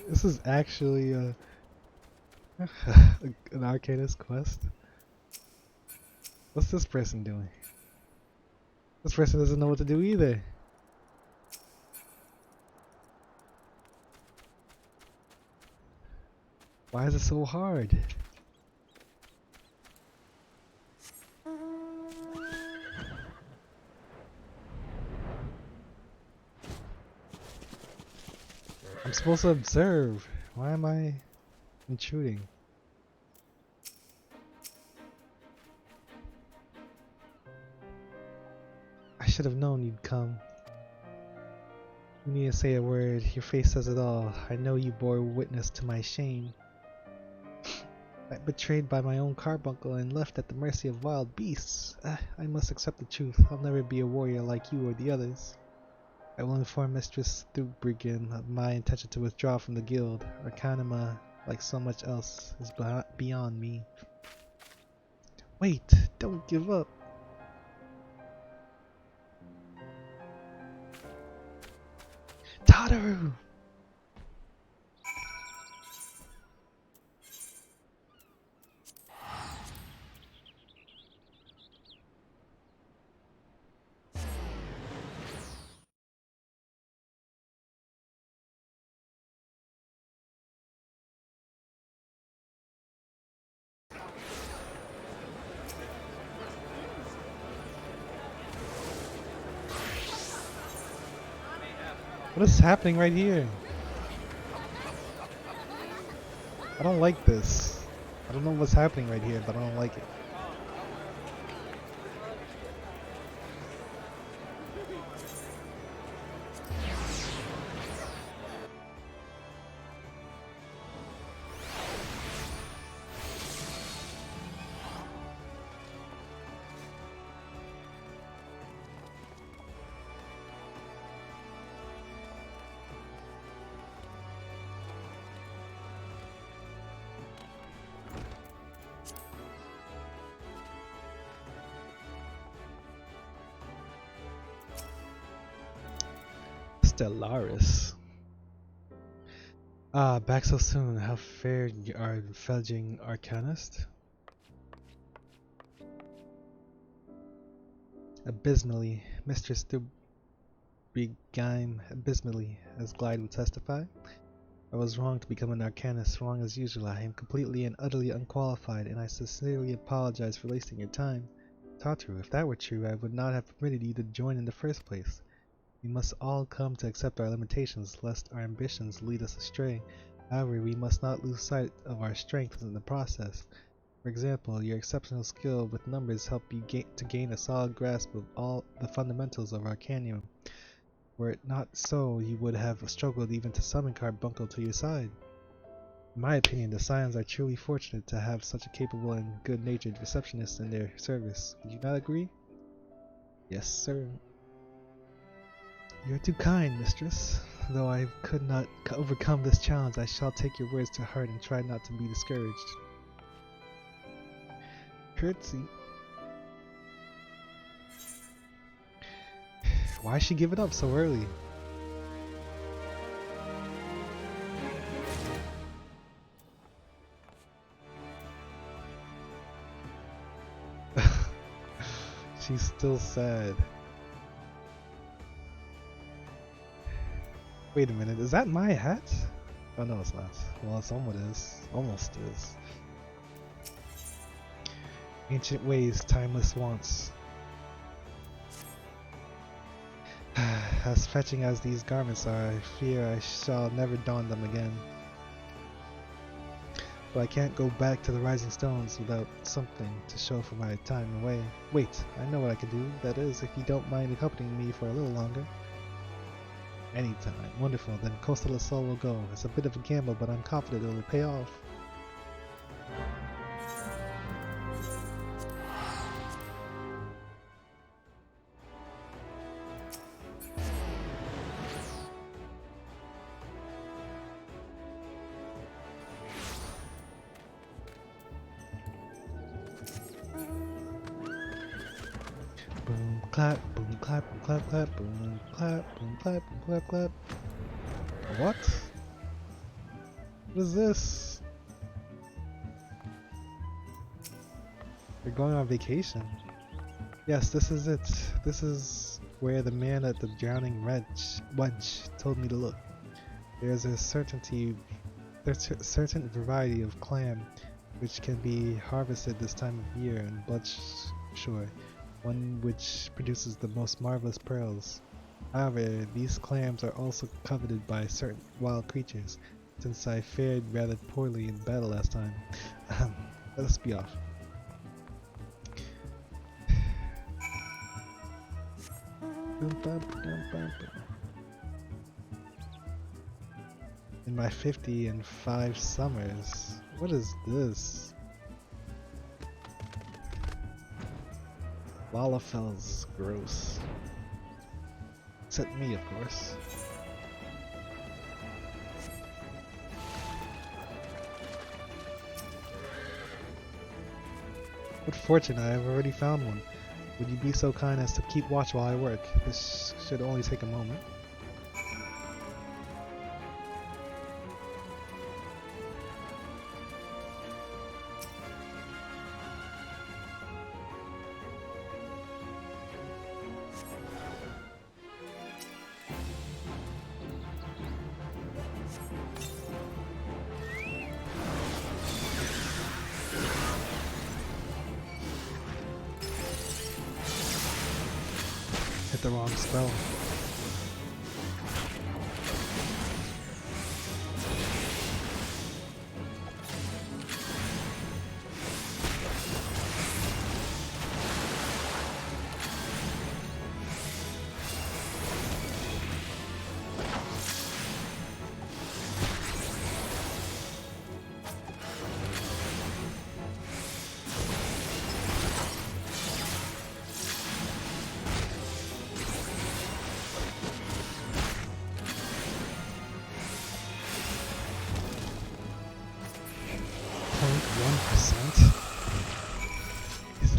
This is actually an Arcanist quest. What's this person doing? This person doesn't know what to do either. Why is it so hard? I'm supposed to observe. Why am I intruding? I should have known you'd come. You need to say a word. Your face says it all. I know you bore witness to my shame. I betrayed by my own carbuncle and left at the mercy of wild beasts. I must accept the truth. I'll never be a warrior like you or the others. I will inform Mistress Thugbriggen of my intention to withdraw from the guild. Arcanima, like so much else, is beyond me. Wait, don't give up. Tataru! What is happening right here? I don't like this. I don't know what's happening right here, but I don't like it. Stellaris. Ah, back so soon. How fared our fledgling arcanist? Abysmally. Mistress Thubigheim abysmally, as Glide would testify. I was wrong to become an arcanist, wrong as usual. I am completely and utterly unqualified, and I sincerely apologize for wasting your time. Tataru, if that were true, I would not have permitted you to join in the first place. We must all come to accept our limitations, lest our ambitions lead us astray. However, we must not lose sight of our strengths in the process. For example, your exceptional skill with numbers helped you to gain a solid grasp of all the fundamentals of Arcanium. Were it not so, you would have struggled even to summon Carbuncle to your side. In my opinion, the Scions are truly fortunate to have such a capable and good-natured receptionist in their service. Would you not agree? Yes, sir. You are too kind, mistress. Though I could not overcome this challenge, I shall take your words to heart and try not to be discouraged. Curtsy. Why she give it up so early? She's still sad. Wait a minute, is that my hat? Oh no, it's not. Well, it's almost is. Ancient ways, timeless wants. As fetching as these garments are, I fear I shall never don them again. But I can't go back to the Rising Stones without something to show for my time away. Wait, I know what I can do. That is, if you don't mind accompanying me for a little longer. Anytime. Wonderful, then Costa del Sol will go. It's a bit of a gamble, but I'm confident it will pay off. Boom, clap, boom, clap, boom, clap, clap, boom, clap, boom, clap, boom, clap, clap. What? What is this? We're going on vacation. Yes, this is it. This is where the man at the drowning wench told me to look. There's a certain variety of clam which can be harvested this time of year in Bloodshore, one which produces the most marvelous pearls. However, these clams are also coveted by certain wild creatures, since I fared rather poorly in battle last time. Let us be off. In my 55 summers. What is this? Lalafel's gross. Except me, of course. What fortune, I have already found one. Would you be so kind as to keep watch while I work? This should only take a moment. Hit the wrong spell.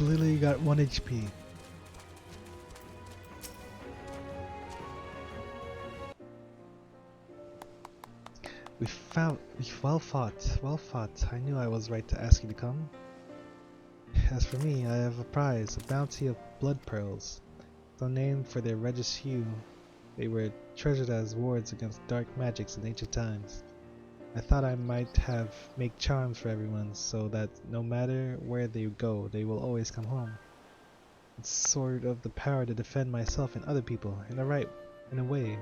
literally got 1 HP. Well fought. I knew I was right to ask you to come. As for me, I have a prize, a bounty of blood pearls. Though named for their reddish hue, they were treasured as wards against dark magics in ancient times. I thought I might make charms for everyone, so that no matter where they go, they will always come home. It's sort of the power to defend myself and other people, in a way.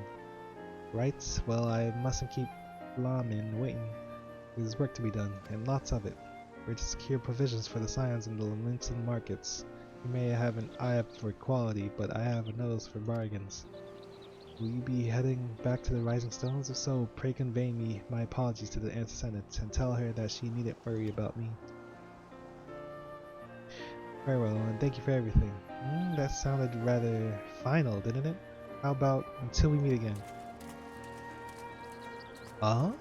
Right? Well, I mustn't keep Lamin waiting. There's work to be done, and lots of it. We're to secure provisions for the scions in the Laminton markets. You may have an eye up for quality, but I have a nose for bargains. Will you be heading back to the Rising Stones? If so, pray convey me my apologies to the Senate and tell her that she needn't worry about me. Very well, and thank you for everything. That sounded rather final, didn't it? How about until we meet again? Huh?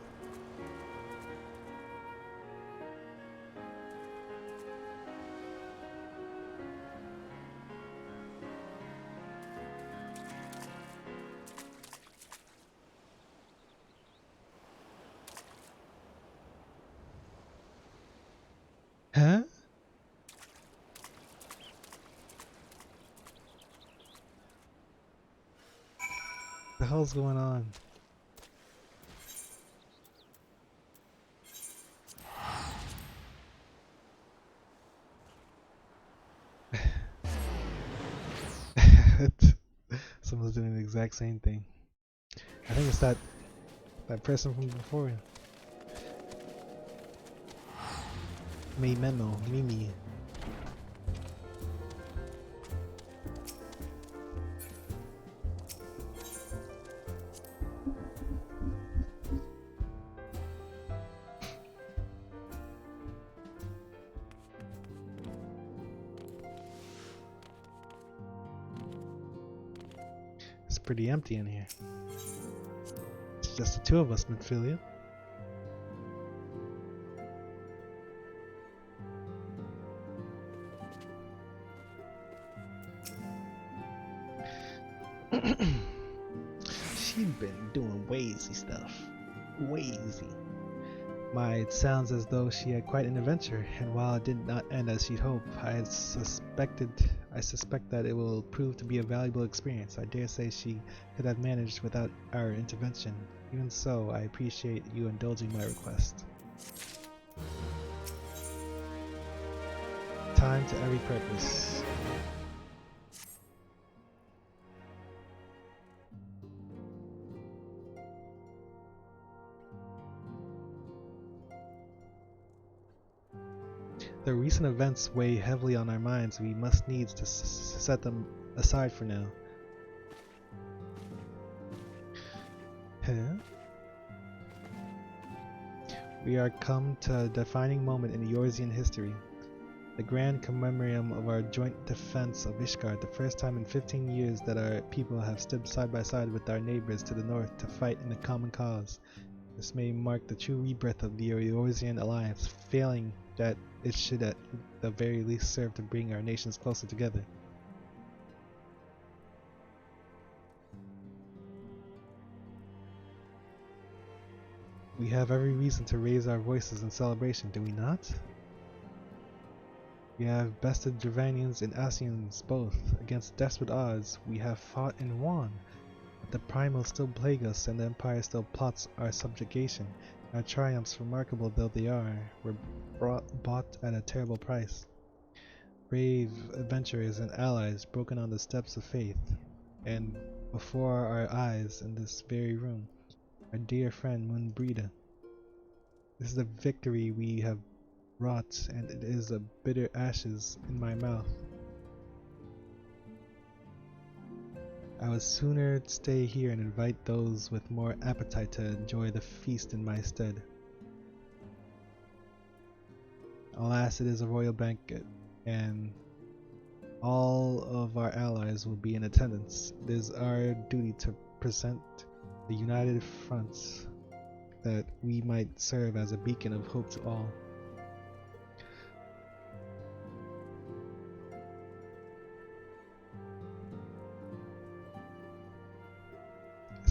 Huh? What the hell's going on? Someone's doing the exact same thing. I think it's that person from before. Mimi. It's pretty empty in here. It's just the two of us, Midfilia. She's been doing wazy stuff. Wazy. It sounds as though she had quite an adventure, and while it did not end as she'd hoped, I suspect that it will prove to be a valuable experience. I dare say she could have managed without our intervention. Even so, I appreciate you indulging my request. Time to every purpose. The recent events weigh heavily on our minds. We must needs to set them aside for now. Huh? We are come to a defining moment in Eorzean history. The grand commemorium of our joint defense of Ishgard, the first time in 15 years that our people have stood side by side with our neighbors to the north to fight in a common cause. This may mark the true rebirth of the Eorzean alliance, failing that it should at the very least serve to bring our nations closer together. We have every reason to raise our voices in celebration, do we not? We have bested Dravanians and Asians both. Against desperate odds, we have fought and won. But the Primals still plague us, and the Empire still plots our subjugation. Our triumphs, remarkable though they are, were bought at a terrible price. Brave adventurers and allies broken on the steps of faith, and before our eyes in this very room, our dear friend Moonbreda. This is the victory we have wrought, and it is a bitter ashes in my mouth. I would sooner stay here and invite those with more appetite to enjoy the feast in my stead. Alas, it is a royal banquet, and all of our allies will be in attendance. It is our duty to present the united fronts that we might serve as a beacon of hope to all.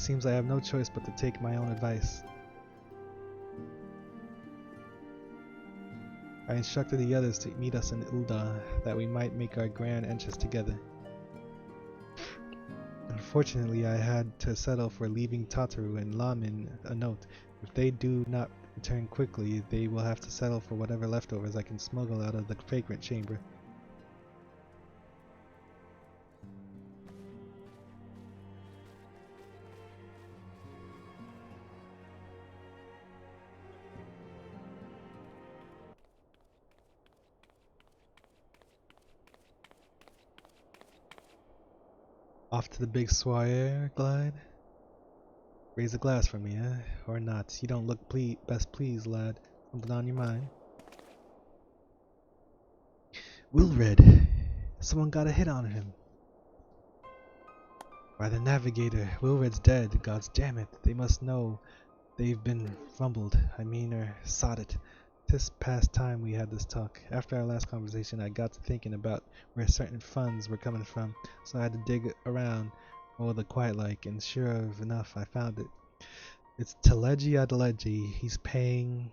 seems I have no choice but to take my own advice. I instructed the others to meet us in Ul'dah, that we might make our grand entrance together. Unfortunately, I had to settle for leaving Tataru and Lamin a note. If they do not return quickly, they will have to settle for whatever leftovers I can smuggle out of the fragrant chamber. Off to the big soiree, Glide? Raise a glass for me, eh? Or not. You don't look best pleased, lad. Something on your mind? Wilred! Someone got a hit on him. By the Navigator. Wilred's dead. Gods damn it. They must know they've been fumbled. Or sodded. 'Tis past time we had this talk. After our last conversation, I got to thinking about where certain funds were coming from, so I had to dig around all the quiet like, and sure enough, I found it. It's Teleji Adeleji. He's paying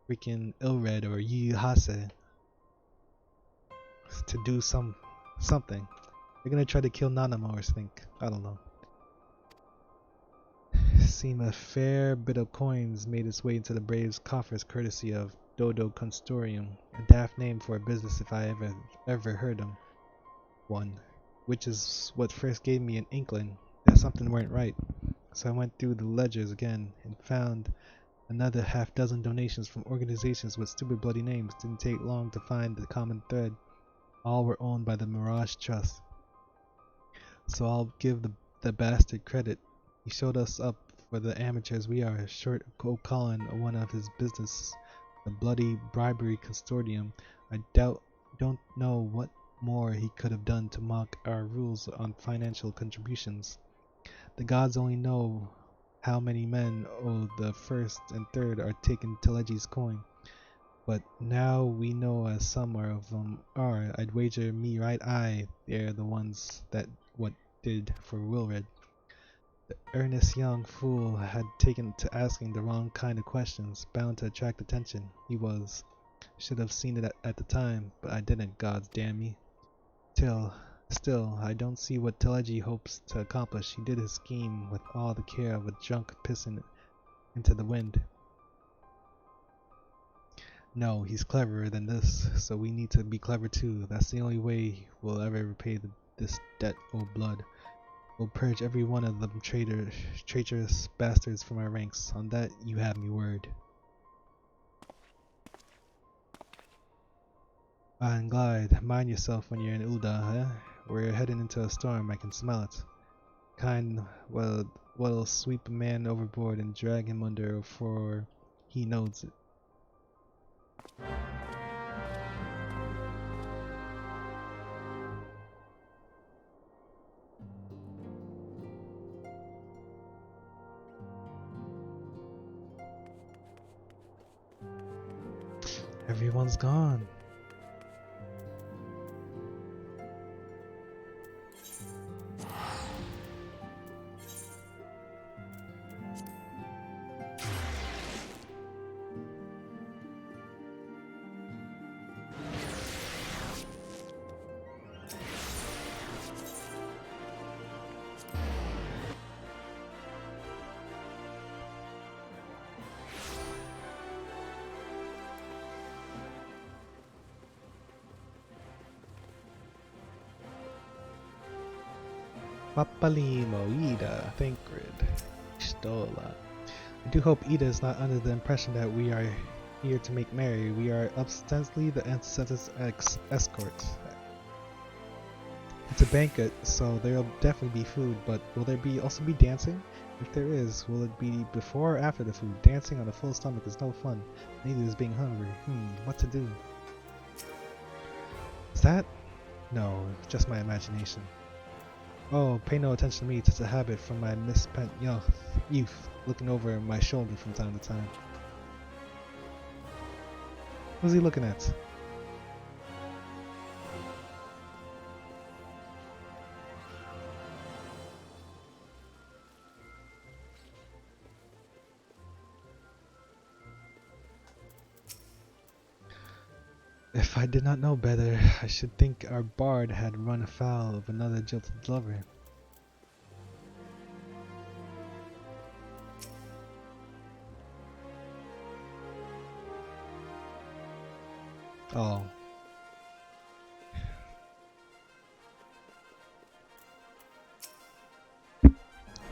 freaking Ilred or Yihase to do something. They're gonna try to kill Nanamo or think. I don't know. Seem a fair bit of coins made its way into the Braves' coffers courtesy of Dodo Constorium, a daft name for a business if I ever heard of one, which is what first gave me an inkling that something weren't right. So I went through the ledgers again and found another half-dozen donations from organizations with stupid bloody names. Didn't take long to find the common thread. All were owned by the Mirage Trust. So I'll give the bastard credit. He showed us up for the amateurs we are, short of calling one of his business the bloody bribery consortium. I don't know what more he could have done to mock our rules on financial contributions. The gods only know how many men the first and third are taking Teleji's coin. But now we know as some of them are, I'd wager me right eye they're the ones that what did for Wilred. The earnest young fool had taken to asking the wrong kind of questions, bound to attract attention. He was. Should have seen it at the time, but I didn't, gods damn me. Still, I don't see what Teleji hopes to accomplish. He did his scheme with all the care of a junk pissing into the wind. No, he's cleverer than this, so we need to be clever too. That's the only way we'll ever repay this debt, oh blood. We'll purge every one of them traitorous bastards from our ranks. On that, you have me word. And Glide, mind yourself when you're in Ul'dah, eh? We're heading into a storm, I can smell it. What'll sweep a man overboard and drag him under before he knows it. Everyone's gone. Papalimo, Ida, Thancred, Stola. I do hope Ida is not under the impression that we are here to make merry. We are ostensibly the ancestors' escorts. It's a banquet, so there'll definitely be food, but will there also be dancing? If there is, will it be before or after the food? Dancing on a full stomach is no fun. Neither is being hungry. What to do? Is that? No, just my imagination. Oh, pay no attention to me. It's a habit from my misspent youth, looking over my shoulder from time to time. Who's he looking at? If I did not know better, I should think our bard had run afoul of another jilted lover. Oh.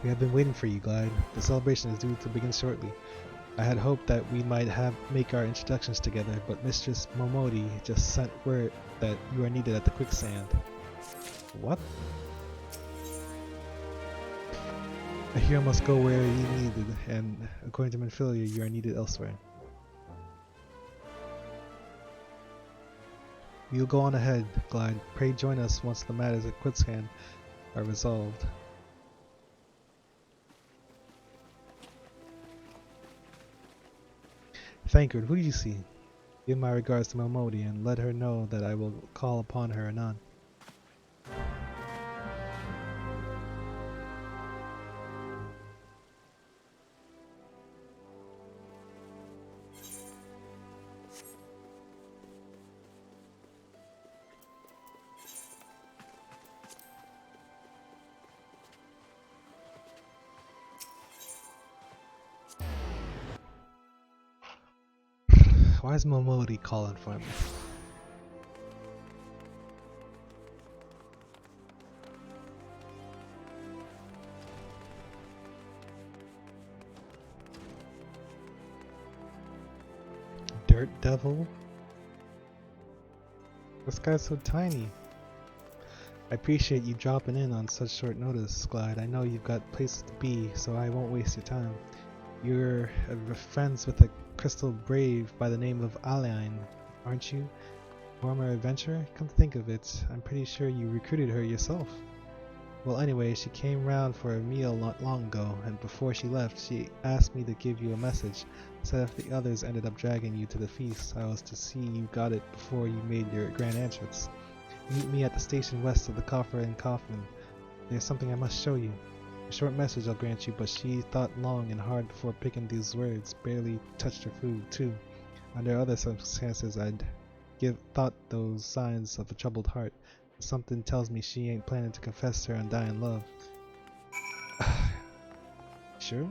We have been waiting for you, Glide. The celebration is due to begin shortly. I had hoped that we might make our introductions together, but Mistress Momodi just sent word that you are needed at the quicksand. What? A hero must go where he needed, and according to Minfilia, you are needed elsewhere. You'll go on ahead, Glide. Pray join us once the matters at quicksand are resolved. Thankard, who do you see? Give my regards to Momodi and let her know that I will call upon her anon. Why is Momodi calling for me? Dirt devil? This guy's so tiny. I appreciate you dropping in on such short notice, Glide. I know you've got places to be, so I won't waste your time. You're friends with a crystal brave by the name of Alain, aren't you? Former adventurer? Come to think of it, I'm pretty sure you recruited her yourself. Well, anyway, she came round for a meal not long ago, and before she left, she asked me to give you a message. Said if the others ended up dragging you to the feast, I was to see you got it before you made your grand entrance. Meet me at the station west of the Coffer and Coffin. There's something I must show you. A short message I'll grant you, but she thought long and hard before picking these words, barely touched her food, too. Under other circumstances, I'd thought those signs of a troubled heart. Something tells me she ain't planning to confess her undying love. Sure?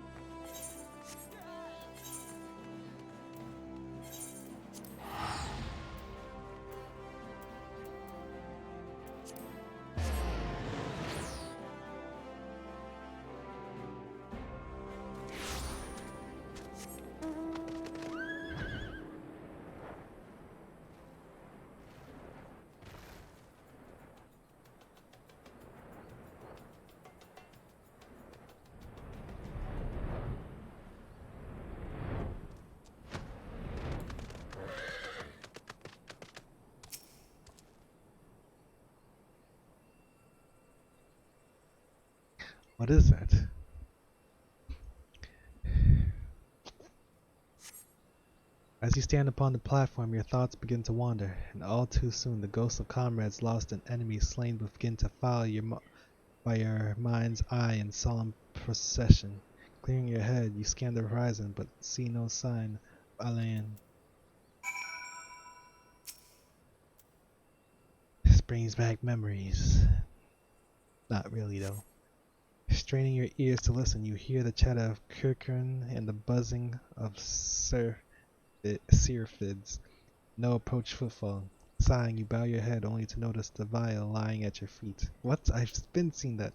What is that? As you stand upon the platform, your thoughts begin to wander, and all too soon the ghosts of comrades lost and enemies slain begin to file by your mind's eye in solemn procession. Clearing your head, you scan the horizon, but see no sign of Alain. This brings back memories. Not really, though. Straining your ears to listen, you hear the chatter of Kirkern and the buzzing of Syrphids. No approach footfall. Sighing, you bow your head only to notice the vial lying at your feet. What? I've been seeing that.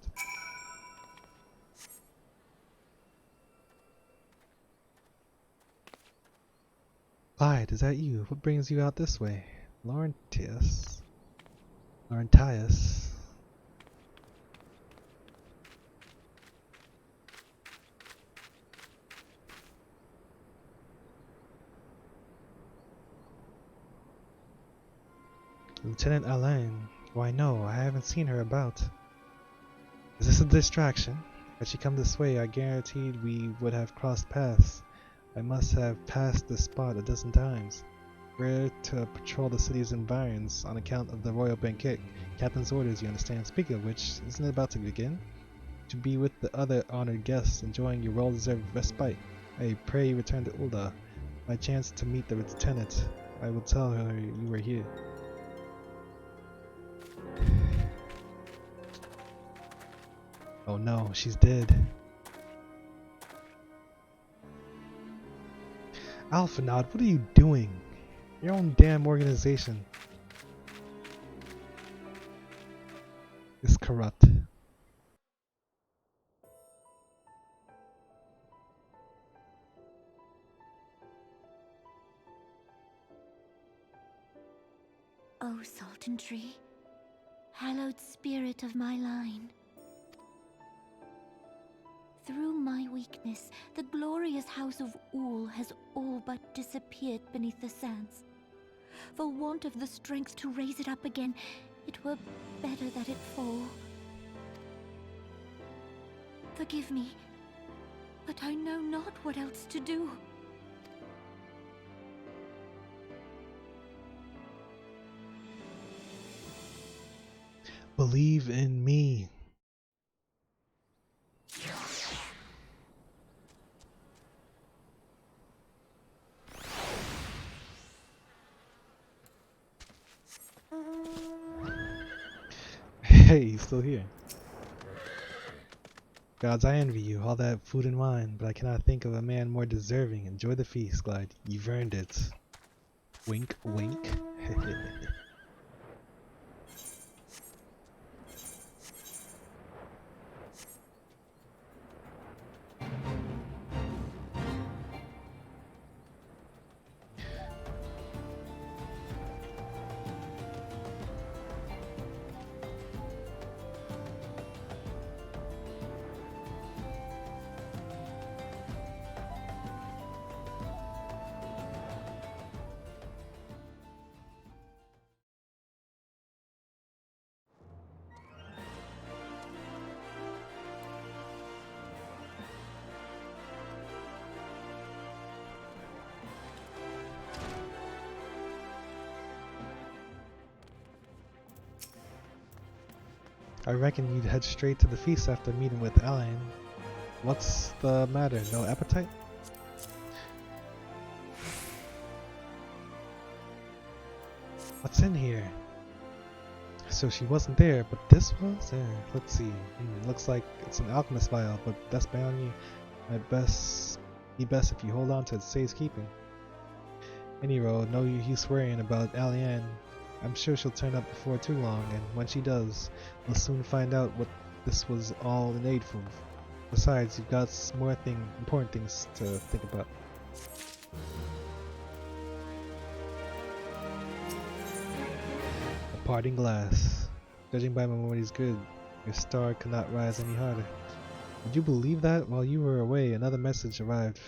Clyde, is that you? What brings you out this way? Laurentius. Lieutenant Alain. Why no, I haven't seen her about. Is this a distraction? Had she come this way, I guaranteed we would have crossed paths. I must have passed this spot a dozen times. We're to patrol the city's environs on account of the royal banquet. Captain's orders, you understand. Speaking of which, isn't it about to begin? To be with the other honored guests, enjoying your well-deserved respite. I pray you return to Ulda. My chance to meet the lieutenant I will tell her you were here. Oh no, she's dead. Alphanod, what are you doing? Your own damn organization is corrupt. Oh, Sultan Tree, hallowed spirit of my line. Through my weakness, the glorious house of Ul has all but disappeared beneath the sands. For want of the strength to raise it up again, it were better that it fall. Forgive me, but I know not what else to do. Believe in me. Hey, he's still here. Gods, I envy you, all that food and wine, but I cannot think of a man more deserving. Enjoy the feast, Glide. You've earned it. Wink, wink. I reckon you'd head straight to the feast after meeting with Alain. What's the matter? No appetite? What's in here? So she wasn't there, but this was? Let's see. Looks like it's an alchemist vial, but that's beyond you. I'd be best if you hold on to it safekeeping. Anyhow, no use worrying about Alain. I'm sure she'll turn up before too long, and when she does, we'll soon find out what this was all in aid for. Besides, you've got more important things to think about. A parting glass. Judging by my memory's good, your star could not rise any harder. Would you believe that? While you were away, another message arrived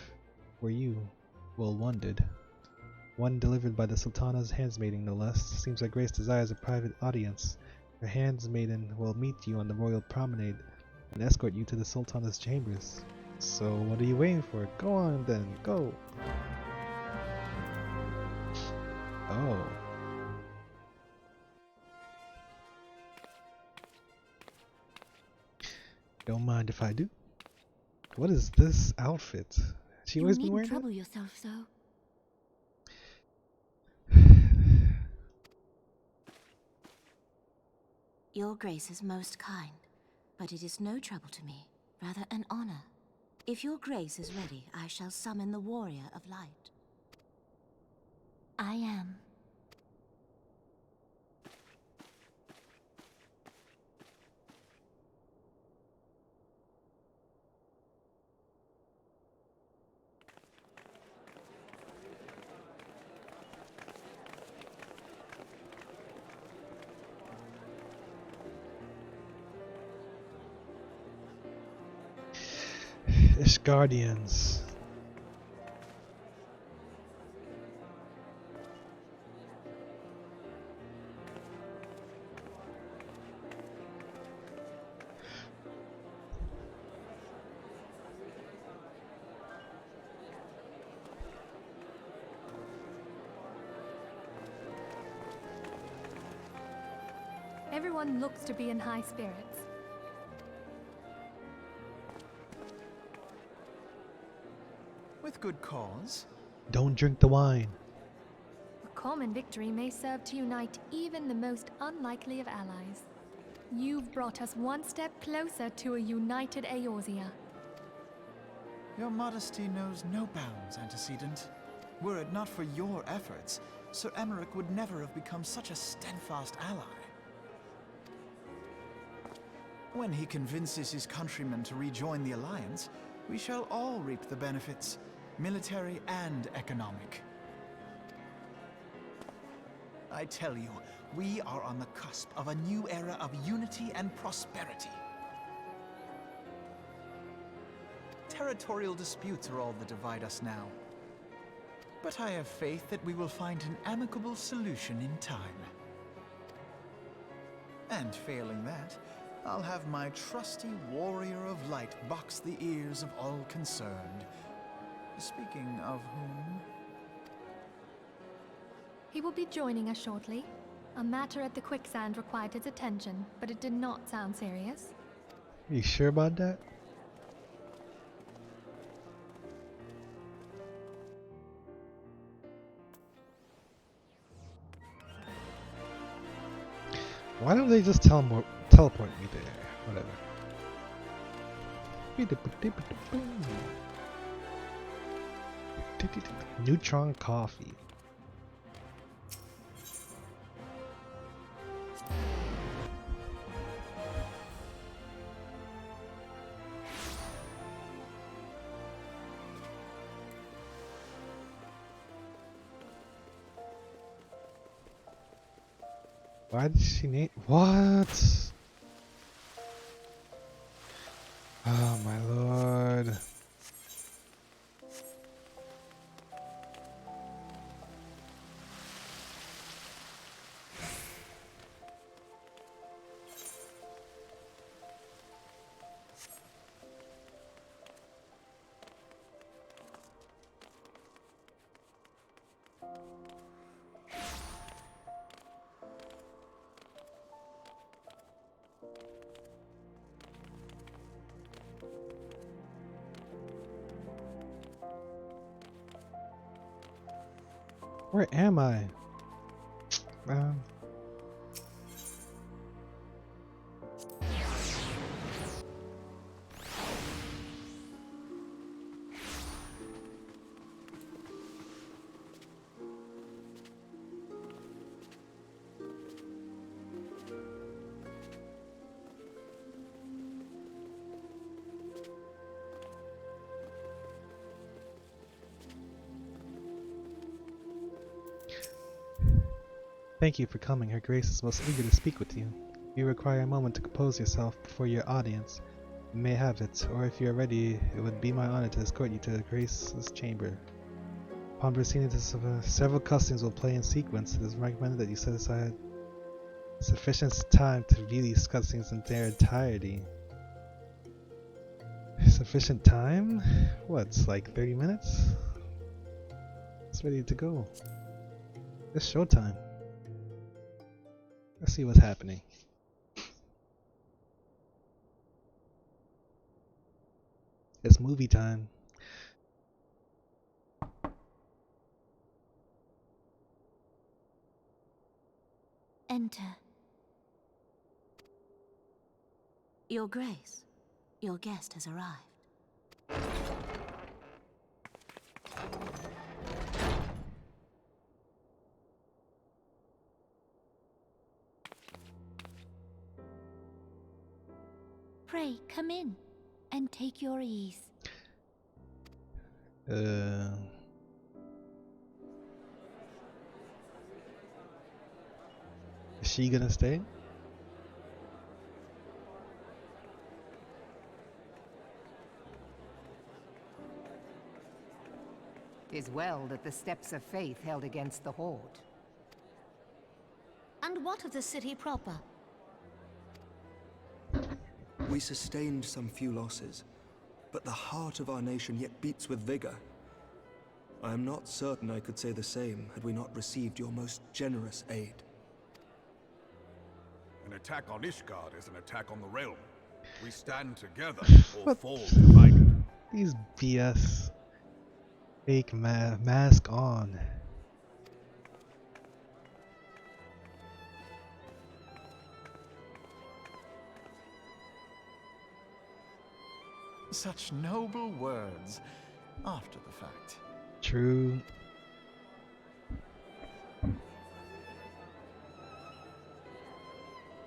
for you. Well, one did. One delivered by the Sultana's handsmaiden, no less. Seems that Grace desires a private audience. Her handsmaiden will meet you on the royal promenade and escort you to the Sultana's chambers. So what are you waiting for? Go on then, go! Oh. Don't mind if I do. What is this outfit? She always been wearing trouble yourself so. Your Grace is most kind, but it is no trouble to me, rather an honor. If your Grace is ready, I shall summon the Warrior of Light. I am. Guardians. Everyone looks to be in high spirits. With good cause. Don't drink the wine. The common victory may serve to unite even the most unlikely of allies. You've brought us one step closer to a united Eorzea. Your modesty knows no bounds, antecedent. Were it not for your efforts, Sir Emmerich would never have become such a steadfast ally. When he convinces his countrymen to rejoin the Alliance, we shall all reap the benefits, military and economic. I tell you, we are on the cusp of a new era of unity and prosperity. Territorial disputes are all that divide us now. But I have faith that we will find an amicable solution in time. And failing that, I'll have my trusty warrior of light box the ears of all concerned. Speaking of whom... He will be joining us shortly. A matter at the quicksand required his attention, but it did not sound serious. Are you sure about that? Why don't they just teleport me there? Whatever. Neutron coffee. Why did she name what? Oh my lord. Where am I? Thank you for coming. Her Grace is most eager to speak with you. If you require a moment to compose yourself before your audience, you may have it, or if you are ready, it would be my honor to escort you to the Grace's chamber. Upon proceeding to several customs will play in sequence. It is recommended that you set aside sufficient time to view these cutscenes in their entirety. Sufficient time? What's like 30 minutes? It's ready to go. It's showtime. Let's see what's happening. It's movie time. Enter. Your Grace, your guest has arrived. Pray, come in and take your ease. Is she gonna stay? Tis well that the steps of faith held against the Horde. And what of the city proper? We sustained some few losses, but the heart of our nation yet beats with vigor. I am not certain I could say the same had we not received your most generous aid. An attack on Ishgard is an attack on the realm. We stand together or fall divided. These BS. Fake mask on. Such noble words after the fact. True.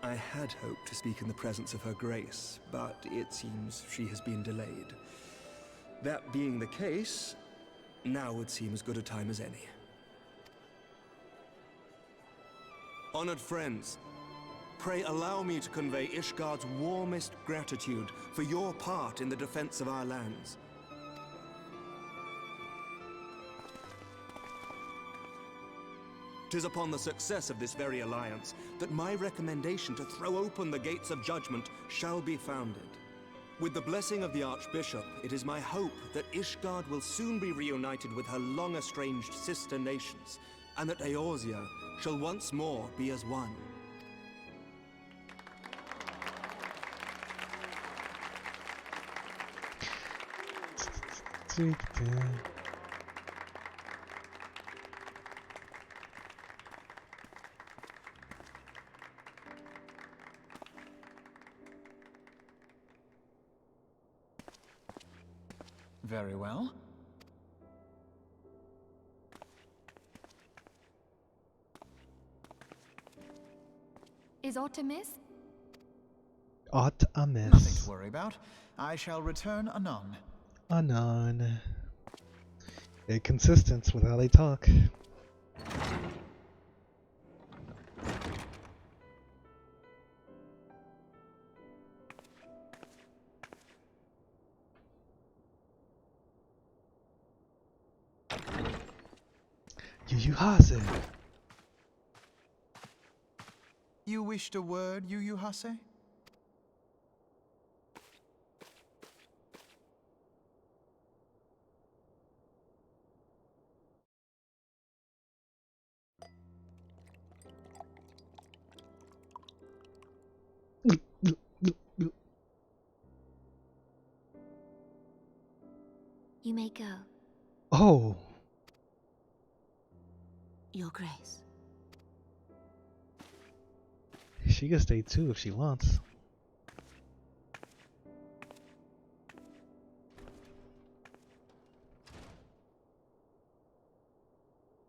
I had hoped to speak in the presence of Her Grace, but it seems she has been delayed. That being the case, now would seem as good a time as any. Honored friends, pray allow me to convey Ishgard's warmest gratitude for your part in the defense of our lands. 'Tis upon the success of this very alliance that my recommendation to throw open the gates of judgment shall be founded. With the blessing of the Archbishop, it is my hope that Ishgard will soon be reunited with her long-estranged sister nations, and that Eorzea shall once more be as one. Very well. Is aught amiss? Aught amiss. Nothing to worry about. I shall return anon. Anon. They're consistent with how they talk. Yu-Yu-Hase. You wished a word, Yu-Yu-Hase? You may go, Oh. Your Grace. She can stay too if she wants.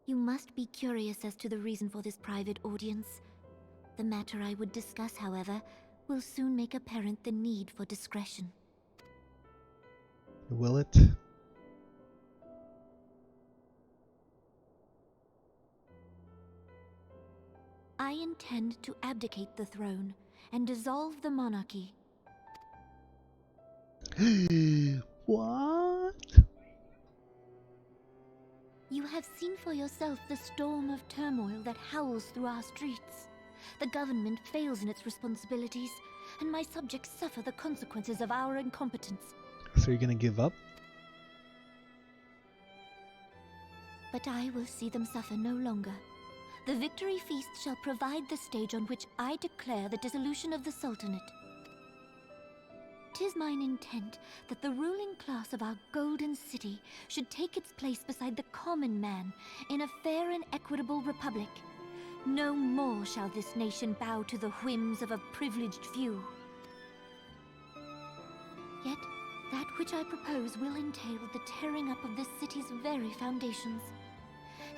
You must be curious as to the reason for this private audience. The matter I would discuss, however, will soon make apparent the need for discretion. Will it? I intend to abdicate the throne and dissolve the monarchy. What? You have seen for yourself the storm of turmoil that howls through our streets. The government fails in its responsibilities, and my subjects suffer the consequences of our incompetence. So you're gonna give up? But I will see them suffer no longer. The victory feast shall provide the stage on which I declare the dissolution of the Sultanate. 'Tis mine intent that the ruling class of our golden city should take its place beside the common man in a fair and equitable republic. No more shall this nation bow to the whims of a privileged few. Yet, that which I propose will entail the tearing up of this city's very foundations.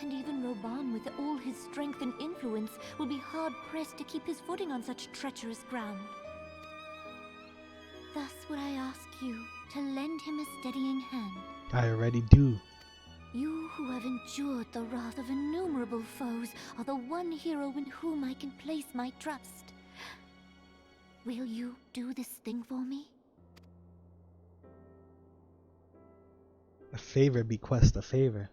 And even Roban, with all his strength and influence, will be hard-pressed to keep his footing on such treacherous ground. Thus would I ask you to lend him a steadying hand. I already do. You who have endured the wrath of innumerable foes are the one hero in whom I can place my trust. Will you do this thing for me? A favor bequest a favor.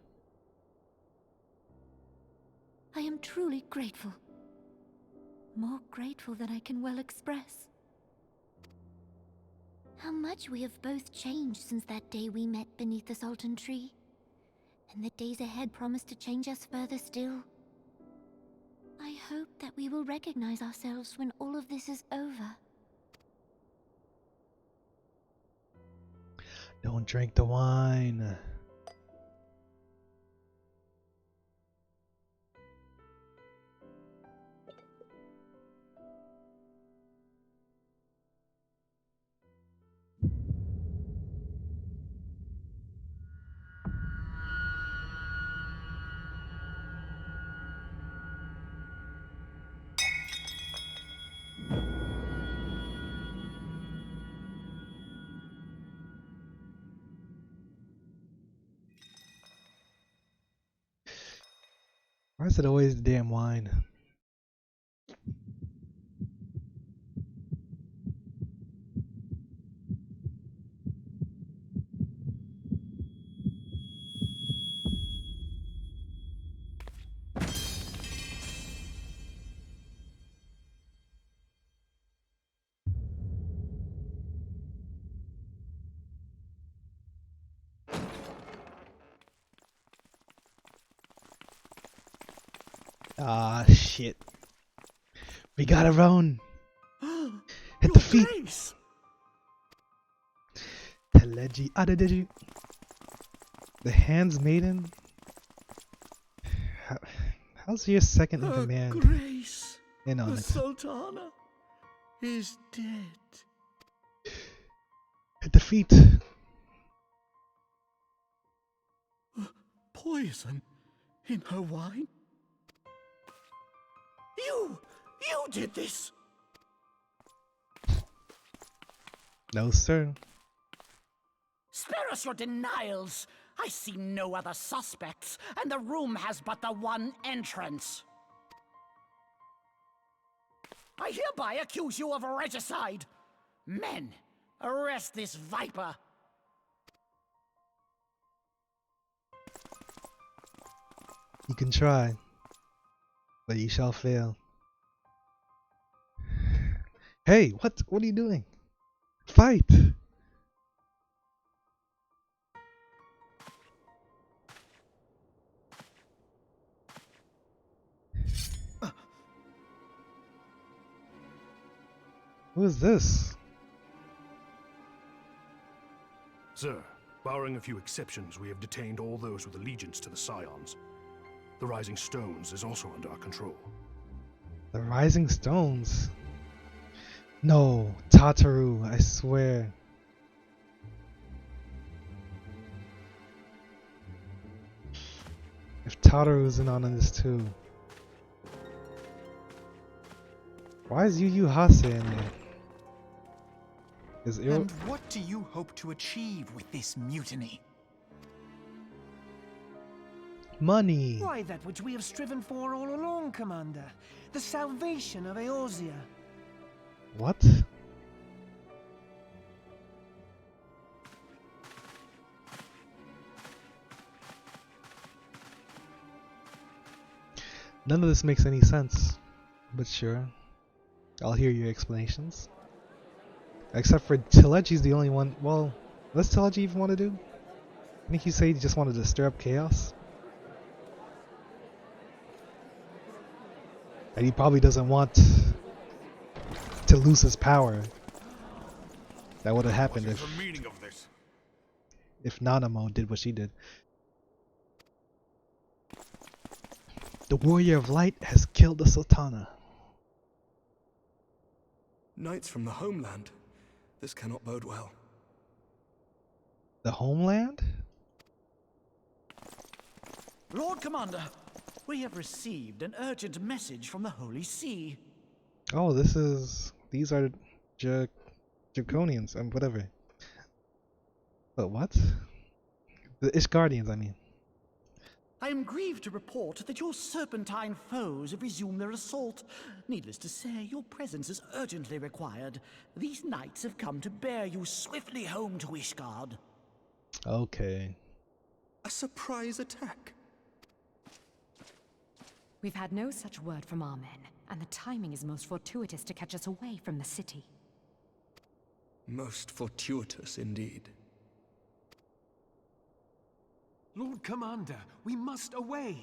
I am truly grateful. More grateful than I can well express. How much we have both changed since that day we met beneath the Sultan tree. And the days ahead promise to change us further still. I hope that we will recognize ourselves when all of this is over. Don't drink the wine. Why is it always the damn wine? Ah, shit. We gotta run. Hit the feet. Teleji Adadiji. The Hands Maiden. How's your second in command? Grace, In on the it. Sultana is dead. Hit the feet. Poison in her wine? You did this! No, sir. Spare us your denials! I see no other suspects, and the room has but the one entrance. I hereby accuse you of regicide. Men, arrest this viper. You can try, but you shall fail. Hey, what are you doing? Fight! Who is this? Sir, barring a few exceptions, we have detained all those with allegiance to the Scions. The Rising Stones is also under our control. The Rising Stones? No, Tataru, I swear. If Tataru's in on this too. Why is Yu Yu Hase in there? And what do you hope to achieve with this mutiny? Money. Why, that which we have striven for all along, Commander. The salvation of Eorzea. What? None of this makes any sense, but sure. I'll hear your explanations. Except for Teleji's the only one. Well, what's Teleji even want to do? I think you say he just wanted to stir up chaos. And he probably doesn't want to lose his power. That would have happened What is the meaning of this? if Nanamo did what she did. The Warrior of Light has killed the Sultana. Knights from the homeland. This cannot bode well. The homeland? Lord Commander, we have received an urgent message from the Holy See. Oh, these are Draconians and whatever. But what? The Ishgardians, I mean. I am grieved to report that your serpentine foes have resumed their assault. Needless to say, your presence is urgently required. These knights have come to bear you swiftly home to Ishgard. Okay. A surprise attack? We've had no such word from our men, and the timing is most fortuitous to catch us away from the city. Most fortuitous indeed. Lord Commander, we must away.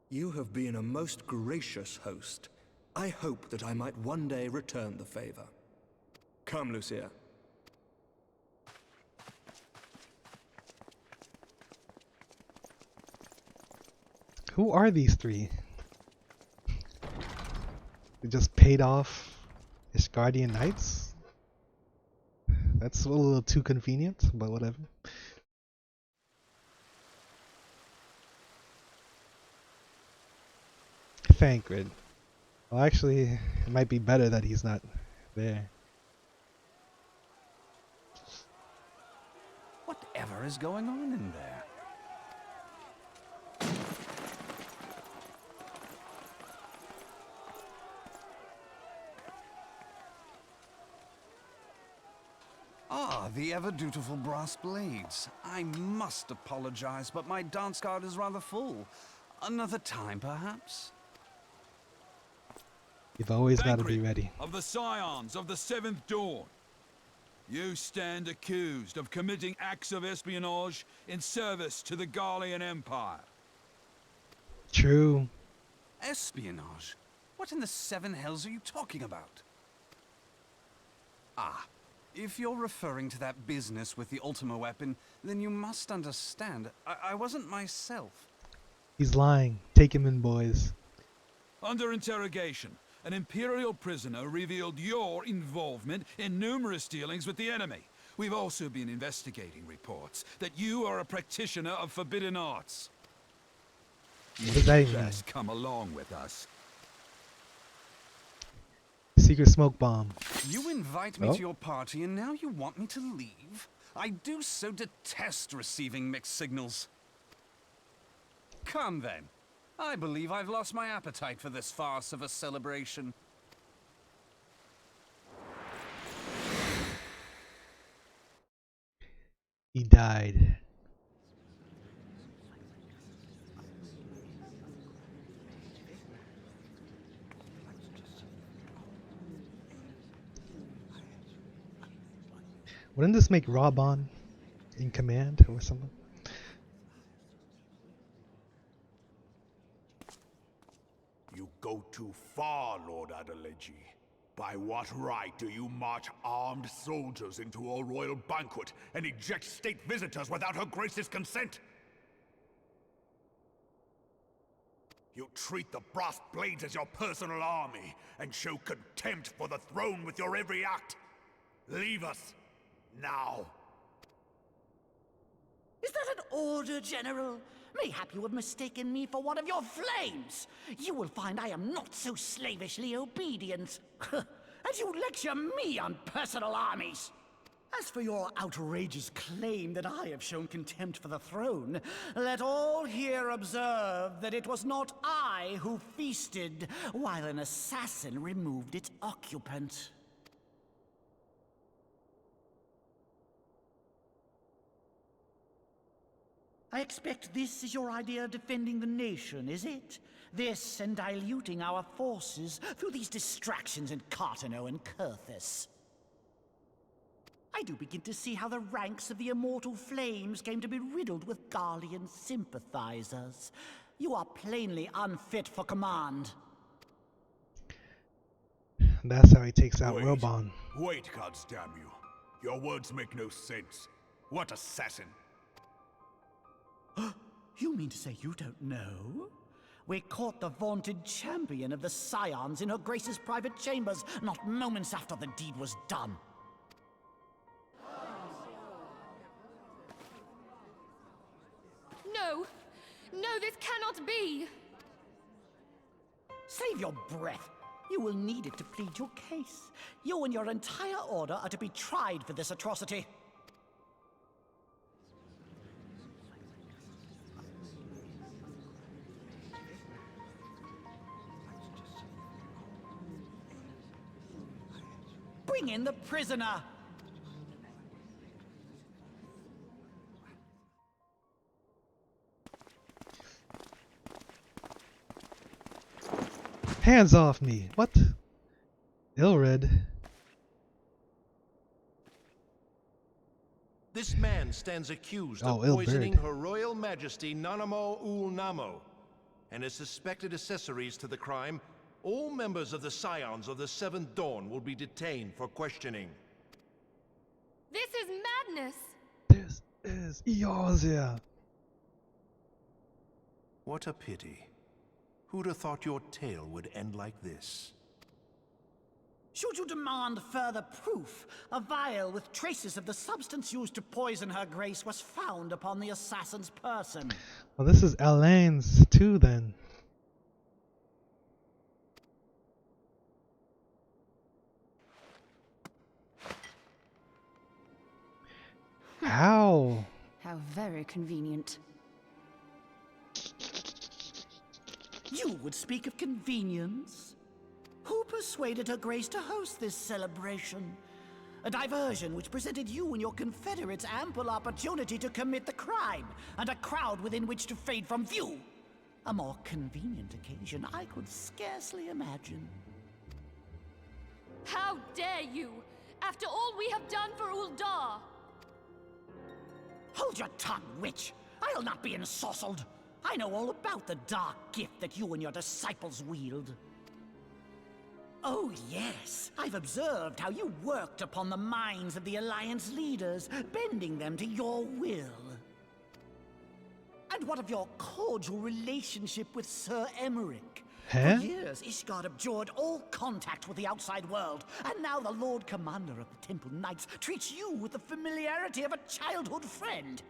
You have been a most gracious host. I hope that I might one day return the favor. Come, Lucia. Who are these three? They just paid off Ishgardian Knights? That's a little too convenient, but whatever. Thancred. Well, actually, it might be better that he's not there. What ever is going on in there? Ah, the ever-dutiful brass blades. I must apologize, but my dance card is rather full. Another time, perhaps? You've always got to be ready. Of the Scions of the Seventh Dawn. You stand accused of committing acts of espionage in service to the Garlean Empire. True. Espionage? What in the seven hells are you talking about? Ah, if you're referring to that business with the Ultima weapon, then you must understand, I wasn't myself. He's lying. Take him in, boys. Under interrogation, an Imperial prisoner revealed your involvement in numerous dealings with the enemy. We've also been investigating reports that you are a practitioner of forbidden arts. What does that even mean? Just come along with us. Secret smoke bomb. You invite me to your party and now you want me to leave? I do so detest receiving mixed signals. Come then. I believe I've lost my appetite for this farce of a celebration. He died. Wouldn't this make Raban in command or something? You go too far, Lord Adeleji. By what right do you march armed soldiers into a royal banquet and eject state visitors without her grace's consent? You treat the brass blades as your personal army and show contempt for the throne with your every act. Leave us now. Is that an order, General? Mayhap you have mistaken me for one of your flames. You will find I am not so slavishly obedient. As you lecture me on personal armies. As for your outrageous claim that I have shown contempt for the throne, let all here observe that it was not I who feasted while an assassin removed its occupant. I expect this is your idea of defending the nation, is it? This and diluting our forces through these distractions in Cartano and Kurthus. I do begin to see how the ranks of the Immortal Flames came to be riddled with Garlean sympathizers. You are plainly unfit for command. That's how he takes out Raban. Wait, goddamn you. Your words make no sense. What assassin? You mean to say you don't know? We caught the vaunted champion of the Scions in her Grace's private chambers, not moments after the deed was done. No! No, this cannot be! Save your breath. You will need it to plead your case. You and your entire order are to be tried for this atrocity. Bring in the prisoner! Hands off me! What? Ilred. This man stands accused of Ilberd. poisoning Her Royal Majesty Nanamo Ul Namo, and as suspected accessories to the crime, all members of the Scions of the Seventh Dawn will be detained for questioning. This is madness! This is Eorzea. What a pity. Who'd have thought your tale would end like this? Should you demand further proof, a vial with traces of the substance used to poison her grace was found upon the assassin's person. Well, this is Elaine's too, then. How? How very convenient. You would speak of convenience? Who persuaded Her Grace to host this celebration? A diversion which presented you and your confederates ample opportunity to commit the crime, and a crowd within which to fade from view. A more convenient occasion I could scarcely imagine. How dare you! After all we have done for Uldar! Hold your tongue, witch! I'll not be ensorcelled! I know all about the dark gift that you and your disciples wield. Oh yes, I've observed how you worked upon the minds of the Alliance leaders, bending them to your will. And what of your cordial relationship with Sir Emmerich? Huh? For years, Ishgard abjured all contact with the outside world, and now the Lord Commander of the Temple Knights treats you with the familiarity of a childhood friend.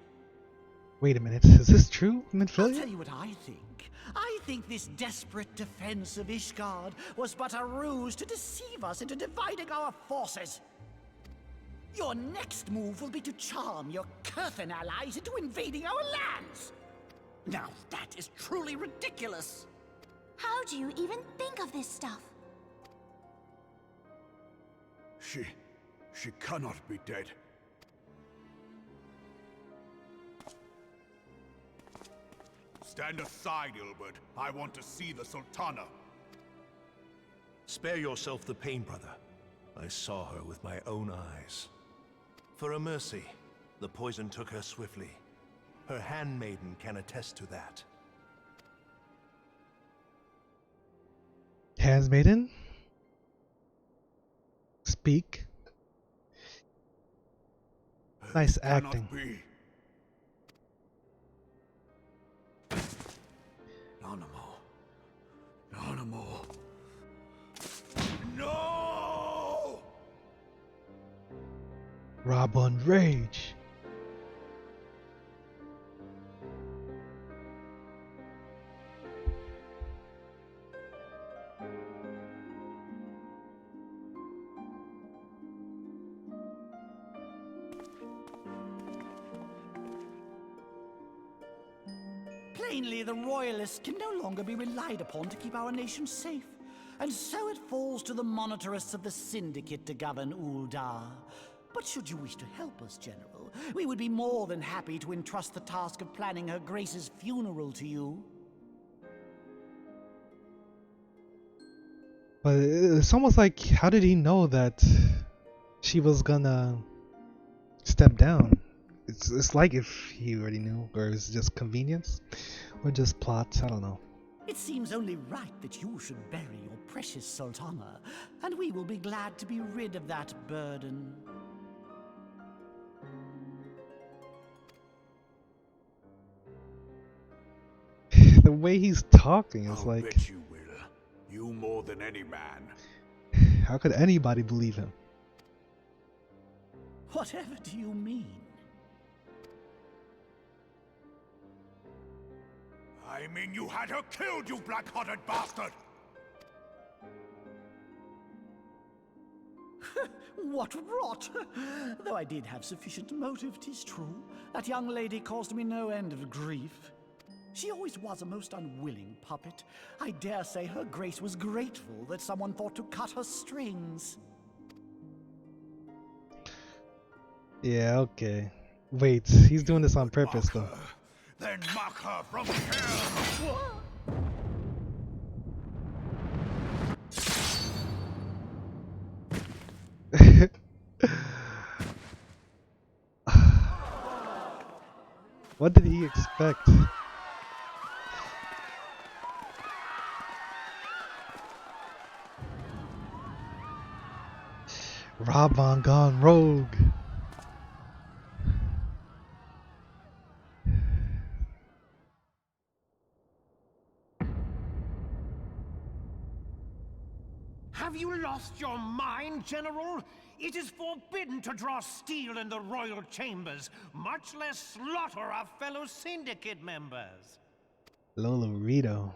Wait a minute, is this true, I'll Midfield? tell you what I think. I think this desperate defense of Ishgard was but a ruse to deceive us into dividing our forces. Your next move will be to charm your Kurthan allies into invading our lands. Now that is truly ridiculous. How do you even think of this stuff? She cannot be dead. Stand aside, Ilbert. I want to see the Sultana. Spare yourself the pain, brother. I saw her with my own eyes. For a mercy, the poison took her swiftly. Her handmaiden can attest to that. Handmaiden? Speak. Nice acting. Be. Nanamo. No! Rob on rage. Plainly, the Royalists can no longer be relied upon to keep our nation safe. And so it falls to the monitorists of the Syndicate to govern Uldar. But should you wish to help us, General, we would be more than happy to entrust the task of planning Her Grace's funeral to you. But it's almost like, how did he know that she was gonna step down? It's like if he already knew, or it's just convenience, or just plot. I don't know. It seems only right that you should bury your precious Sultana, and we will be glad to be rid of that burden. The way he's talking is like, bet you will. You more than any man. how could anybody believe him? Whatever do you mean? I mean you had her killed, you black-hearted bastard! What rot! Though I did have sufficient motive, 'tis true. That young lady caused me no end of grief. She always was a most unwilling puppet. I dare say Her Grace was grateful that someone thought to cut her strings. Yeah, okay. Wait, he's doing this on purpose though. Then mock her from hell! What did he expect? Robon gone rogue. Have you lost your mind, General? It is forbidden to draw steel in the royal chambers, much less slaughter our fellow syndicate members. Lolo Rito.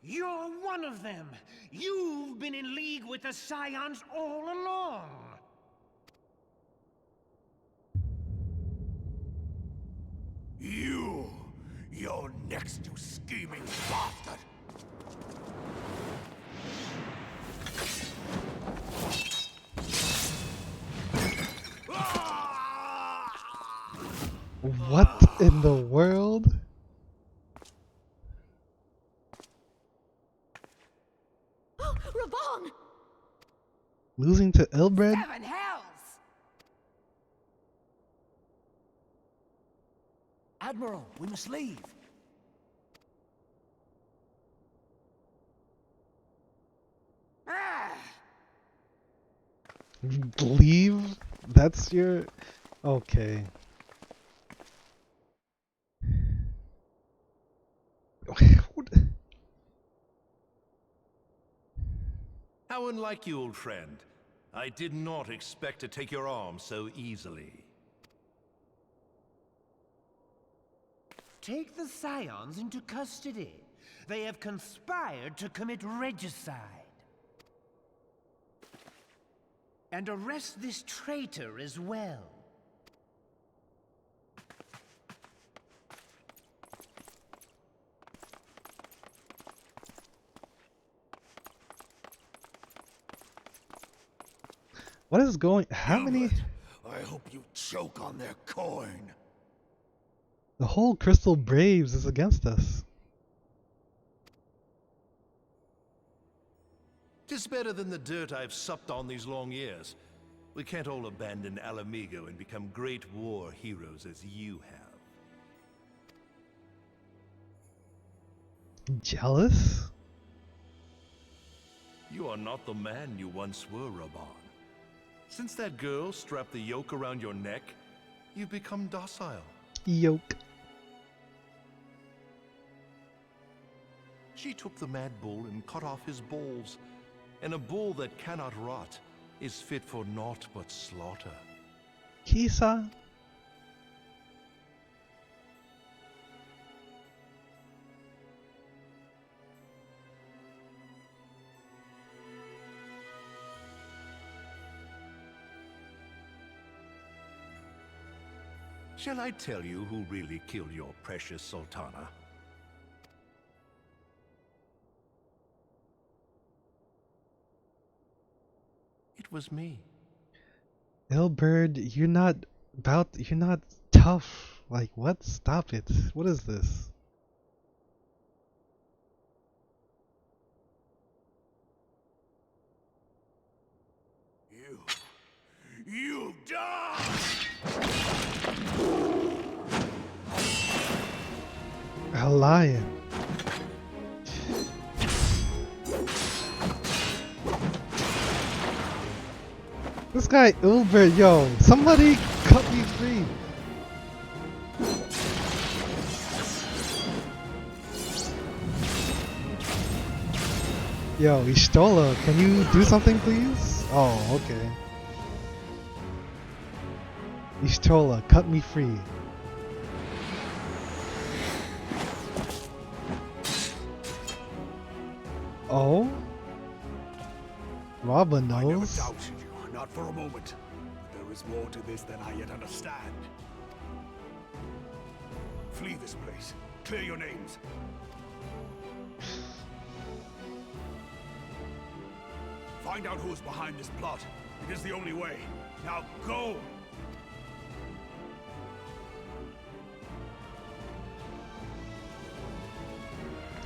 You're one of them. You've been in league with the Scions all along. next, you scheming bastard! What in the world? Raban! Losing to Ilbred? 7 hells! Admiral, we must leave. Ah! Leave? That's your... Okay. How unlike you, old friend. I did not expect to take your arm so easily. Take the Scions into custody. They have conspired to commit regicide. And arrest this traitor as well. What is going... How many... I hope you choke on their coin. The whole Crystal Braves is against us. Tis better than the dirt I've supped on these long years. We can't all abandon Alamigo and become great war heroes as you have. Jealous? You are not the man you once were, Raban. Since that girl strapped the yoke around your neck, you've become docile. Yoke. She took the mad bull and cut off his balls. And a bull that cannot rot is fit for naught but slaughter. Kisa? Shall I tell you who really killed your precious Sultana? It was me. Ilberd, you're not tough. Like, what? Stop it. What is this? You die! A lion. This guy Ilberd, yo, somebody cut me free. Yo, Ishtola, can you do something please? Oh, okay. Ishtola, cut me free. Oh? Robin knows. I never doubted you, not for a moment. There is more to this than I yet understand. Flee this place. Clear your names. Find out who is behind this plot. It is the only way. Now go!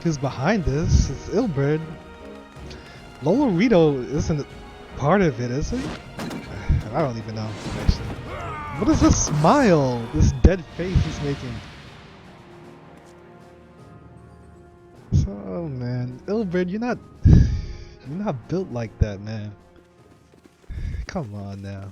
Who's behind this? It's Ilberd. Lolorito isn't part of it, is he? I don't even know, actually. What is this smile? This dead face he's making? Oh man, Ilberd, you're not built like that, man. Come on now.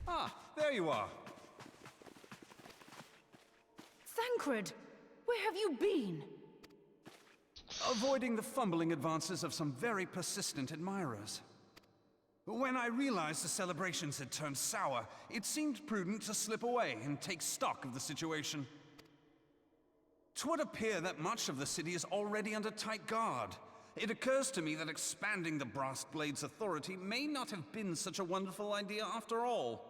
Ah, there you are. Thancred, where have you been? Avoiding the fumbling advances of some very persistent admirers. When I realized the celebrations had turned sour, it seemed prudent to slip away and take stock of the situation. 'Twould appear that much of the city is already under tight guard, it occurs to me that expanding the Brass Blade's authority may not have been such a wonderful idea after all.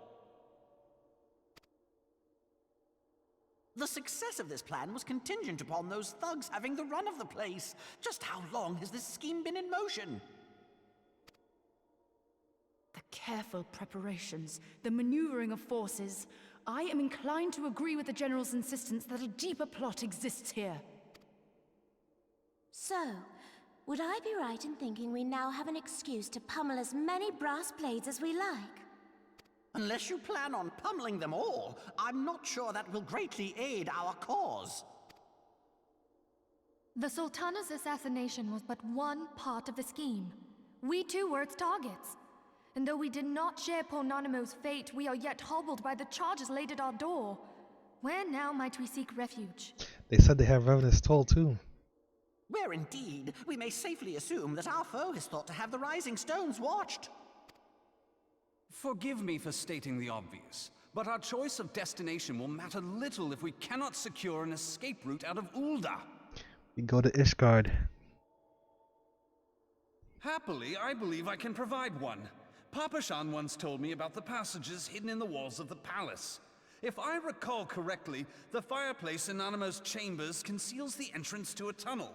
The success of this plan was contingent upon those thugs having the run of the place. Just how long has this scheme been in motion? The careful preparations, the maneuvering of forces. I am inclined to agree with the General's insistence that a deeper plot exists here. So, would I be right in thinking we now have an excuse to pummel as many brass blades as we like? Unless you plan on pummeling them all, I'm not sure that will greatly aid our cause. The Sultana's assassination was but one part of the scheme. We too were its targets. And though we did not share Ponanimo's fate, we are yet hobbled by the charges laid at our door. Where now might we seek refuge? They said they have Revenant's Toll too. Where indeed, we may safely assume that our foe is thought to have the Rising Stones watched. Forgive me for stating the obvious, but our choice of destination will matter little if we cannot secure an escape route out of Ul'dah. We go to Ishgard. Happily, I believe I can provide one. Papa Shan once told me about the passages hidden in the walls of the palace. If I recall correctly, the fireplace in Animo's chambers conceals the entrance to a tunnel.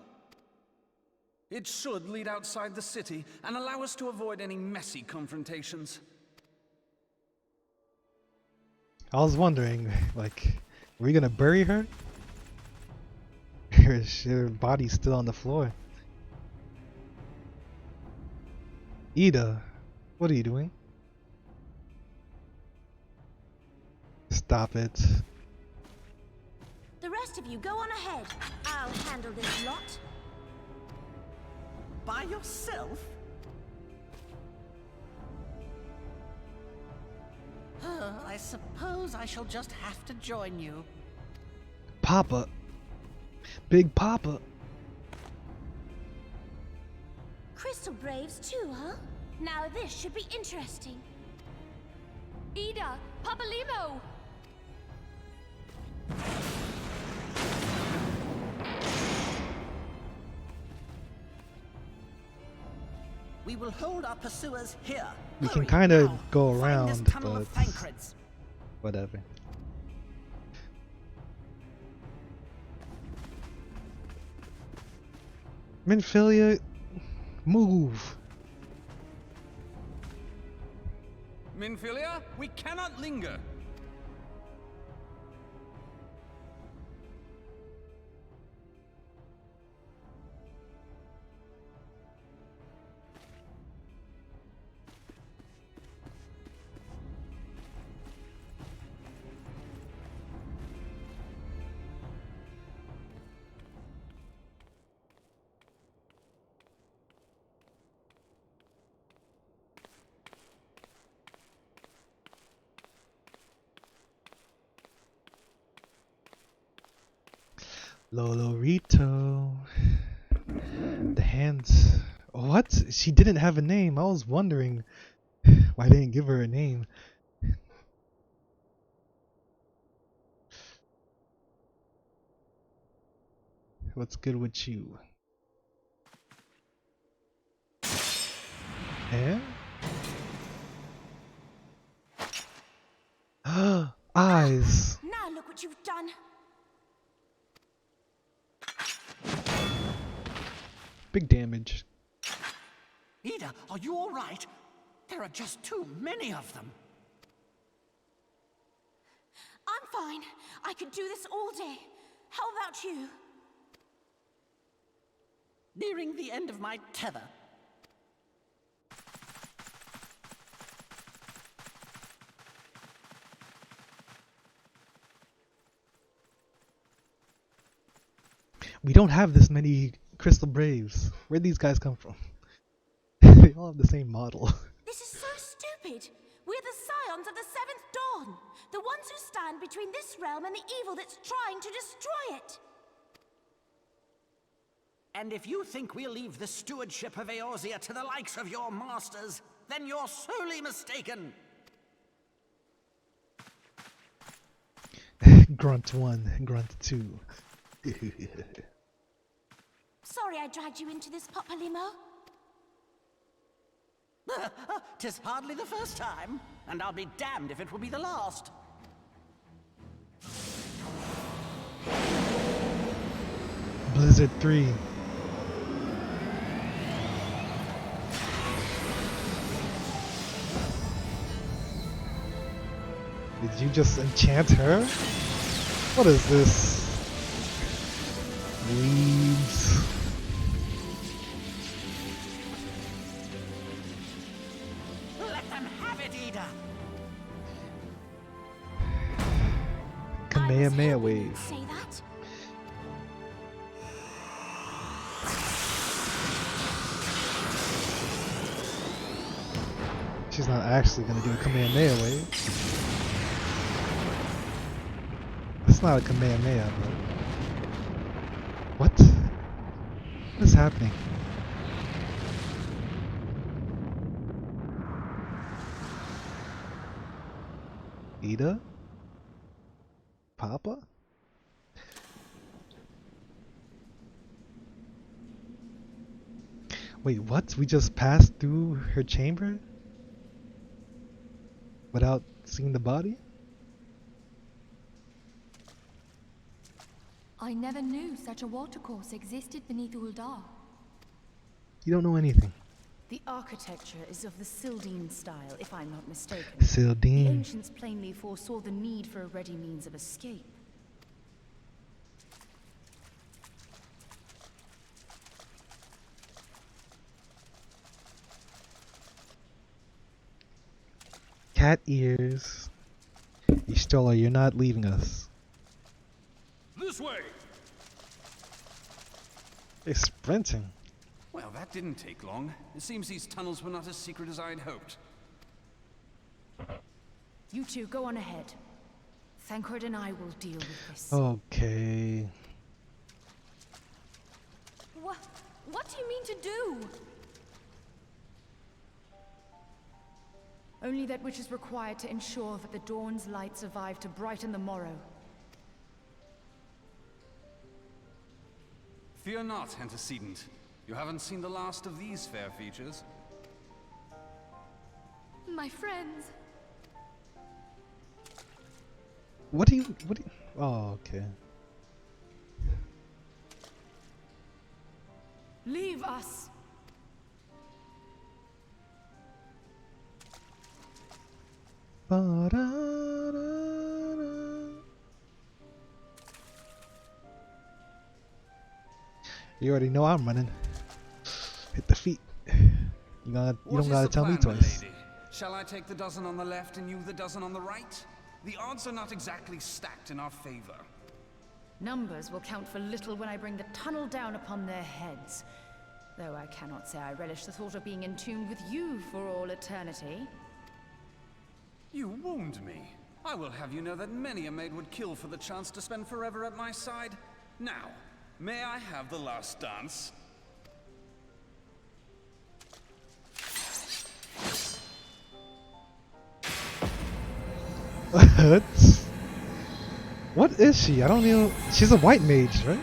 It should lead outside the city and allow us to avoid any messy confrontations. I was wondering, like, are we gonna bury her? Or is her body still on the floor? Ida, what are you doing? Stop it. The rest of you go on ahead. I'll handle this lot. By yourself? I suppose I shall just have to join you. Papa. Big Papa. Crystal Braves too, huh? Now this should be interesting. Ida! Papa Limo! We will hold our pursuers here. We can kind of go around, but whatever. Minfilia, move. Minfilia, we cannot linger. Lolorito. The hands. What? She didn't have a name. I was wondering why they didn't give her a name. What's good with you? Hair? Eyes. Now look what you've done. Big damage. Ida, are you all right? There are just too many of them. I'm fine. I could do this all day. How about you? Nearing the end of my tether. We don't have this many Crystal Braves. Where'd these guys come from? They all have the same model. This is so stupid. We're the scions of the Seventh Dawn. The ones who stand between this realm and the evil that's trying to destroy it. And if you think we'll leave the stewardship of Eorzea to the likes of your masters, then you're sorely mistaken. Grunt 1, Grunt 2. Sorry I dragged you into this, Papalymo. 'Tis hardly the first time, and I'll be damned if it will be the last. Blizzard 3. Did you just enchant her? What is this? Weeds. Let them have it, Ida. Kamehameha wave. Say that? She's not actually gonna do a Kamehameha wave. That's not a Kamehameha, bro. What? What is happening? Ida? Papa? Wait, what? We just passed through her chamber? Without seeing the body? I never knew such a watercourse existed beneath Uldar. You don't know anything. The architecture is of the Sildine style, if I'm not mistaken. Sildine. The ancients plainly foresaw the need for a ready means of escape. Cat ears. Y'shtola, you're not leaving us. This way! They're sprinting. Well, that didn't take long. It seems these tunnels were not as secret as I had hoped. You two go on ahead. Thancred and I will deal with this. Okay. What do you mean to do? Only that which is required to ensure that the dawn's light survive to brighten the morrow. Fear not, antecedent. You haven't seen the last of these fair features. My friends. What do you... Oh, okay. Leave us. You already know I'm running. Hit the feet. You don't gotta tell me twice. Lady? Shall I take the dozen on the left and you the dozen on the right? The odds are not exactly stacked in our favor. Numbers will count for little when I bring the tunnel down upon their heads. Though I cannot say I relish the thought of being entombed with you for all eternity. You wound me. I will have you know that many a maid would kill for the chance to spend forever at my side. Now, may I have the last dance? What? What is she? I don't even... She's a white mage, right?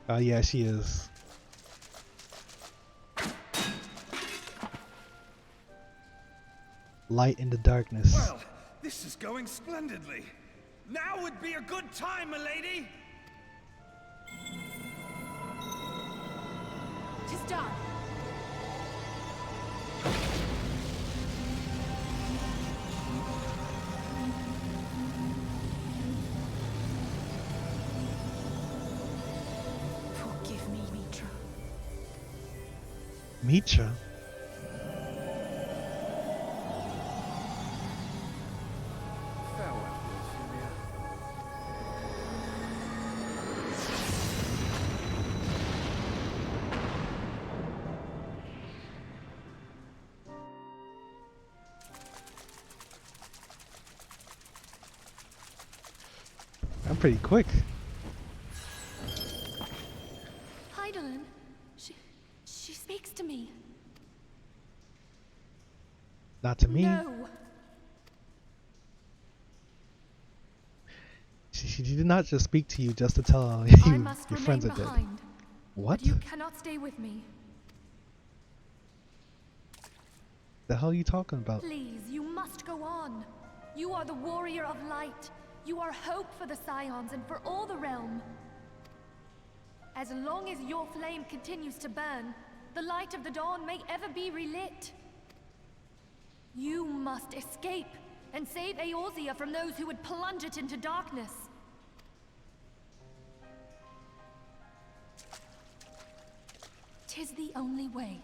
Oh yeah, she is. Light in the darkness. Well, this is going splendidly. Now would be a good time, milady. Tis done. Forgive me, Mitra. Mitra? I'm pretty quick. Heidelin, she speaks to me. Not to me. No. She did not just speak to you just to tell I you must your remain friends are dead. behind. What? But you cannot stay with me. The hell are you talking about? Please, you must go on. You are the warrior of light. You are hope for the Scions and for all the realm. As long as your flame continues to burn, the light of the dawn may ever be relit. You must escape and save Eorzea from those who would plunge it into darkness. Tis the only way.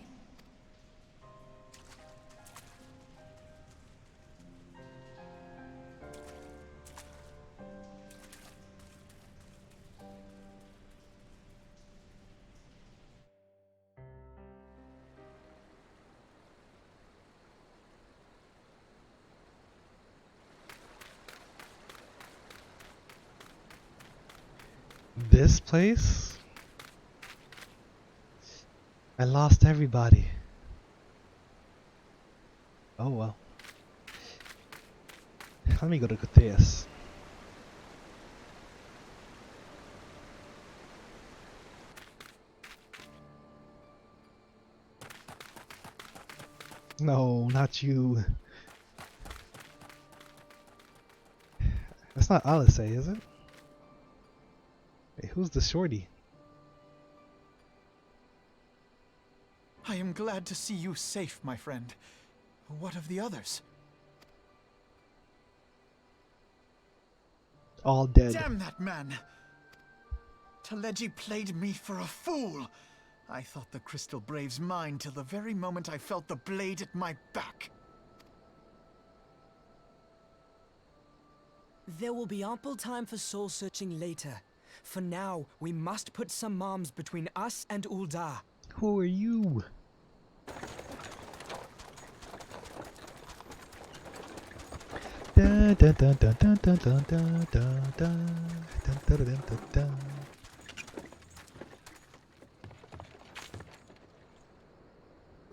This place? I lost everybody. Oh well. Let me go to Catheus. No, not you. That's not Alice, is it? Wait, who's the shorty? I am glad to see you safe, my friend. What of the others? All dead. Damn that man! Teleji played me for a fool! I thought the Crystal Brave's mine till the very moment I felt the blade at my back. There will be ample time for soul-searching later. For now, we must put some moms between us and Ul'dah. Who are you? Da, da, da, da, da, da, da, da, da, da, da, da, da.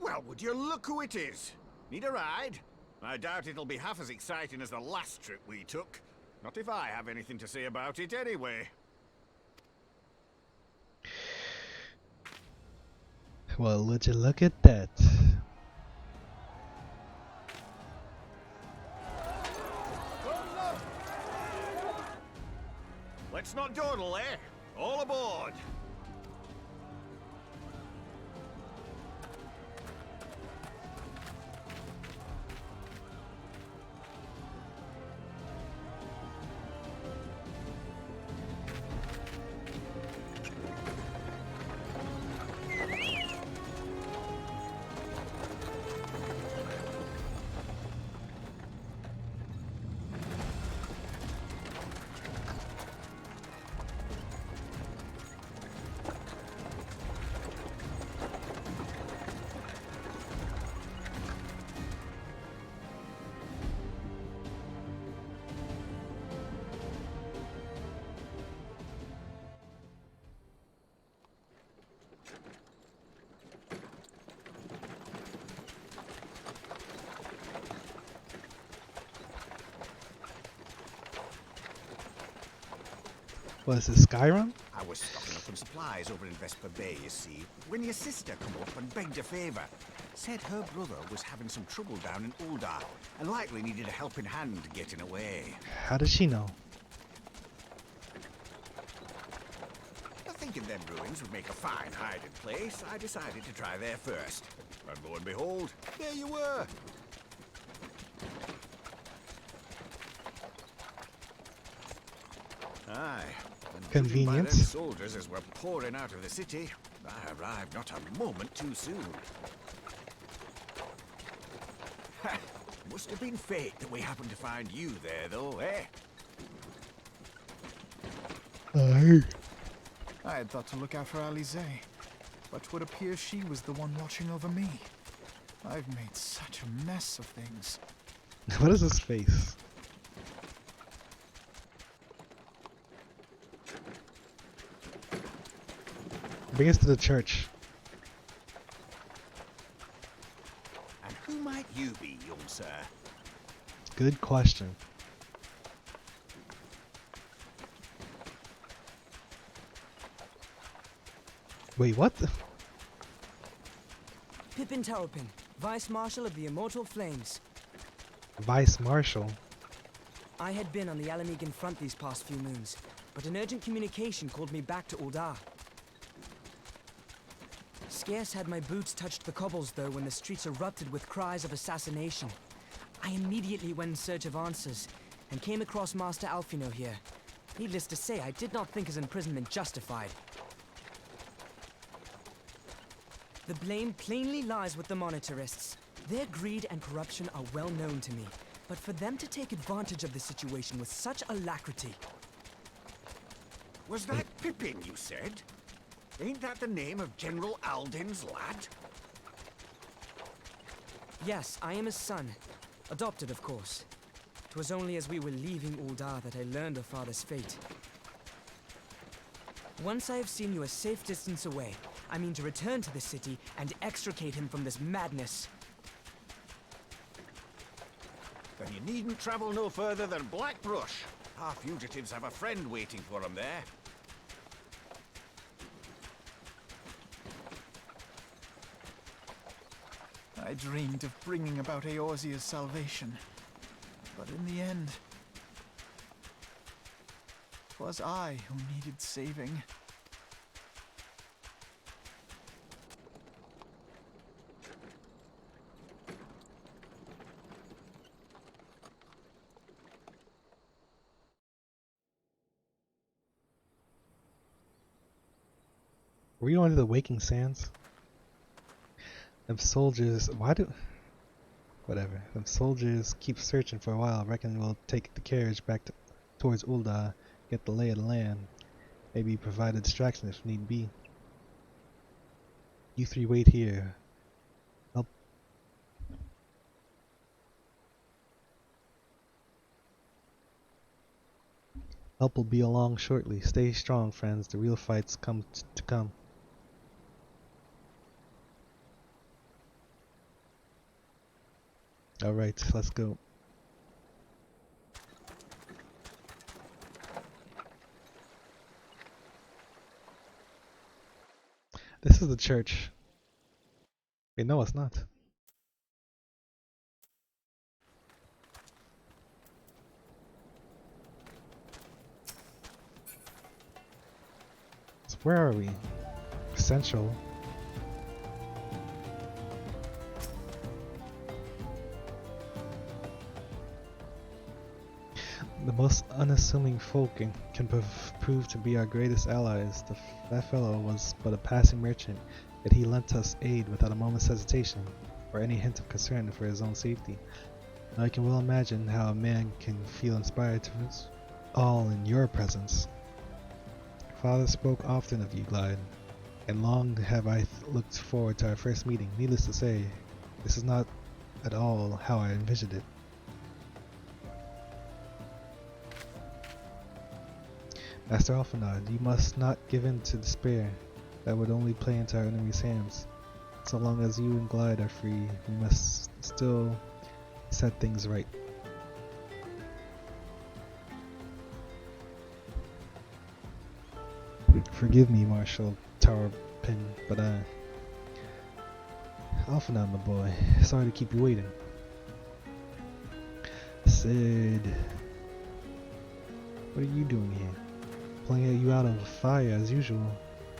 Well, would you look who it is? Need a ride? I doubt it'll be half as exciting as the last trip we took. Not if I have anything to say about it anyway. Well, would you look at that? Let's not dawdle, eh? All aboard! Was it Skyrim? I was stocking up on supplies over in Vesper Bay, you see, when your sister come up and begged a favour. Said her brother was having some trouble down in Ul'dah, and likely needed a helping hand getting away. How does she know? Thinking them ruins would make a fine hiding place, I decided to try there first. And lo and behold, there you were. Aye. Convenience. By them soldiers as were pouring out of the city, I arrived not a moment too soon. Ha! Must have been fate that we happened to find you there, though, eh? Aye. I had thought to look out for Alize, but it would appear she was the one watching over me. I've made such a mess of things. What is his face? Bring us to the church. And who might you be, young sir? Good question. Wait, what? Pippin Terrapin, Vice Marshal of the Immortal Flames. Vice Marshal? I had been on the Alamegan front these past few moons, but an urgent communication called me back to Uldar. Scarce had my boots touched the cobbles, though, when the streets erupted with cries of assassination. I immediately went in search of answers, and came across Master Alfino here. Needless to say, I did not think his imprisonment justified. The blame plainly lies with the Monetarists. Their greed and corruption are well known to me, but for them to take advantage of the situation with such alacrity... Was that Pippin, you said? Ain't that the name of General Alden's lad? Yes, I am his son. Adopted, of course. 'Twas only as we were leaving Uldar that I learned of father's fate. Once I have seen you a safe distance away, I mean to return to the city and extricate him from this madness. Then you needn't travel no further than Blackbrush. Our fugitives have a friend waiting for them there. I dreamed of bringing about Eorzea's salvation, but in the end, 'twas I who needed saving. Were you under the Waking Sands? Them soldiers, whatever. Them soldiers keep searching for a while. Reckon we'll take the carriage back towards Uldar, get the lay of the land. Maybe provide a distraction if need be. You three wait here. Help will be along shortly. Stay strong, friends. The real fight's come to come. Alright, let's go. This is the church. Wait, no, it's not. So where are we? Central. The most unassuming folk can prove to be our greatest allies. That fellow was but a passing merchant, yet he lent us aid without a moment's hesitation, or any hint of concern for his own safety. Now I can well imagine how a man can feel inspired to all in your presence. Father spoke often of you, Glide, and long have I looked forward to our first meeting. Needless to say, this is not at all how I envisioned it. Master Alphanod, you must not give in to despair. That would only play into our enemy's hands. So long as you and Glide are free, we must still set things right. Forgive me, Marshal Towerpin, but Alphanod, my boy, sorry to keep you waiting. Sid, what are you doing here? Pulling you out of a fire as usual.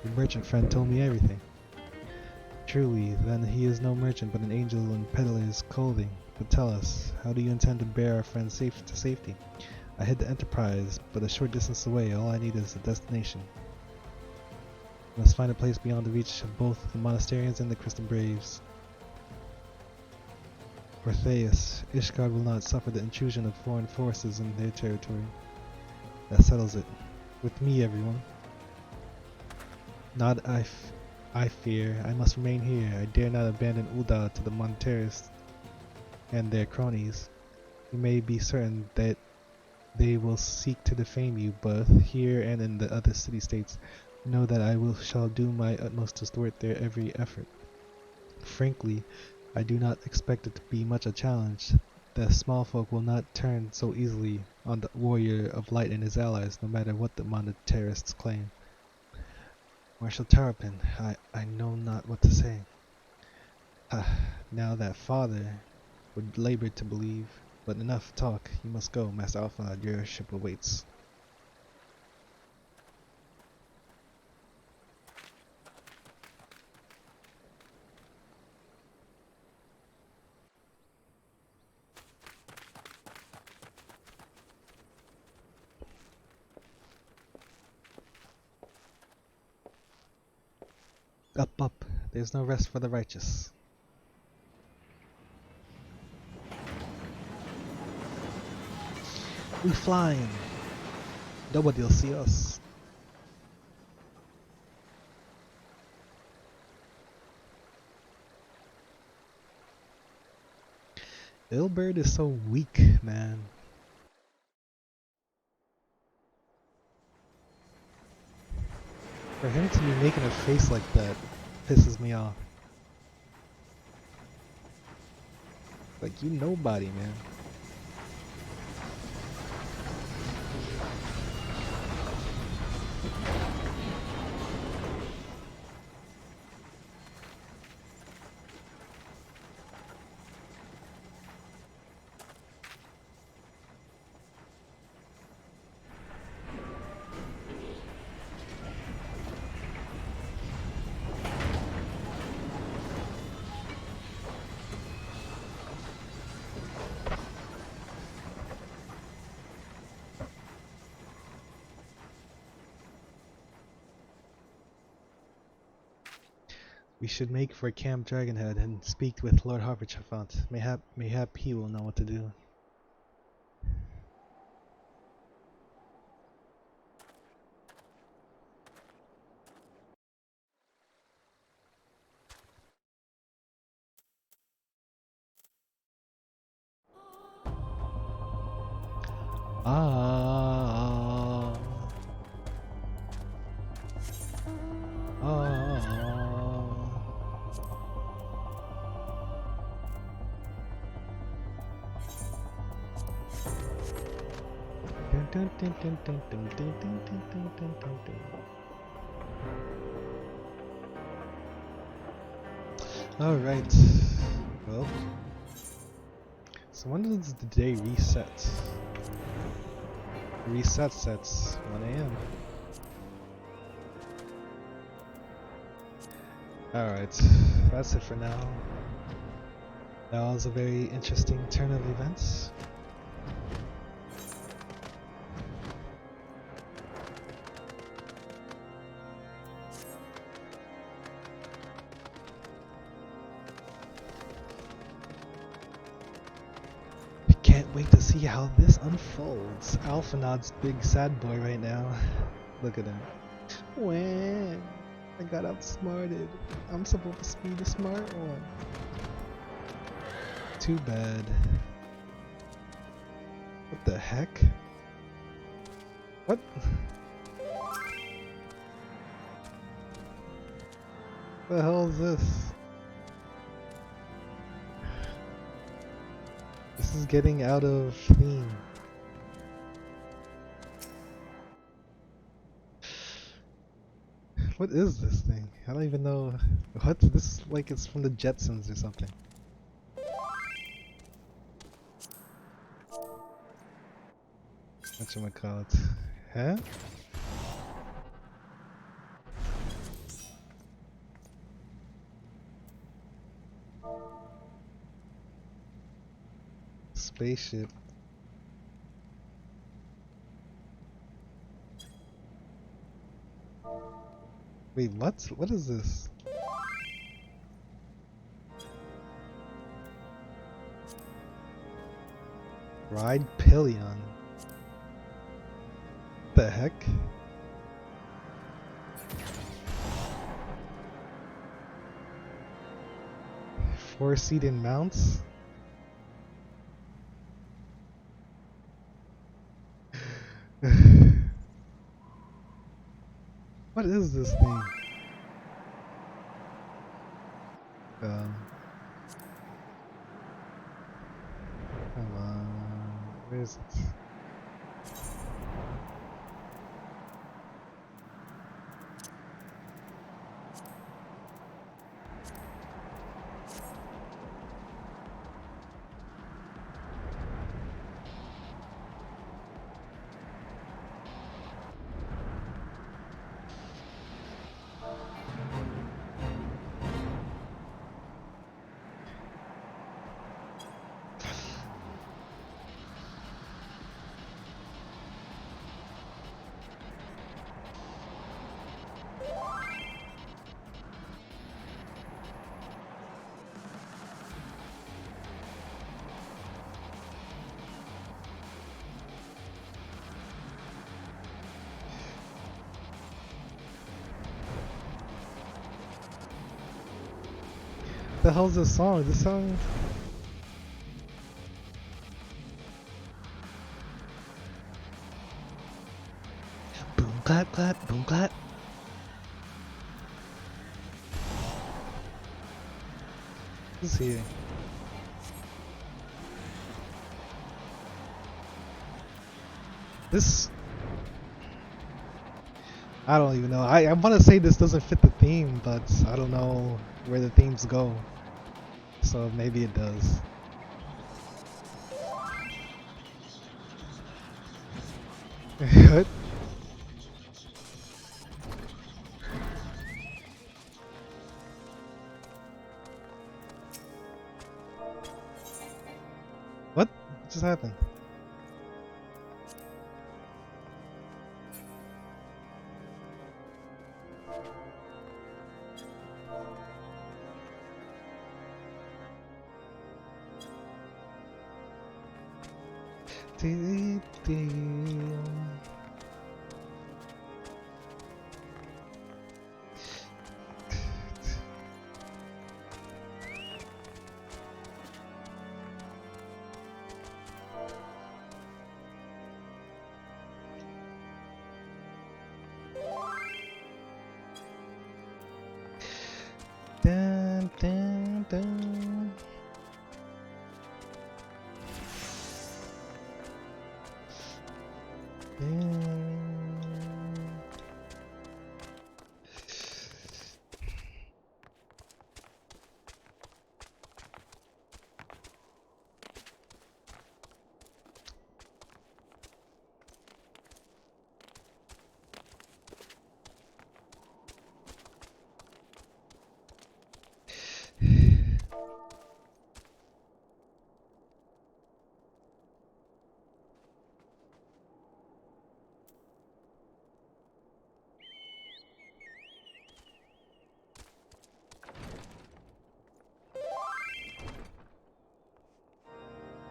Your merchant friend told me everything. Truly, then he is no merchant but an angel in peddler's clothing. But tell us, how do you intend to bear our friend safe to safety? I hid the Enterprise, but a short distance away. All I need is a destination. We must find a place beyond the reach of both the Monasterians and the Christian Braves. Orpheus, Ishgard will not suffer the intrusion of foreign forces in their territory. That settles it. With me, everyone. Not I fear. I must remain here. I dare not abandon Uldar to the Monetarists and their cronies. You may be certain that they will seek to defame you both here and in the other city-states. Know that I shall do my utmost to thwart their every effort. Frankly, I do not expect it to be much a challenge. The small folk will not turn so easily on the warrior of light and his allies, no matter what the monetarists claim. Marshal Terrapin, I know not what to say. Now that father would labor to believe, but enough talk. You must go, Master Alpha. Your ship awaits. Up, up. There's no rest for the righteous. We flying. Nobody'll see us. Ilbert is so weak, man. For him to be making a face like that pisses me off. Like, you nobody, man. We should make for Camp Dragonhead and speak with Lord Harvachafant. Mayhap he will know what to do. Alright. Well. So when does the day reset? Resets at 1 AM. Alright. That's it for now. That was a very interesting turn of events. Can't wait to see how this unfolds. Alphanod's big sad boy right now. Look at him. When I got outsmarted. I'm supposed to be the smart one. Too bad. What the heck? What? The hell is this? This is getting out of theme. What is this thing? I don't even know. What? This is like it's from the Jetsons or something. Whatchamacallit? Huh? Spaceship. Wait, what? What is this? Ride Pillion. The heck? Four-seated mounts? What is this thing? Come on. Where's it? The hell's this song? This song? Boom clap clap, boom clap. Who's here? This, I don't even know. I want to say this doesn't fit the theme, but I don't know where the themes go. So maybe it does. What? What just happened? Deep, deep. Dun, dun, dun.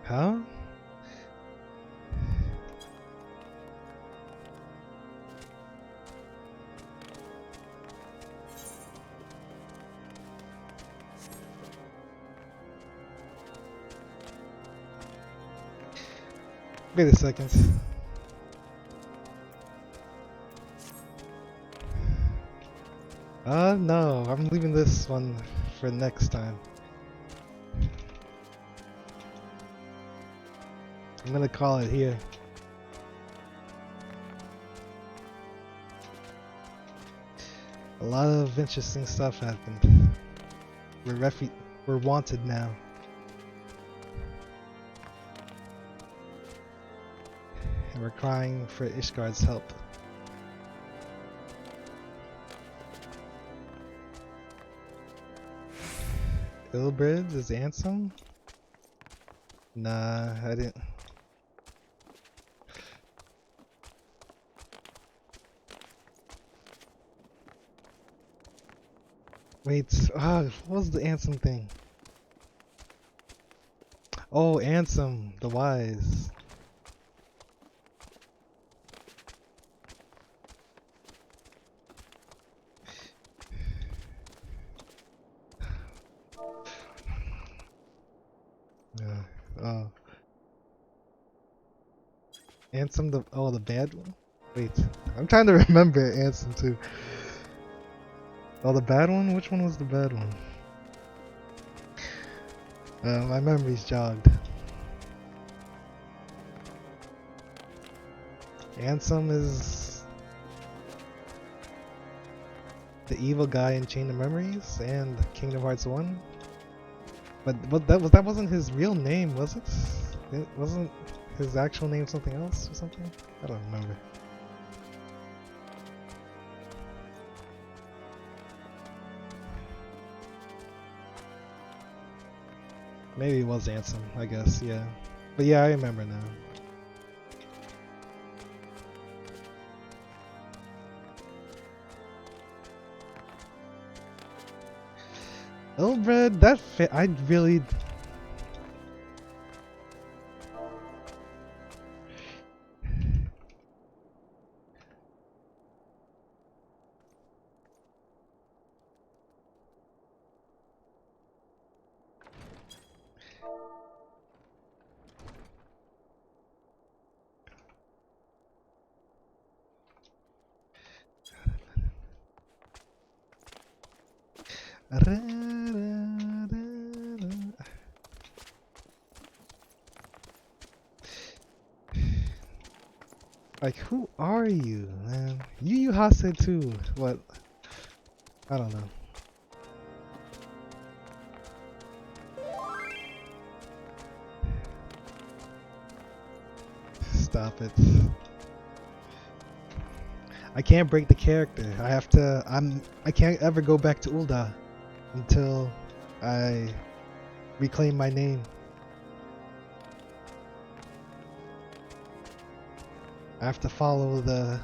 Huh? Wait a second. No, I'm leaving this one for next time. I'm gonna call it here. A lot of interesting stuff happened. We're wanted now. And we're crying for Ishgard's help. Ilbrid is Ansem? Nah, I didn't. Wait, what was the Ansem thing? Oh, Ansem, the Wise. Oh. Ansem the bad one? Wait, I'm trying to remember Ansem too. Oh, the bad one? Which one was the bad one? My memory's jogged. Ansem is the evil guy in Chain of Memories and Kingdom Hearts 1. But that wasn't his real name, was it? It wasn't his actual name something else or something? I don't remember. Maybe it was Ansem, I guess, yeah. But yeah, I remember now. Ilbred, that fit. I really. Like, who are you, man? Yu Hase too. What? I don't know. Stop it. I can't break the character. I have to. I can't ever go back to Ul'dah until I reclaim my name. I have to follow the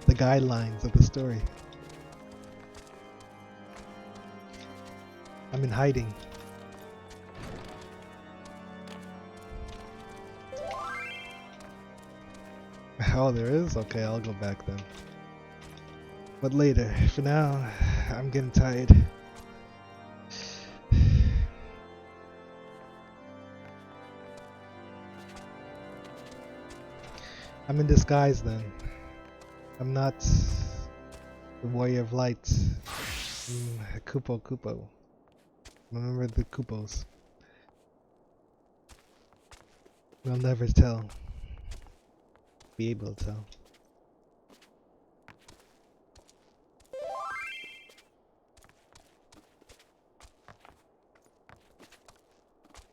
guidelines of the story. I'm in hiding. Oh, there is? Okay, I'll go back then. But later. For now, I'm getting tired. I'm in disguise then. I'm not the Warrior of Light. I'm Kupo. Remember the Kupos. We'll never tell. Be able to tell.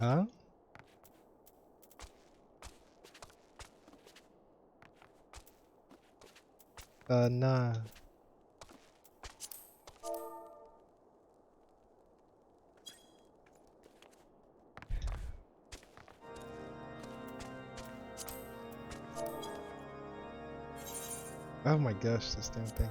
Huh? Nah. Oh my gosh, this damn thing.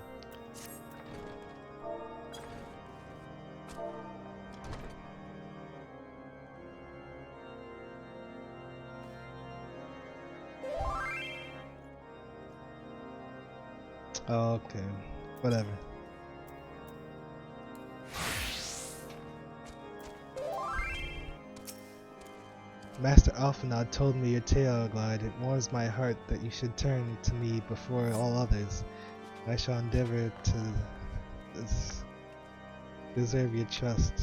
Okay, whatever. Master Alphanod told me your tale, Glide. It warms my heart that you should turn to me before all others. I shall endeavor to deserve your trust.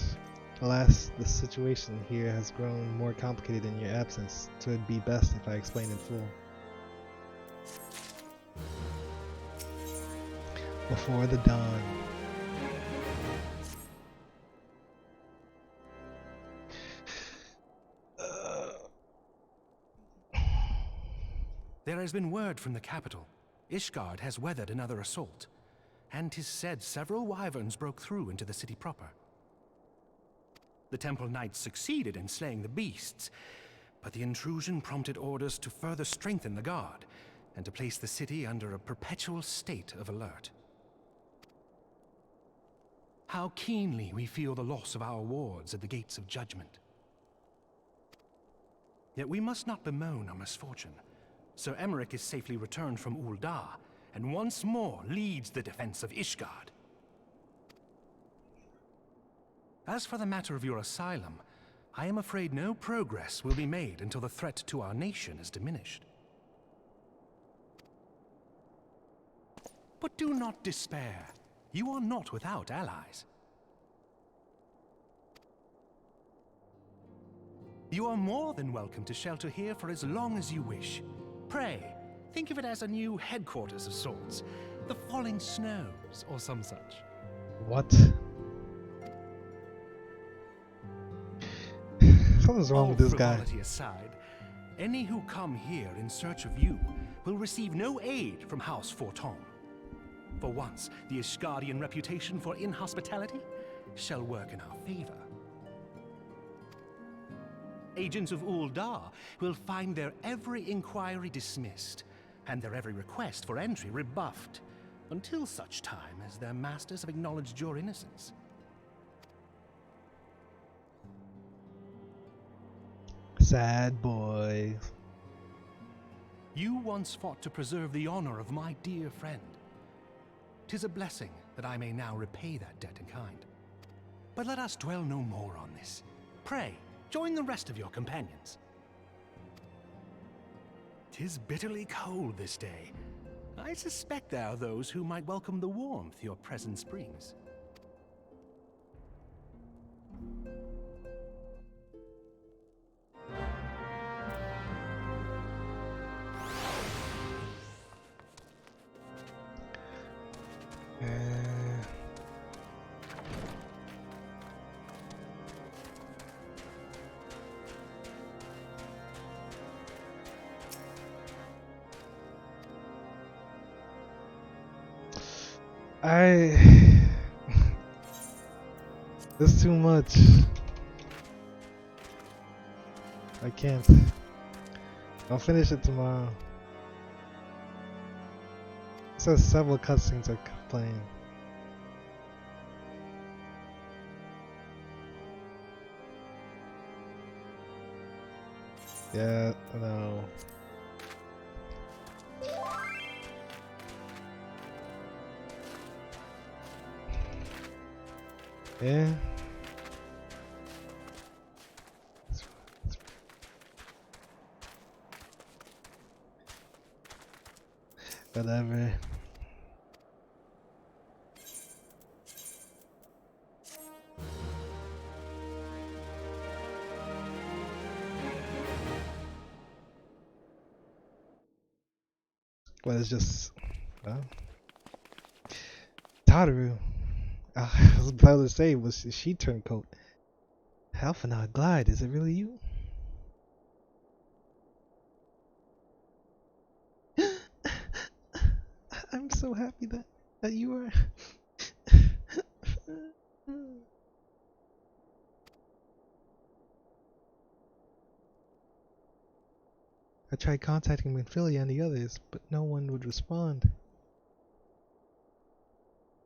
Alas, the situation here has grown more complicated in your absence, so it'd be best if I explain in full. Before the dawn. There has been word from the capital. Ishgard has weathered another assault, and 'tis said several wyverns broke through into the city proper. The Temple Knights succeeded in slaying the beasts, but the intrusion prompted orders to further strengthen the guard, and to place the city under a perpetual state of alert. How keenly we feel the loss of our wards at the gates of judgment. Yet we must not bemoan our misfortune. Sir Emmerich is safely returned from Ul'dah, and once more leads the defense of Ishgard. As for the matter of your asylum, I am afraid no progress will be made until the threat to our nation is diminished. But do not despair. you are not without allies. You are more than welcome to shelter here for as long as you wish. Pray, think of it as a new headquarters of sorts. The falling snows, or some such. What? Something's wrong with this guy. Frivolity aside, any who come here in search of you will receive no aid from House Forton. For once, the Ishgardian reputation for inhospitality shall work in our favor. Agents of Uldar will find their every inquiry dismissed, and their every request for entry rebuffed, until such time as their masters have acknowledged your innocence. Sad boy. You once fought to preserve the honor of my dear friend. 'Tis a blessing that I may now repay that debt in kind. But let us dwell no more on this. Pray, join the rest of your companions. 'Tis bitterly cold this day. I suspect there are those who might welcome the warmth your presence brings. This is too much. I can't. I'll finish it tomorrow. It says several cutscenes are playing. Yeah, no. Yeah. Whatever. Well, it's just, well, Tataru. I was about to say, was she turncoat? Halfanaut Glide, is it really you? I'm so happy that you are. I tried contacting Minfilia and the others, but no one would respond.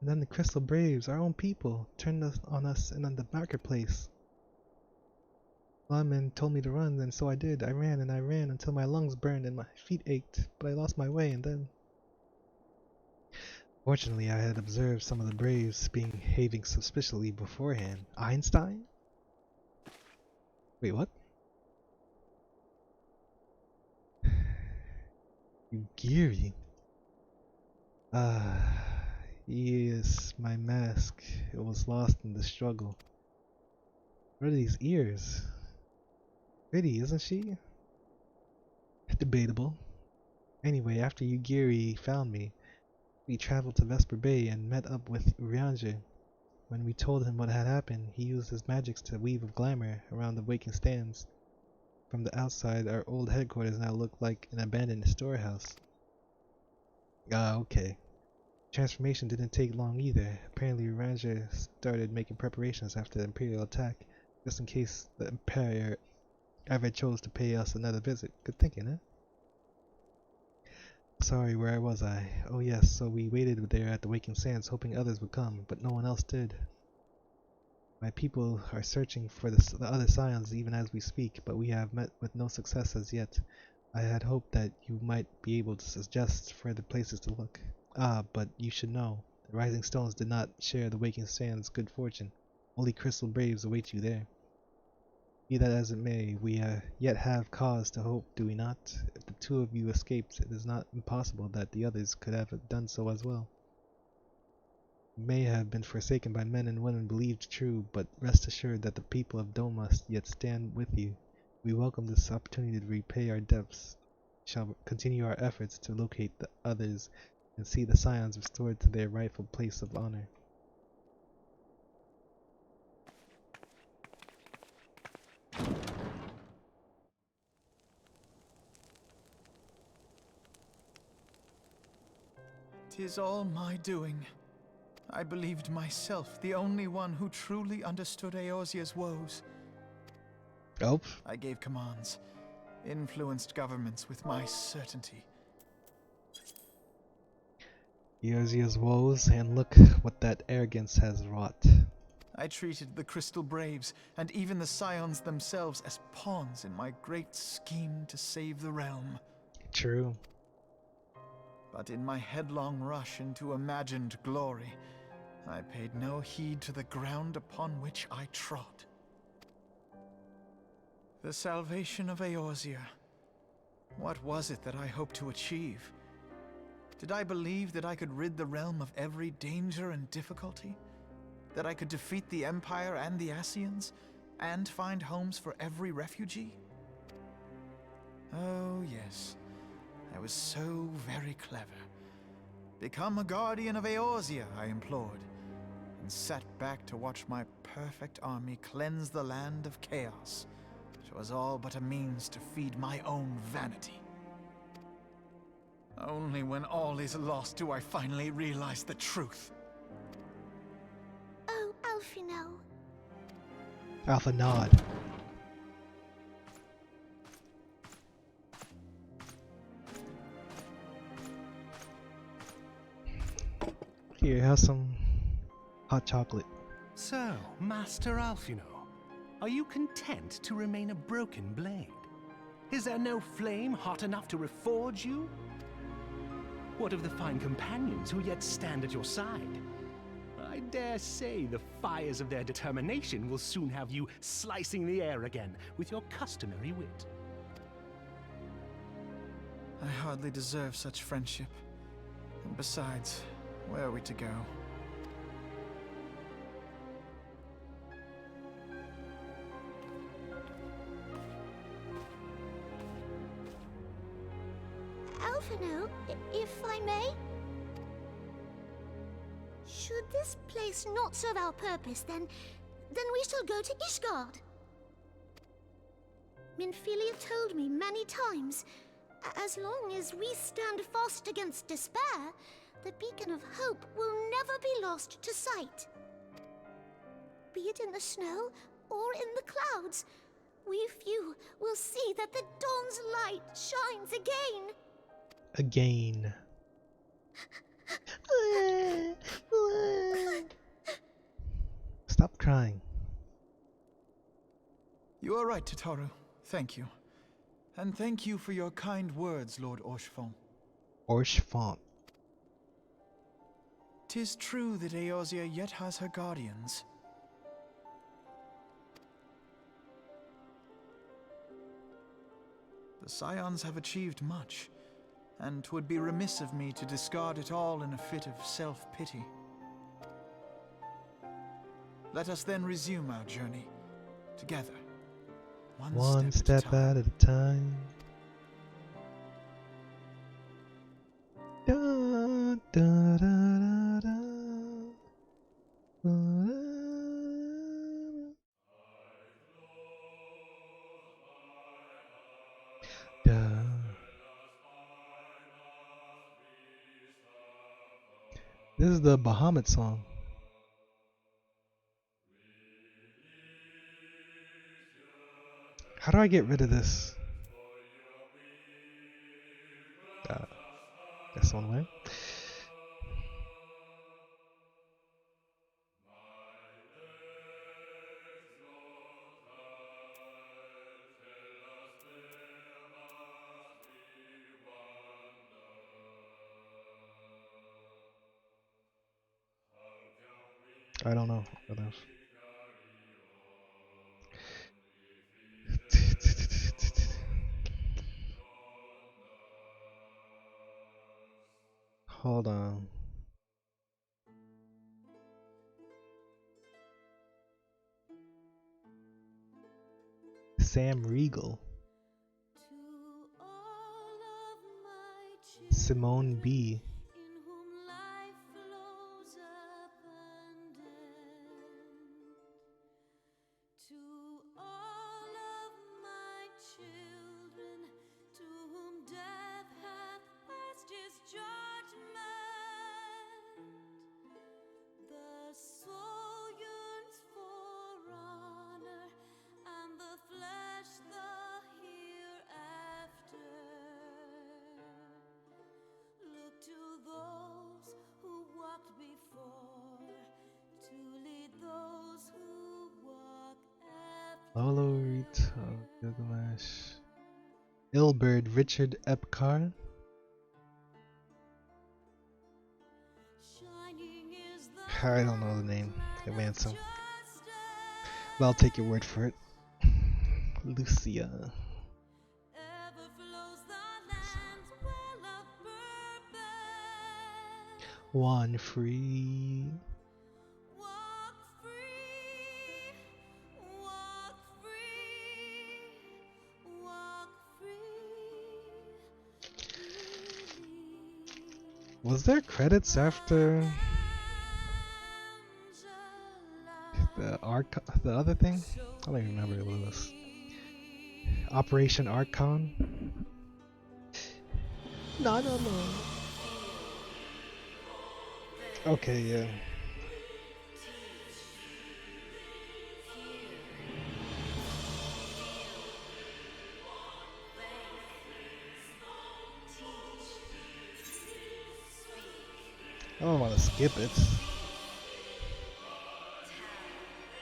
And then the Crystal Braves, our own people, turned on us and on the marketplace. Lawmen told me to run, and so I did. I ran and I ran until my lungs burned and my feet ached, but I lost my way, and then... Fortunately, I had observed some of the Braves behaving suspiciously beforehand. Einstein? Wait, what? Yugiri. Yes, my mask. It was lost in the struggle. What are these ears? Pretty, isn't she? Debatable. Anyway, after Yugiri found me, we traveled to Vesper Bay and met up with Urianger. When we told him what had happened, he used his magics to weave a glamour around the waking stands. From the outside, our old headquarters now looked like an abandoned storehouse. Okay. Transformation didn't take long either. Apparently Urianger started making preparations after the Imperial attack, just in case the Empire ever chose to pay us another visit. Good thinking, huh? Sorry, where was I? Oh yes, so we waited there at the Waking Sands hoping others would come, but no one else did. My people are searching for the other scions even as we speak, but we have met with no success as yet. I had hoped that you might be able to suggest further places to look. But you should know, the Rising Stones did not share the Waking Sands' good fortune. Only Crystal Braves await you there. Be that as it may, we yet have cause to hope, do we not? If the two of you escaped, it is not impossible that the others could have done so as well. may have been forsaken by men and women believed true, but rest assured that the people of Doma yet stand with you. We welcome this opportunity to repay our debts. Shall continue our efforts to locate the others and see the Scions restored to their rightful place of honor. "'Tis all my doing. I believed myself the only one who truly understood Eorzea's woes. Oh. I gave commands, influenced governments with my certainty. Eorzea's woes, and look what that arrogance has wrought. I treated the Crystal Braves and even the Scions themselves as pawns in my great scheme to save the realm. True. But in my headlong rush into imagined glory, I paid no heed to the ground upon which I trod. The salvation of Eorzea. What was it that I hoped to achieve? Did I believe that I could rid the realm of every danger and difficulty? That I could defeat the Empire and the Ascians, and find homes for every refugee? Oh yes, I was so very clever. Become a guardian of Eorzea, I implored, and sat back to watch my perfect army cleanse the land of chaos, which was all but a means to feed my own vanity. Only when all is lost do I finally realize the truth. Oh, Alphino. Alpha nod. Here, have some hot chocolate. So, Master Alphino, are you content to remain a broken blade? Is there no flame hot enough to reforge you? What of the fine companions who yet stand at your side? I dare say the fires of their determination will soon have you slicing the air again with your customary wit. I hardly deserve such friendship. And besides, where are we to go? Alphino, if I may? Should this place not serve our purpose, then we shall go to Ishgard. Minfilia told me many times, as long as we stand fast against despair, the beacon of hope will never be lost to sight. Be it in the snow or in the clouds, we few will see that the dawn's light shines again. Again. Stop crying. You are right, Tataru. Thank you. And thank you for your kind words, Lord Orchefont. Orchefont. 'Tis true that Eorzea yet has her guardians. The Scions have achieved much, and 'twould be remiss of me to discard it all in a fit of self-pity. Let us then resume our journey, together, one step at a time. Da, da, da, da, da. Da. This is the Bahamut song. How do I get rid of this? That's one way. I don't know. What else? Hold on. Sam Riegel. Simone B. Lolo Reed, Gilgamesh. Ilbert Richard Epcar. I don't know the name of Ansem, but I'll take your word for it. Lucia. One free. Was there credits after the other thing? I don't even remember what it was. Operation Archon? No. Okay, yeah. I don't want to skip it.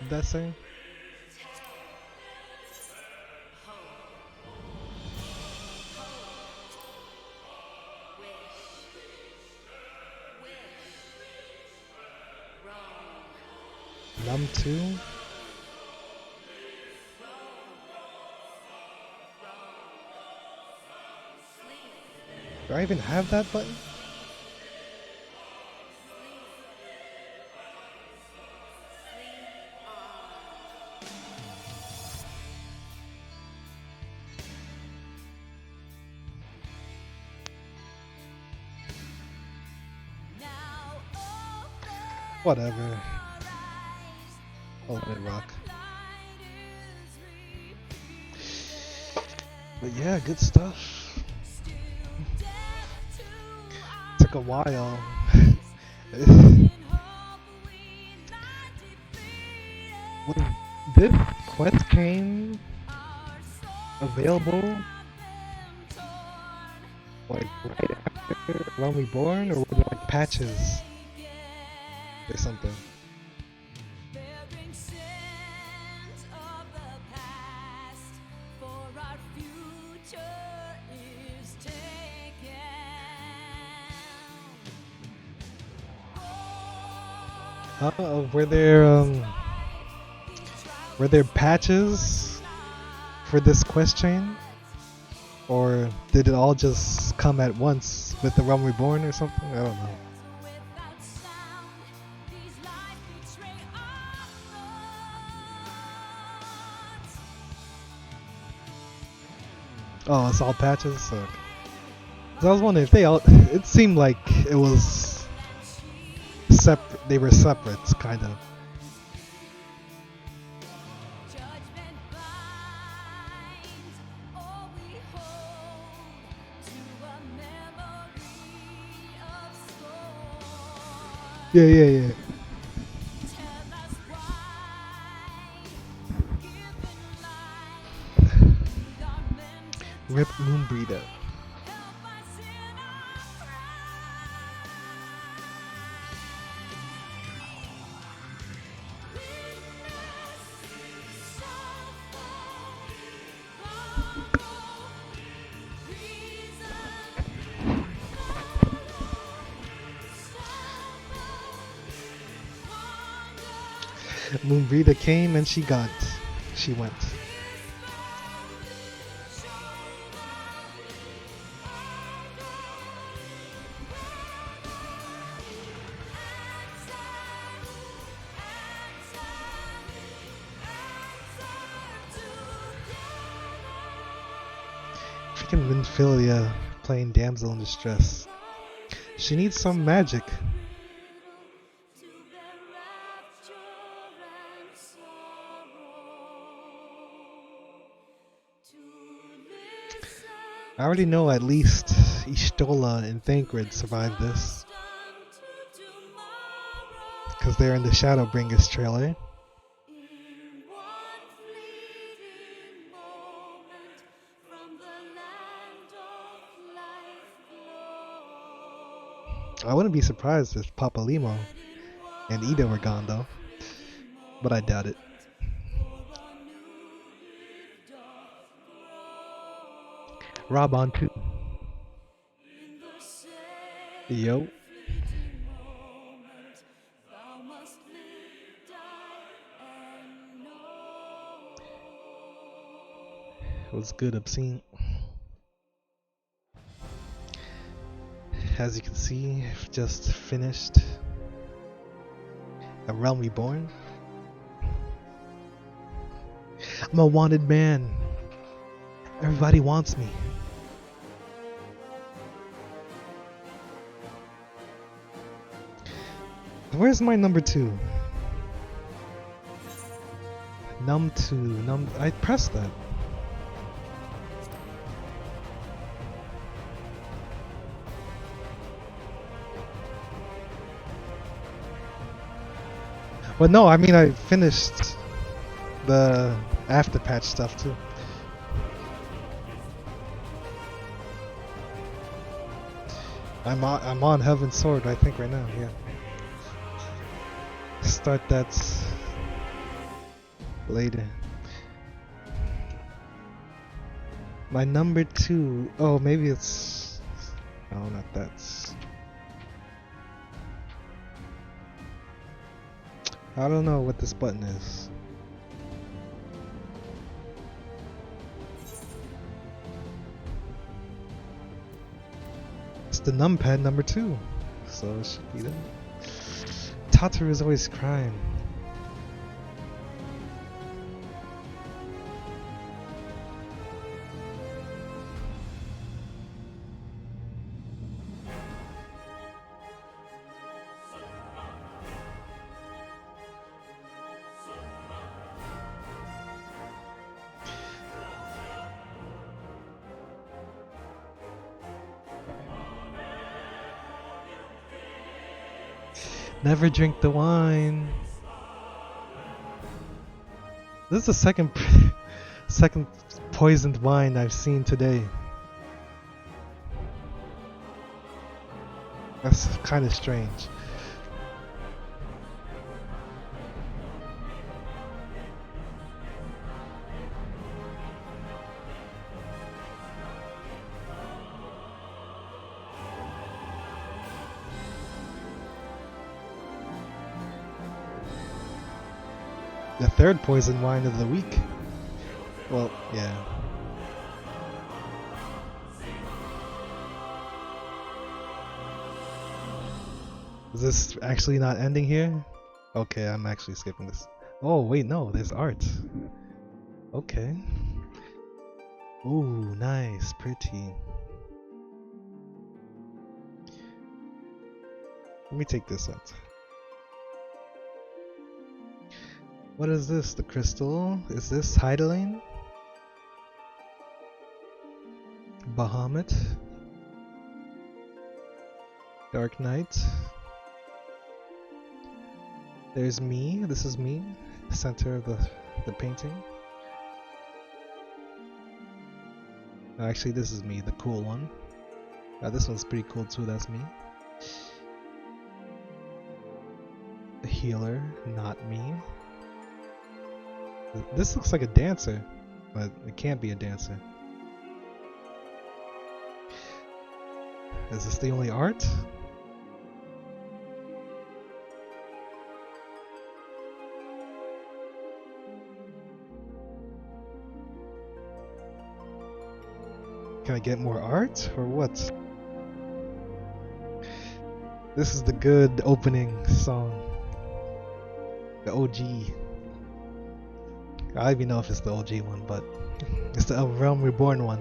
Did that say? Num 2? Do I even have that button? Whatever. I'll let it rock. But yeah, good stuff. Took a while. When this quest came available, like right after When We Born, or was it like patches or something? Were there patches for this quest chain, or did it all just come at once with the Realm Reborn or something? I don't know. Oh, it's all patches. So, I was wondering if they all. It seemed like it was separate. They were separate, kind of. Yeah. Rip Moonbreeder. Moonbreeder came and she went. Freaking Minfilia playing damsel in distress. She needs some magic. I already know at least Ishtola and Thancred survived this. Because they're in the Shadowbringers trailer. I wouldn't be surprised if Papa Limo and Ida were gone though. But I doubt it. Rob on too. Yo. It was good, Obscene. As you can see, I've just finished A Realm Reborn. I'm a wanted man. Everybody wants me. Where's my number 2? Num 2. I pressed that. Well, no, I mean I finished the after patch stuff too. I'm on Heaven's Sword, I think, right now. Yeah. Start that later. My number 2. Oh, maybe it's. No, not that. I don't know what this button is. It's the numpad number 2, so it should be that. Tataru is always crying. Never drink the wine. This is the second poisoned wine I've seen today. That's kind of strange. The third poison wine of the week. Well, yeah. Is this actually not ending here? Okay, I'm actually skipping this. Oh, wait, no, there's art. Okay. Ooh, nice, pretty. Let me take this out. What is this? The crystal? Is this Hydaelyn? Bahamut? Dark Knight? There's me. This is me. Center of the painting. Actually, this is me, the cool one. This one's pretty cool too. That's me. The healer, not me. This looks like a dancer, but it can't be a dancer. Is this the only art? Can I get more art, or what? This is the good opening song. The OG. I don't even know if it's the OG one, but it's the Realm Reborn one.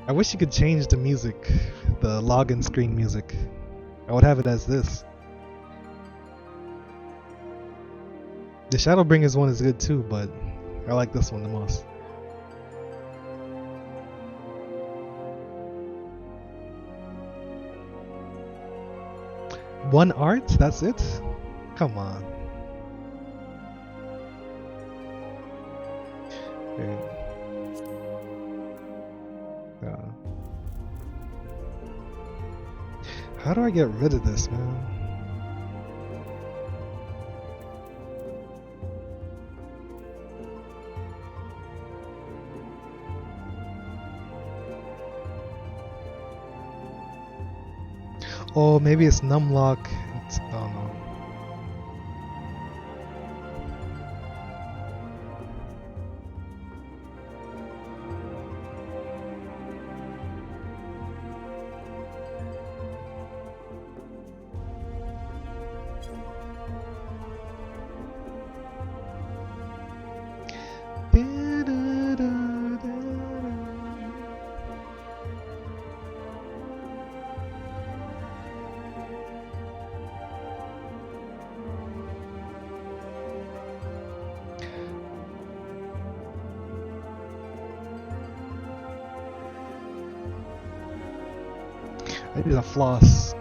I wish you could change the music, the login screen music. I would have it as this. The Shadowbringers one is good too, but I like this one the most. One art? That's it? Come on. Okay. How do I get rid of this, man? Oh, maybe it's numlock. Oh no. I need a floss.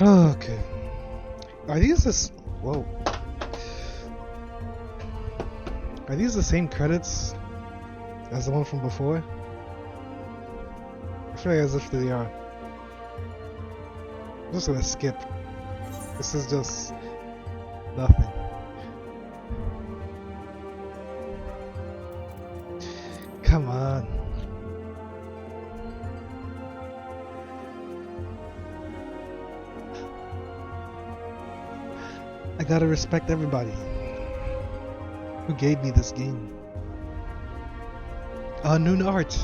Okay. Are these this? Whoa. Are these the same credits as the one from before? I feel like as if they are. I'm just gonna skip. This is just nothing. Come on. I gotta respect everybody who gave me this game. New art.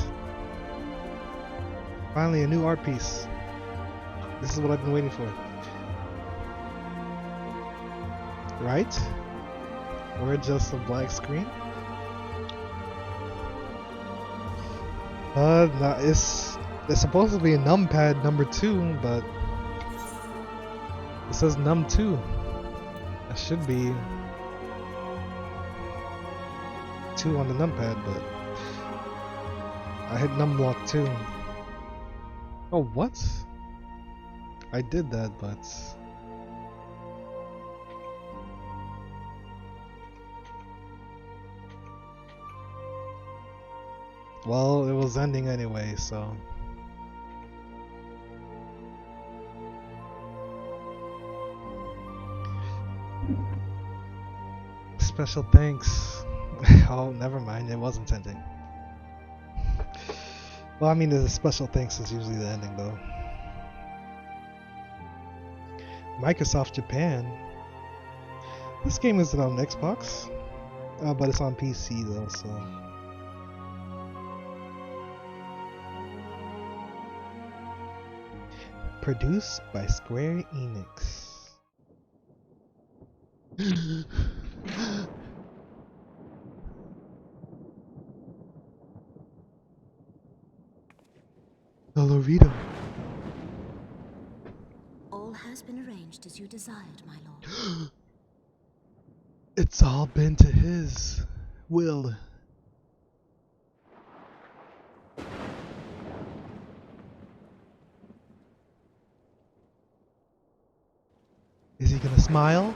Finally, a new art piece. This is what I've been waiting for. Right? Or just a black screen? No, it's supposed to be a numpad number 2, but it says num 2. It should be 2 on the numpad, but I hit numblock 2. Oh, what? I did that, but well, it was ending anyway, so special thanks. Oh, never mind, it wasn't ending. Well, I mean, the special thanks is usually the ending, though. Microsoft Japan. This game isn't on Xbox, but it's on PC though, so. Produced by Square Enix. Dolorito. All has been arranged as you desired, my lord. It's all been to his will. Is he gonna smile?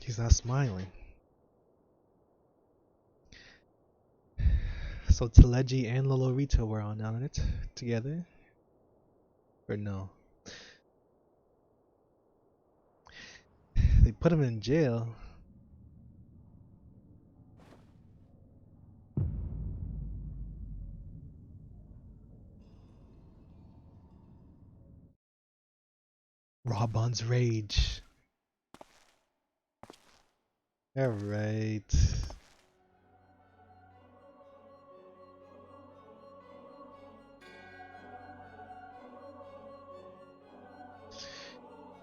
He's not smiling. So Teleji and Lolorito were on it together? Or no? They put him in jail. Robon's rage. Alright.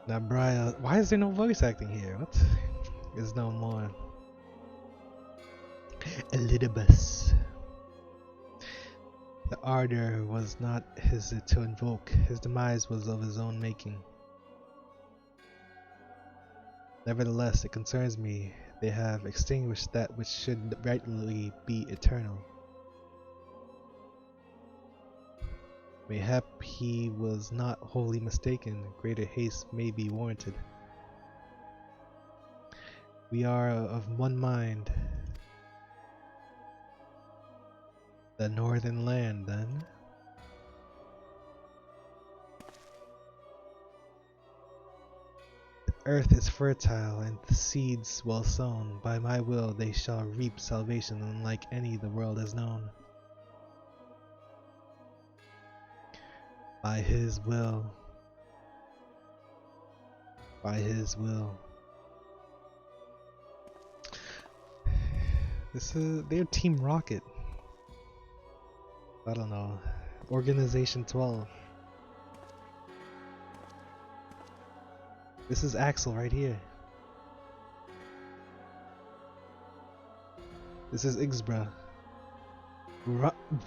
Now, Brian, why is there no voice acting here? What? There's no more. Elidibus. The ardor was not his to invoke. His demise was of his own making. Nevertheless, it concerns me. They have extinguished that which should rightly be eternal. Mayhap he was not wholly mistaken. Greater haste may be warranted. We are of one mind. The northern land, then. The earth is fertile and the seeds well sown. By my will they shall reap salvation unlike any the world has known. By his will. By his will. They're Team Rocket. I don't know. Organization 12. This is Axel right here. This is Ixbra.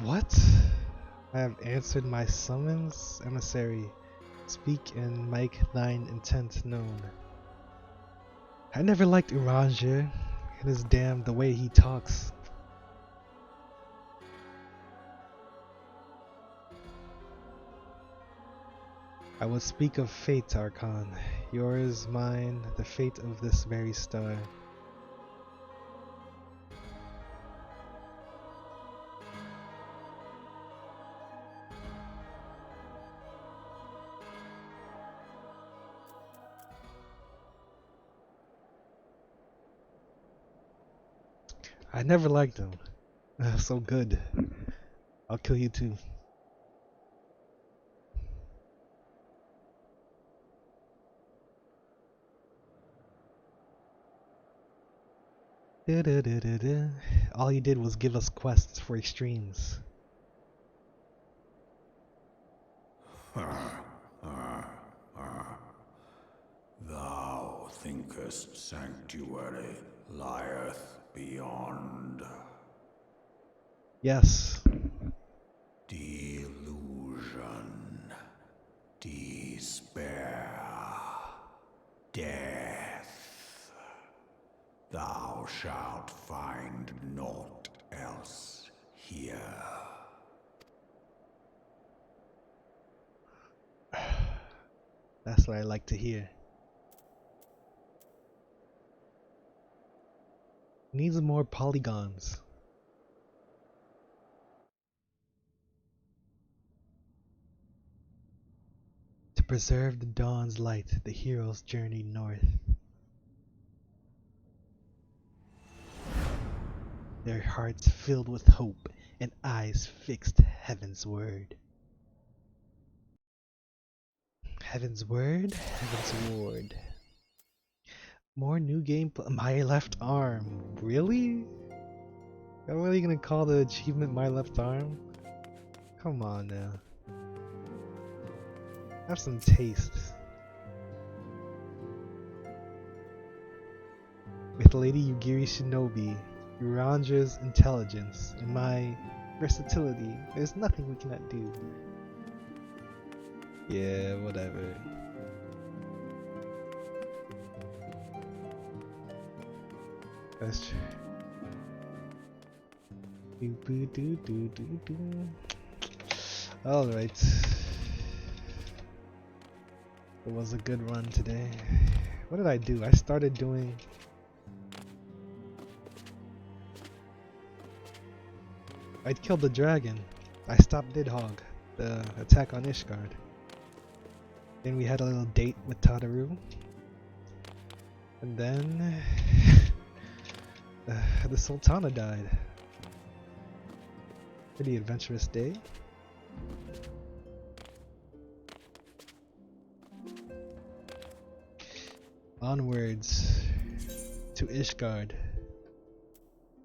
What? I have answered my summons, emissary. Speak and make thine intent known. I never liked Uranger. It is damned the way he talks. I would speak of fate, Archon. Yours, mine, the fate of this very star. I never liked him. So good. I'll kill you too. All he did was give us quests for extremes. Thou thinkest sanctuary lieth beyond. Yes. Delusion, despair, death. Thou shalt find naught else here. That's what I like to hear. Needs more polygons. To preserve the dawn's light, the heroes journeyed north. Their hearts filled with hope and eyes fixed heaven's word. Heaven's word? Heaven's ward. More new gameplay. My left arm. Really? Y'all really gonna call the achievement my left arm? Come on now. Have some taste. With Lady Yugiri Shinobi, Urandra's intelligence, and my versatility, there's nothing we cannot do. Yeah, whatever. That's true. Alright. It was a good run today. What did I do? I started doing... I killed the dragon. I stopped Nidhogg, the attack on Ishgard. Then we had a little date with Tadaru. And then... the Sultana died. Pretty adventurous day. Onwards to Ishgard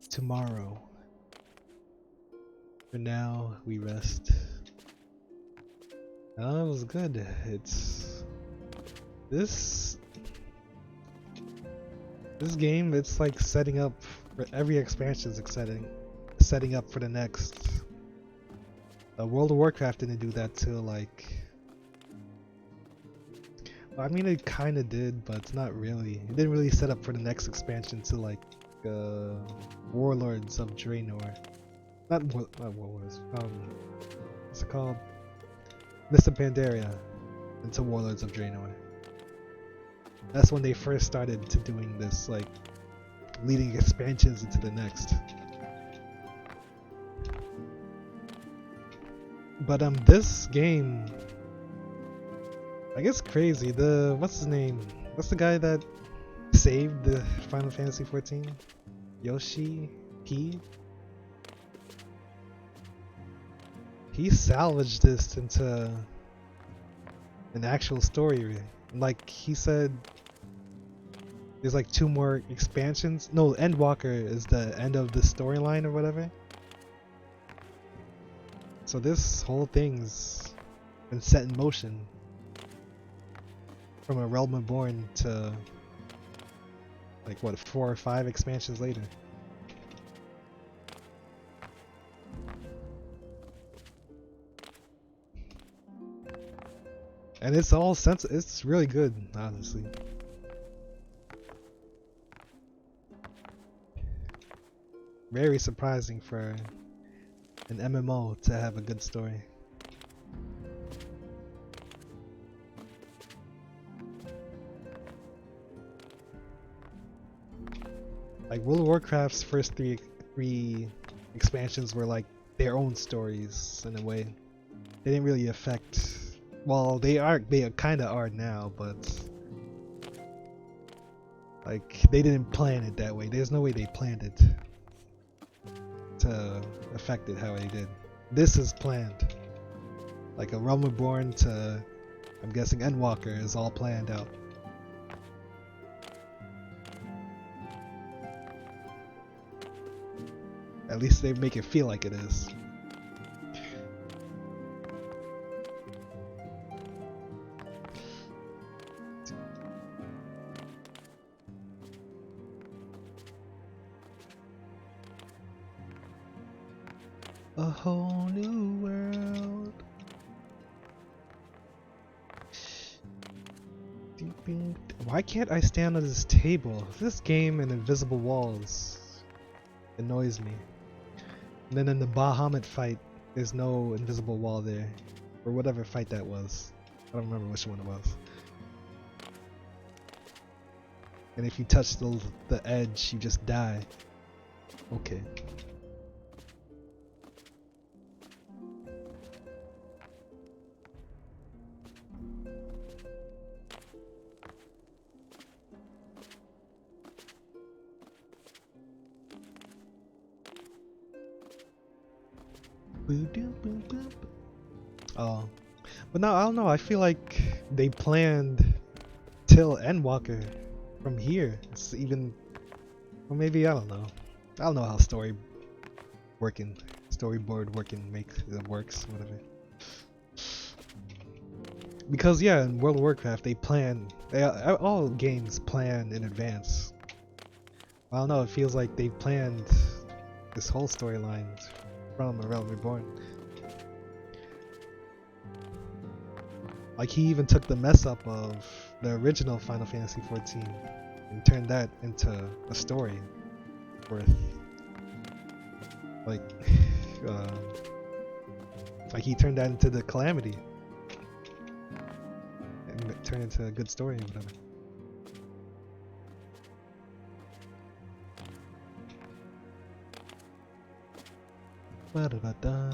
tomorrow. For now, we rest. Oh, it was good. It's this game. It's like setting up for every expansion is setting up for the next. World of Warcraft didn't do that till like. Well, I mean, it kind of did, but it's not really. It didn't really set up for the next expansion till like Warlords of Draenor. Not Warlords. What's it called? Mists of Pandaria into Warlords of Draenor. That's when they first started to doing this, like leading expansions into the next. But this game, I guess crazy. What's his name? What's the guy that saved the Final Fantasy 14? Yoshi P. He salvaged this into an actual story. Like he said, there's like 2 more expansions. No, Endwalker is the end of the storyline or whatever. So this whole thing's been set in motion from A Realm Reborn to like what, 4 or 5 expansions later. And it's all it's really good, honestly. Very surprising for an MMO to have a good story. Like World of Warcraft's first three expansions were like their own stories in a way. They didn't really affect. Well, they kind of are now, but like they didn't plan it that way. There's no way they planned it to affect it how they did. This is planned. Like a Realm Reborn to, I'm guessing, Endwalker is all planned out. At least they make it feel like it is. A whole new world. Why can't I stand on this table? This game and invisible walls annoys me. And then in the Bahamut fight, there's no invisible wall there. Or whatever fight that was. I don't remember which one it was. And if you touch the edge, you just die. Okay. Oh, but now I don't know. I feel like they planned till Endwalker from here. It's even, or maybe I don't know. I don't know how storyboard working works, whatever. Because yeah, in World of Warcraft they plan. All games plan in advance. I don't know. It feels like they planned this whole storyline from A Realm Reborn. Like he even took the mess up of the original Final Fantasy XIV and turned that into a story worth like he turned that into the Calamity and it turned into a good story or whatever. Ba-da-ba-da.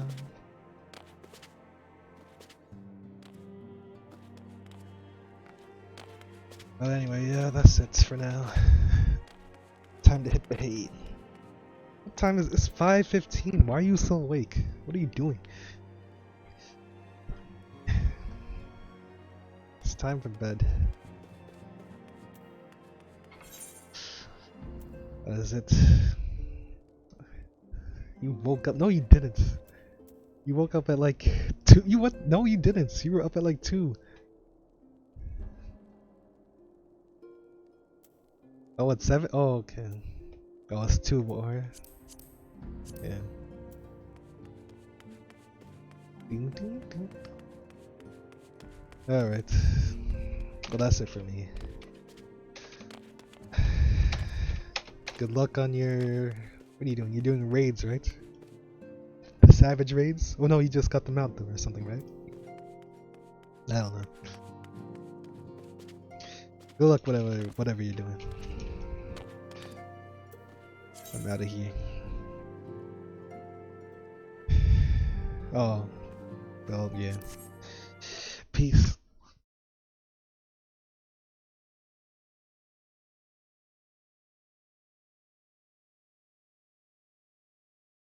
But anyway, yeah, that's it for now. Time to hit the hay. What time is it? It's 5:15. Why are you still awake? What are you doing? It's time for bed. That is it. You woke up. No, you didn't. You woke up at like 2. You what? No, you didn't. You were up at like 2. Oh, it's 7? Oh, okay. Oh, it's 2 more. Yeah. Ding, ding, ding. Alright. Well, that's it for me. Good luck on your... What are you doing? You're doing raids, right? The Savage raids? Oh no, you just got them out though, or something, right? I don't know. Good luck whatever you're doing. I'm out of here. Oh. Well, yeah. Peace.